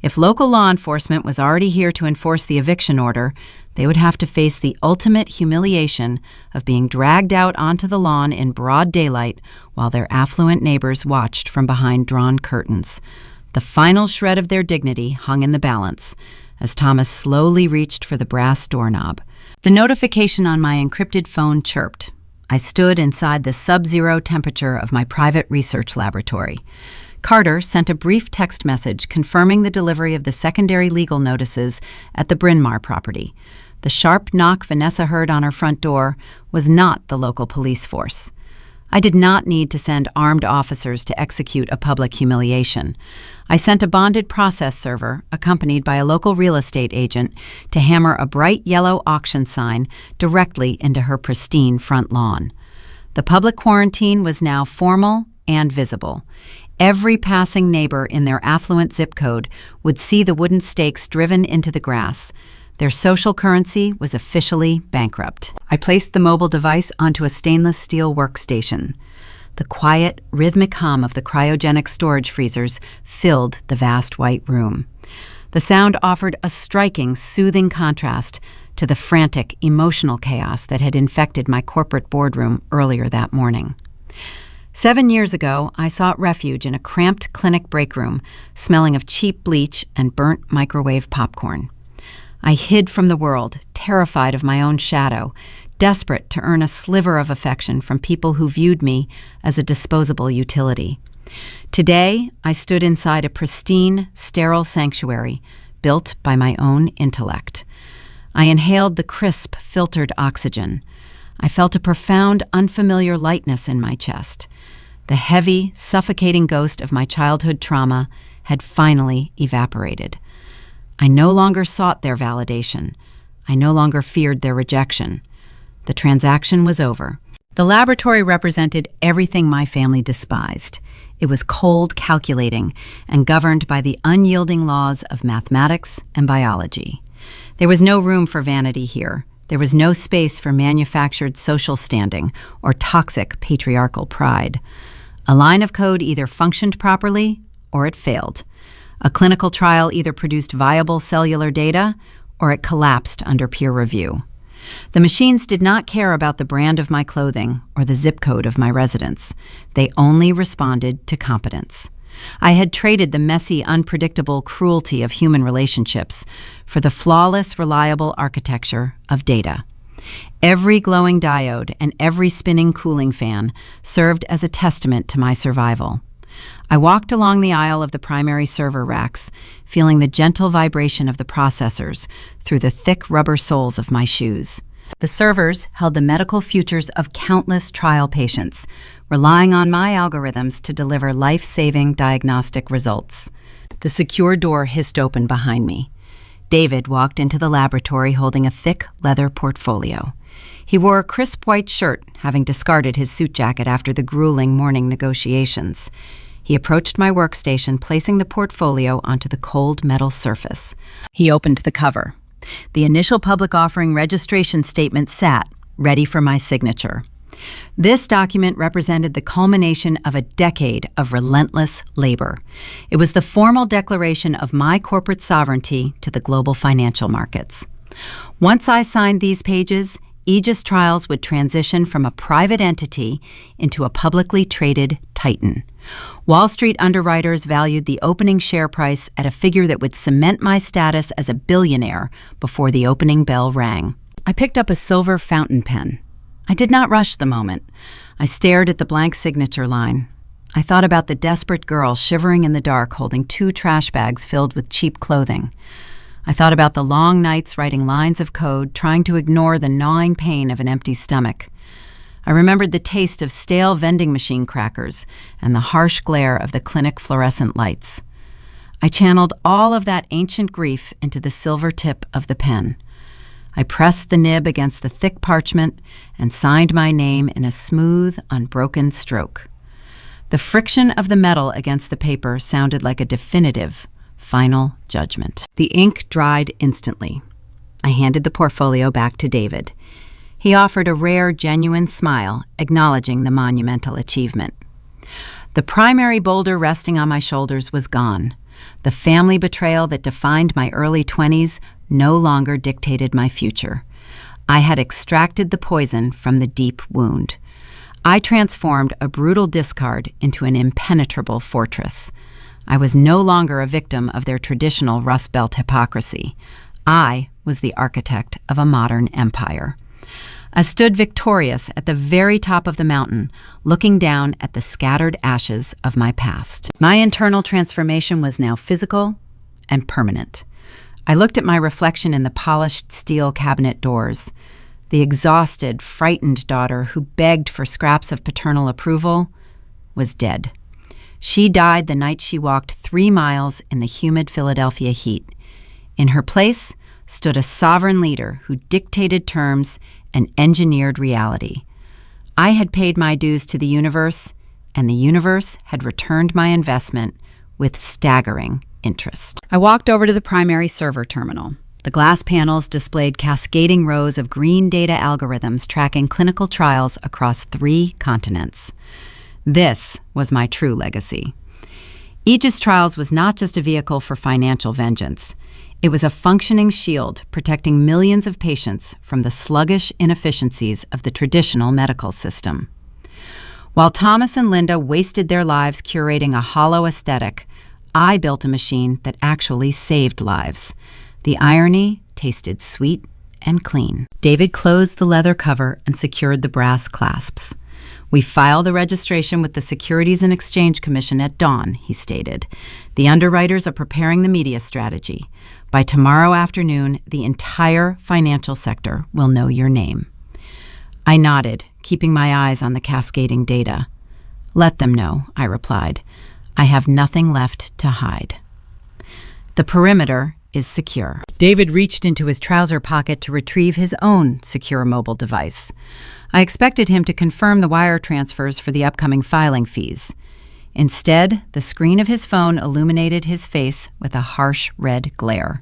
If local law enforcement was already here to enforce the eviction order, they would have to face the ultimate humiliation of being dragged out onto the lawn in broad daylight while their affluent neighbors watched from behind drawn curtains. The final shred of their dignity hung in the balance as Thomas slowly reached for the brass doorknob. The notification on my encrypted phone chirped. I stood inside the sub-zero temperature of my private research laboratory. Carter sent a brief text message confirming the delivery of the secondary legal notices at the Bryn Mawr property. The sharp knock Vanessa heard on her front door was not the local police force. I did not need to send armed officers to execute a public humiliation. I sent a bonded process server, accompanied by a local real estate agent, to hammer a bright yellow auction sign directly into her pristine front lawn. The public quarantine was now formal and visible. Every passing neighbor in their affluent zip code would see the wooden stakes driven into the grass. Their social currency was officially bankrupt. I placed the mobile device onto a stainless steel workstation. The quiet, rhythmic hum of the cryogenic storage freezers filled the vast white room. The sound offered a striking, soothing contrast to the frantic, emotional chaos that had infected my corporate boardroom earlier that morning. 7 years ago, I sought refuge in a cramped clinic break room, smelling of cheap bleach and burnt microwave popcorn. I hid from the world, terrified of my own shadow, desperate to earn a sliver of affection from people who viewed me as a disposable utility. Today, I stood inside a pristine, sterile sanctuary built by my own intellect. I inhaled the crisp, filtered oxygen. I felt a profound, unfamiliar lightness in my chest. The heavy, suffocating ghost of my childhood trauma had finally evaporated. I no longer sought their validation. I no longer feared their rejection. The transaction was over. The laboratory represented everything my family despised. It was cold, calculating, and governed by the unyielding laws of mathematics and biology. There was no room for vanity here. There was no space for manufactured social standing or toxic patriarchal pride. A line of code either functioned properly or it failed. A clinical trial either produced viable cellular data or it collapsed under peer review. The machines did not care about the brand of my clothing or the zip code of my residence. They only responded to competence. I had traded the messy, unpredictable cruelty of human relationships for the flawless, reliable architecture of data. Every glowing diode and every spinning cooling fan served as a testament to my survival. I walked along the aisle of the primary server racks, feeling the gentle vibration of the processors through the thick rubber soles of my shoes. The servers held the medical futures of countless trial patients, relying on my algorithms to deliver life-saving diagnostic results. The secure door hissed open behind me. David walked into the laboratory holding a thick leather portfolio. He wore a crisp white shirt, having discarded his suit jacket after the grueling morning negotiations. He approached my workstation, placing the portfolio onto the cold metal surface. He opened the cover. The initial public offering registration statement sat, ready for my signature. This document represented the culmination of a decade of relentless labor. It was the formal declaration of my corporate sovereignty to the global financial markets. Once I signed these pages, Aegis Trials would transition from a private entity into a publicly traded titan. Wall Street underwriters valued the opening share price at a figure that would cement my status as a billionaire before the opening bell rang. I picked up a silver fountain pen. I did not rush the moment. I stared at the blank signature line. I thought about the desperate girl shivering in the dark holding 2 trash bags filled with cheap clothing. I thought about the long nights writing lines of code, trying to ignore the gnawing pain of an empty stomach. I remembered the taste of stale vending machine crackers and the harsh glare of the clinic fluorescent lights. I channeled all of that ancient grief into the silver tip of the pen. I pressed the nib against the thick parchment and signed my name in a smooth, unbroken stroke. The friction of the metal against the paper sounded like a definitive, final judgment. The ink dried instantly. I handed the portfolio back to David. He offered a rare, genuine smile, acknowledging the monumental achievement. The primary boulder resting on my shoulders was gone. The family betrayal that defined my early 20s no longer dictated my future. I had extracted the poison from the deep wound. I transformed a brutal discard into an impenetrable fortress. I was no longer a victim of their traditional Rust Belt hypocrisy. I was the architect of a modern empire. I stood victorious at the very top of the mountain, looking down at the scattered ashes of my past. My internal transformation was now physical and permanent. I looked at my reflection in the polished steel cabinet doors. The exhausted, frightened daughter who begged for scraps of paternal approval was dead. She died the night she walked 3 miles in the humid Philadelphia heat. In her place stood a sovereign leader who dictated terms and engineered reality. I had paid my dues to the universe, and the universe had returned my investment with staggering interest. I walked over to the primary server terminal. The glass panels displayed cascading rows of green data algorithms tracking clinical trials across 3 continents. This was my true legacy. Aegis Trials was not just a vehicle for financial vengeance. It was a functioning shield protecting millions of patients from the sluggish inefficiencies of the traditional medical system. While Thomas and Linda wasted their lives curating a hollow aesthetic, I built a machine that actually saved lives. The irony tasted sweet and clean. David closed the leather cover and secured the brass clasps. "We file the registration with the Securities and Exchange Commission at dawn," he stated. "The underwriters are preparing the media strategy. By tomorrow afternoon, the entire financial sector will know your name." I nodded, keeping my eyes on the cascading data. "Let them know," I replied. "I have nothing left to hide." The perimeter, is secure. David reached into his trouser pocket to retrieve his own secure mobile device. I expected him to confirm the wire transfers for the upcoming filing fees. Instead, the screen of his phone illuminated his face with a harsh red glare.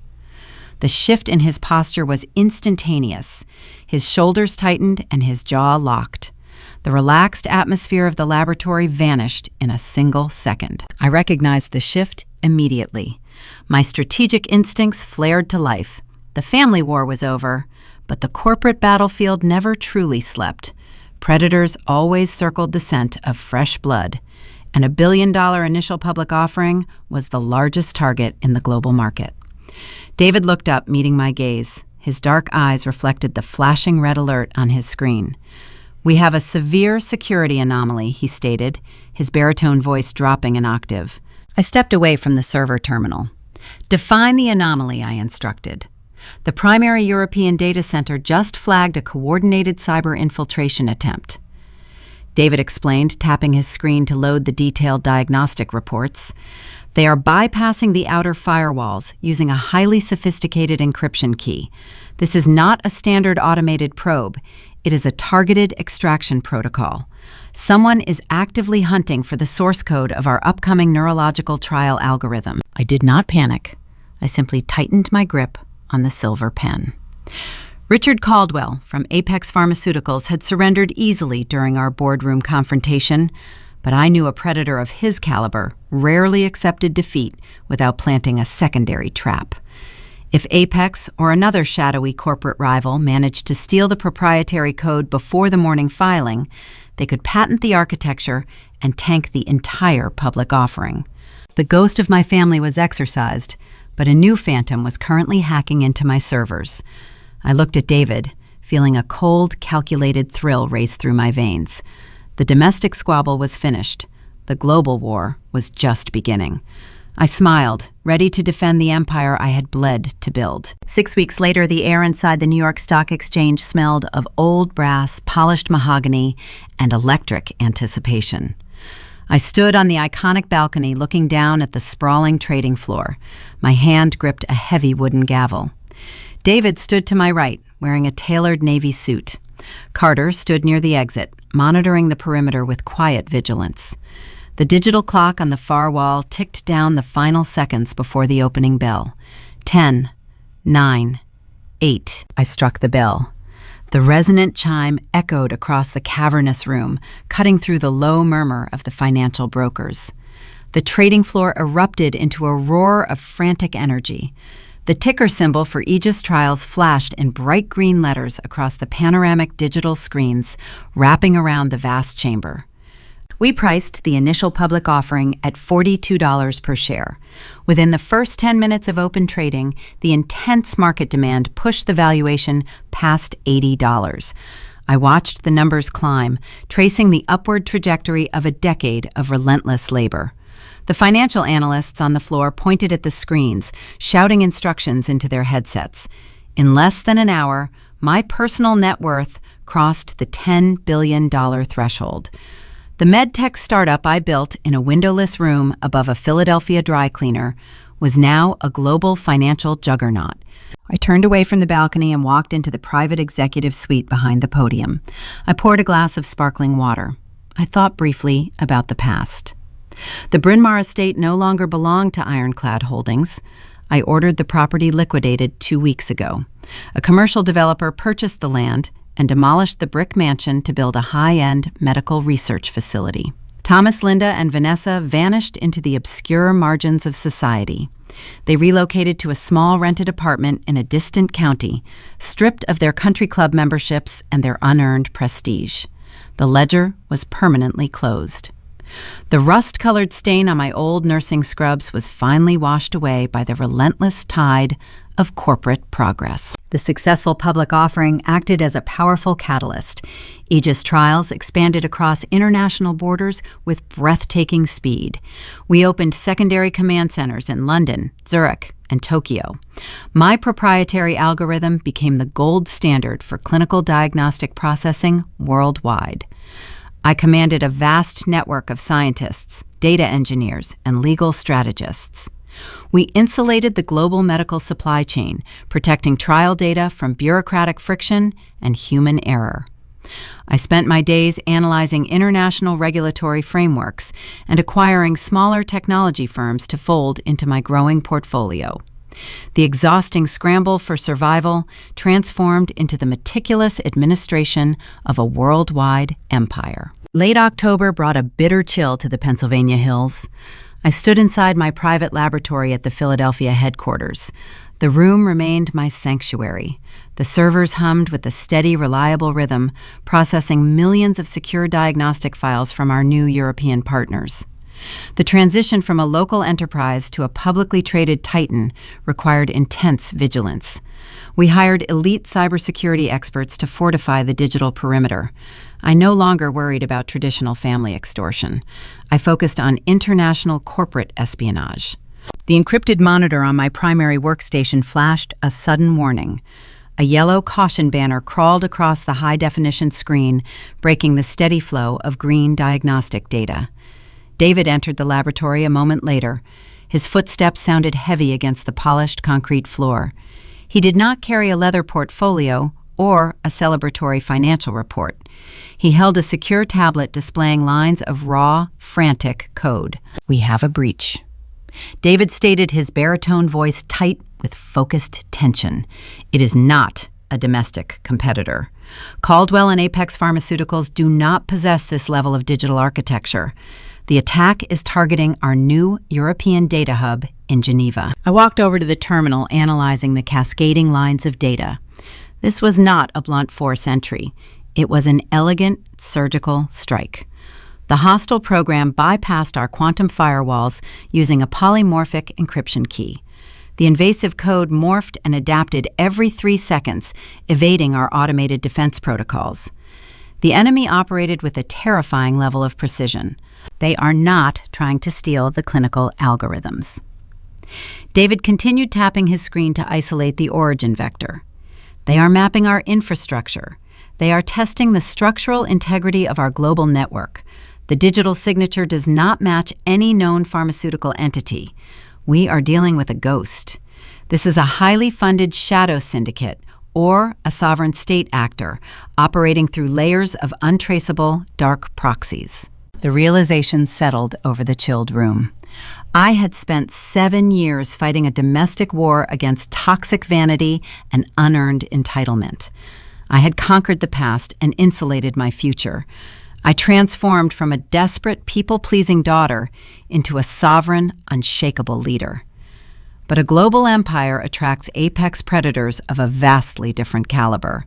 The shift in his posture was instantaneous. His shoulders tightened and his jaw locked. The relaxed atmosphere of the laboratory vanished in a single second. I recognized the shift immediately. My strategic instincts flared to life. The family war was over, but the corporate battlefield never truly slept. Predators always circled the scent of fresh blood, and $1 billion initial public offering was the largest target in the global market. David looked up, meeting my gaze. His dark eyes reflected the flashing red alert on his screen. "We have a severe security anomaly," he stated, his baritone voice dropping an octave. I stepped away from the server terminal. "Define the anomaly," I instructed. "The primary European data center just flagged a coordinated cyber infiltration attempt." David explained, tapping his screen to load the detailed diagnostic reports. "They are bypassing the outer firewalls using a highly sophisticated encryption key. This is not a standard automated probe. It is a targeted extraction protocol. Someone is actively hunting for the source code of our upcoming neurological trial algorithm." I did not panic. I simply tightened my grip on the silver pen. Richard Caldwell from Apex Pharmaceuticals had surrendered easily during our boardroom confrontation, but I knew a predator of his caliber rarely accepted defeat without planting a secondary trap. If Apex or another shadowy corporate rival managed to steal the proprietary code before the morning filing, they could patent the architecture and tank the entire public offering. The ghost of my family was exorcised, but a new phantom was currently hacking into my servers. I looked at David, feeling a cold, calculated thrill race through my veins. The domestic squabble was finished. The global war was just beginning. I smiled, ready to defend the empire I had bled to build. 6 weeks later, the air inside the New York Stock Exchange smelled of old brass, polished mahogany, and electric anticipation. I stood on the iconic balcony looking down at the sprawling trading floor. My hand gripped a heavy wooden gavel. David stood to my right, wearing a tailored navy suit. Carter stood near the exit, monitoring the perimeter with quiet vigilance. The digital clock on the far wall ticked down the final seconds before the opening bell. 10, 9, 8. I struck the bell. The resonant chime echoed across the cavernous room, cutting through the low murmur of the financial brokers. The trading floor erupted into a roar of frantic energy. The ticker symbol for Aegis Trials flashed in bright green letters across the panoramic digital screens, wrapping around the vast chamber. We priced the initial public offering at $42 per share. Within the first 10 minutes of open trading, the intense market demand pushed the valuation past $80. I watched the numbers climb, tracing the upward trajectory of a decade of relentless labor. The financial analysts on the floor pointed at the screens, shouting instructions into their headsets. In less than an hour, my personal net worth crossed the $10 billion threshold. The medtech startup I built in a windowless room above a Philadelphia dry cleaner was now a global financial juggernaut. I turned away from the balcony and walked into the private executive suite behind the podium. I poured a glass of sparkling water. I thought briefly about the past. The Bryn Mawr estate no longer belonged to Ironclad Holdings. I ordered the property liquidated 2 weeks ago. A commercial developer purchased the land and demolished the brick mansion to build a high-end medical research facility. Thomas, Linda, and Vanessa vanished into the obscure margins of society. They relocated to a small rented apartment in a distant county, stripped of their country club memberships and their unearned prestige. The ledger was permanently closed. The rust-colored stain on my old nursing scrubs was finally washed away by the relentless tide of corporate progress. The successful public offering acted as a powerful catalyst. Aegis Trials expanded across international borders with breathtaking speed. We opened secondary command centers in London, Zurich, and Tokyo. My proprietary algorithm became the gold standard for clinical diagnostic processing worldwide. I commanded a vast network of scientists, data engineers, and legal strategists. We insulated the global medical supply chain, protecting trial data from bureaucratic friction and human error. I spent my days analyzing international regulatory frameworks and acquiring smaller technology firms to fold into my growing portfolio. The exhausting scramble for survival transformed into the meticulous administration of a worldwide empire. Late October brought a bitter chill to the Pennsylvania hills. I stood inside my private laboratory at the Philadelphia headquarters. The room remained my sanctuary. The servers hummed with a steady, reliable rhythm, processing millions of secure diagnostic files from our new European partners. The transition from a local enterprise to a publicly traded titan required intense vigilance. We hired elite cybersecurity experts to fortify the digital perimeter. I no longer worried about traditional family extortion. I focused on international corporate espionage. The encrypted monitor on my primary workstation flashed a sudden warning. A yellow caution banner crawled across the high-definition screen, breaking the steady flow of green diagnostic data. David entered the laboratory a moment later. His footsteps sounded heavy against the polished concrete floor. He did not carry a leather portfolio or a celebratory financial report. He held a secure tablet displaying lines of raw, frantic code. "We have a breach." David stated, his baritone voice tight with focused tension. "It is not a domestic competitor. Caldwell and Apex Pharmaceuticals do not possess this level of digital architecture. The attack is targeting our new European data hub in Geneva." I walked over to the terminal, analyzing the cascading lines of data. This was not a blunt force entry. It was an elegant, surgical strike. The hostile program bypassed our quantum firewalls using a polymorphic encryption key. The invasive code morphed and adapted every 3 seconds, evading our automated defense protocols. The enemy operated with a terrifying level of precision. They are not trying to steal the clinical algorithms. David continued tapping his screen to isolate the origin vector. They are mapping our infrastructure. They are testing the structural integrity of our global network. The digital signature does not match any known pharmaceutical entity. We are dealing with a ghost. This is a highly funded shadow syndicate, or a sovereign state actor, operating through layers of untraceable dark proxies. The realization settled over the chilled room. I had spent 7 years fighting a domestic war against toxic vanity and unearned entitlement. I had conquered the past and insulated my future. I transformed from a desperate, people-pleasing daughter into a sovereign, unshakable leader. But a global empire attracts apex predators of a vastly different caliber.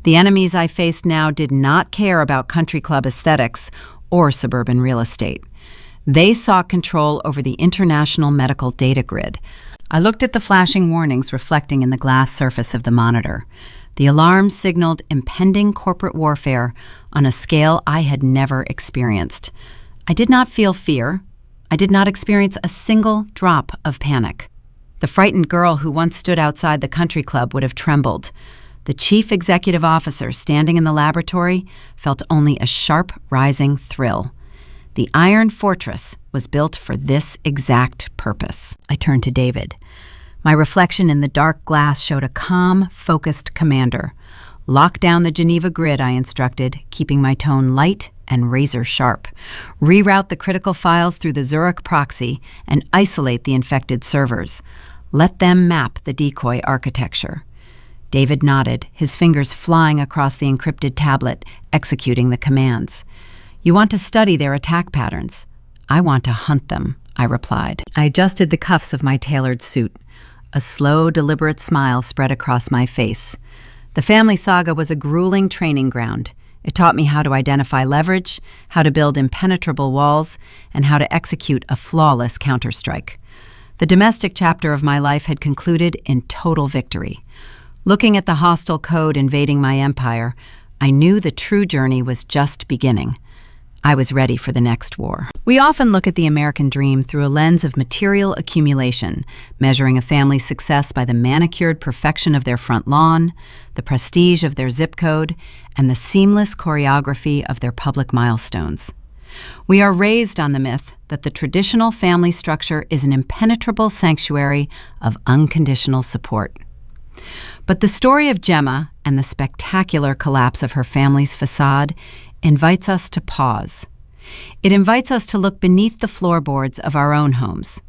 The enemies I faced now did not care about country club aesthetics or suburban real estate. They sought control over the international medical data grid. I looked at the flashing warnings reflecting in the glass surface of the monitor. The alarm signaled impending corporate warfare on a scale I had never experienced. I did not feel fear. I did not experience a single drop of panic. The frightened girl who once stood outside the country club would have trembled. The chief executive officer standing in the laboratory felt only a sharp, rising thrill. The Iron Fortress was built for this exact purpose. I turned to David. My reflection in the dark glass showed a calm, focused commander. "Lock down the Geneva grid," I instructed, keeping my tone light and razor sharp. "Reroute the critical files through the Zurich proxy and isolate the infected servers. Let them map the decoy architecture." David nodded, his fingers flying across the encrypted tablet, executing the commands. "You want to study their attack patterns. I want to hunt them," I replied. I adjusted the cuffs of my tailored suit. A slow, deliberate smile spread across my face. The family saga was a grueling training ground. It taught me how to identify leverage, how to build impenetrable walls, and how to execute a flawless counterstrike. The domestic chapter of my life had concluded in total victory. Looking at the hostile code invading my empire, I knew the true journey was just beginning. I was ready for the next war. We often look at the American dream through a lens of material accumulation, measuring a family's success by the manicured perfection of their front lawn, the prestige of their zip code, and the seamless choreography of their public milestones. We are raised on the myth that the traditional family structure is an impenetrable sanctuary of unconditional support. But the story of Gemma and the spectacular collapse of her family's facade invites us to pause. It invites us to look beneath the floorboards of our own homes.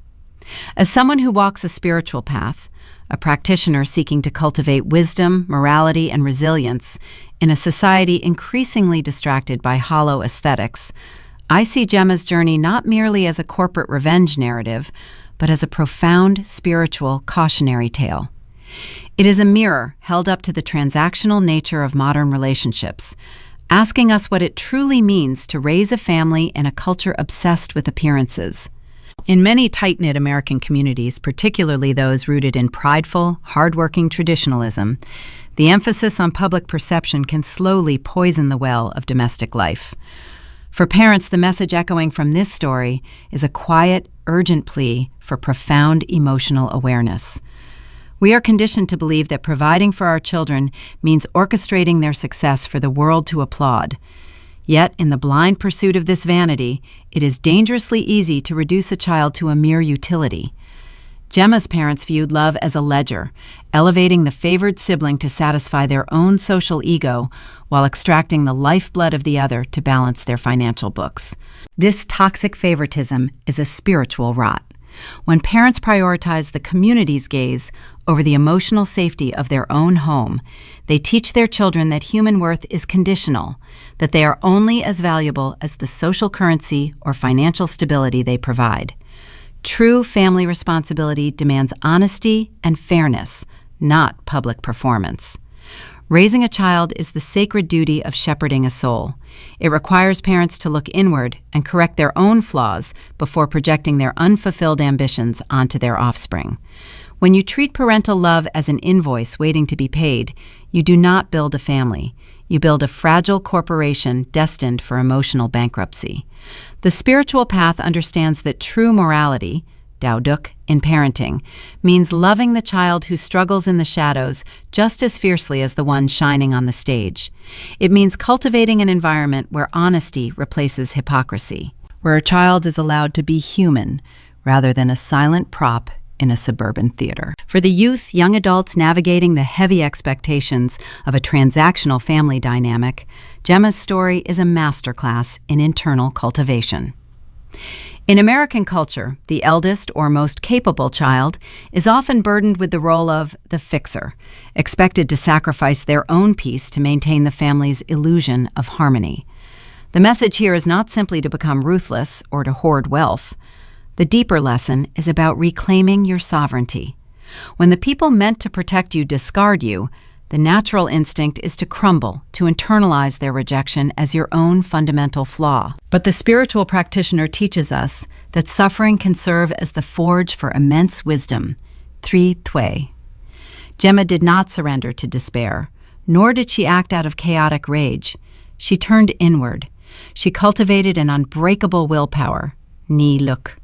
As someone who walks a spiritual path, a practitioner seeking to cultivate wisdom, morality, and resilience in a society increasingly distracted by hollow aesthetics, I see Gemma's journey not merely as a corporate revenge narrative, but as a profound spiritual cautionary tale. It is a mirror held up to the transactional nature of modern relationships, asking us what it truly means to raise a family in a culture obsessed with appearances. In many tight-knit American communities, particularly those rooted in prideful, hardworking traditionalism, the emphasis on public perception can slowly poison the well of domestic life. For parents, the message echoing from this story is a quiet, urgent plea for profound emotional awareness. We are conditioned to believe that providing for our children means orchestrating their success for the world to applaud. Yet, in the blind pursuit of this vanity, it is dangerously easy to reduce a child to a mere utility. Gemma's parents viewed love as a ledger, elevating the favored sibling to satisfy their own social ego while extracting the lifeblood of the other to balance their financial books. This toxic favoritism is a spiritual rot. When parents prioritize the community's gaze over the emotional safety of their own home, they teach their children that human worth is conditional, that they are only as valuable as the social currency or financial stability they provide. True family responsibility demands honesty and fairness, not public performance. Raising a child is the sacred duty of shepherding a soul. It requires parents to look inward and correct their own flaws before projecting their unfulfilled ambitions onto their offspring. When you treat parental love as an invoice waiting to be paid, you do not build a family. You build a fragile corporation destined for emotional bankruptcy. The spiritual path understands that true morality, Daoduk, in parenting, means loving the child who struggles in the shadows just as fiercely as the one shining on the stage. It means cultivating an environment where honesty replaces hypocrisy, where a child is allowed to be human rather than a silent prop in a suburban theater. For the youth, young adults navigating the heavy expectations of a transactional family dynamic, Gemma's story is a masterclass in internal cultivation. In American culture, the eldest or most capable child is often burdened with the role of the fixer, expected to sacrifice their own peace to maintain the family's illusion of harmony. The message here is not simply to become ruthless or to hoard wealth. The deeper lesson is about reclaiming your sovereignty. When the people meant to protect you discard you, the natural instinct is to crumble, to internalize their rejection as your own fundamental flaw. But the spiritual practitioner teaches us that suffering can serve as the forge for immense wisdom. Three Twe. Gemma did not surrender to despair, nor did she act out of chaotic rage. She turned inward. She cultivated an unbreakable willpower. Ni Luk.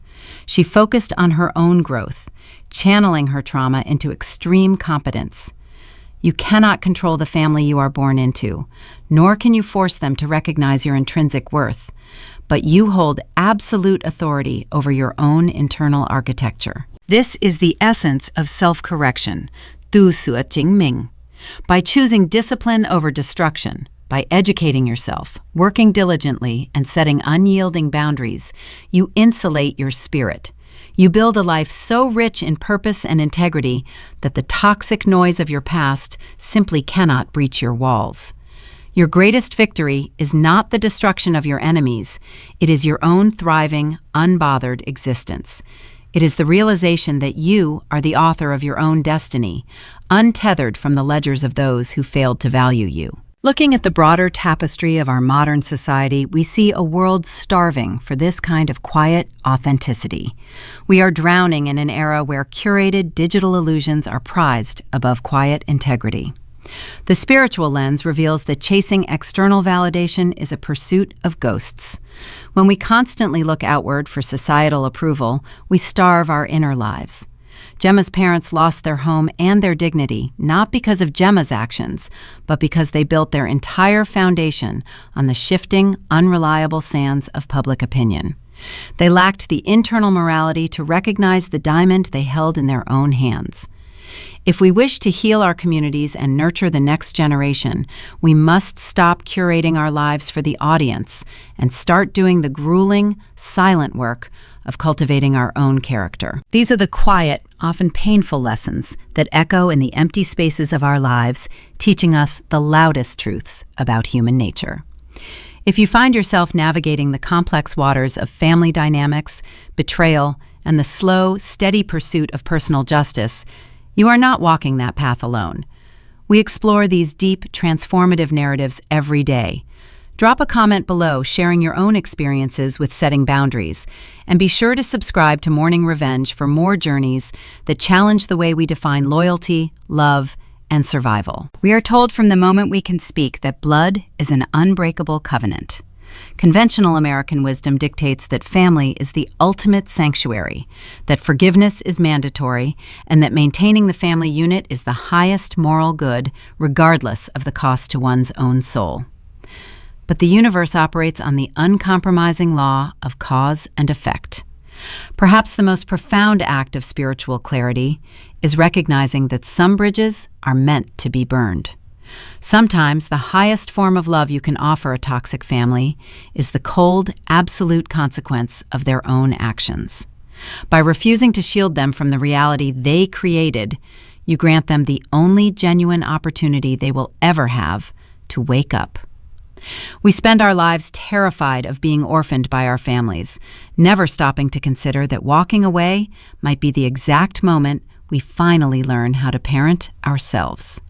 She focused on her own growth, channeling her trauma into extreme competence. You cannot control the family you are born into, nor can you force them to recognize your intrinsic worth, but you hold absolute authority over your own internal architecture. This is the essence of self-correction, Tu Sua Jing Ming. By choosing discipline over destruction, by educating yourself, working diligently, and setting unyielding boundaries, you insulate your spirit. You build a life so rich in purpose and integrity that the toxic noise of your past simply cannot breach your walls. Your greatest victory is not the destruction of your enemies. It is your own thriving, unbothered existence. It is the realization that you are the author of your own destiny, untethered from the ledgers of those who failed to value you. Looking at the broader tapestry of our modern society, we see a world starving for this kind of quiet authenticity. We are drowning in an era where curated digital illusions are prized above quiet integrity. The spiritual lens reveals that chasing external validation is a pursuit of ghosts. When we constantly look outward for societal approval, we starve our inner lives. Gemma's parents lost their home and their dignity, not because of Gemma's actions, but because they built their entire foundation on the shifting, unreliable sands of public opinion. They lacked the internal morality to recognize the diamond they held in their own hands. If we wish to heal our communities and nurture the next generation, we must stop curating our lives for the audience and start doing the grueling, silent work of cultivating our own character. These are the quiet, often painful lessons that echo in the empty spaces of our lives, teaching us the loudest truths about human nature. If you find yourself navigating the complex waters of family dynamics, betrayal, and the slow, steady pursuit of personal justice, you are not walking that path alone. We explore these deep, transformative narratives every day. Drop a comment below sharing your own experiences with setting boundaries, and be sure to subscribe to Morning Revenge for more journeys that challenge the way we define loyalty, love, and survival. We are told from the moment we can speak that blood is an unbreakable covenant. Conventional American wisdom dictates that family is the ultimate sanctuary, that forgiveness is mandatory, and that maintaining the family unit is the highest moral good, regardless of the cost to one's own soul. But the universe operates on the uncompromising law of cause and effect. Perhaps the most profound act of spiritual clarity is recognizing that some bridges are meant to be burned. Sometimes the highest form of love you can offer a toxic family is the cold, absolute consequence of their own actions. By refusing to shield them from the reality they created, you grant them the only genuine opportunity they will ever have to wake up. We spend our lives terrified of being orphaned by our families, never stopping to consider that walking away might be the exact moment we finally learn how to parent ourselves.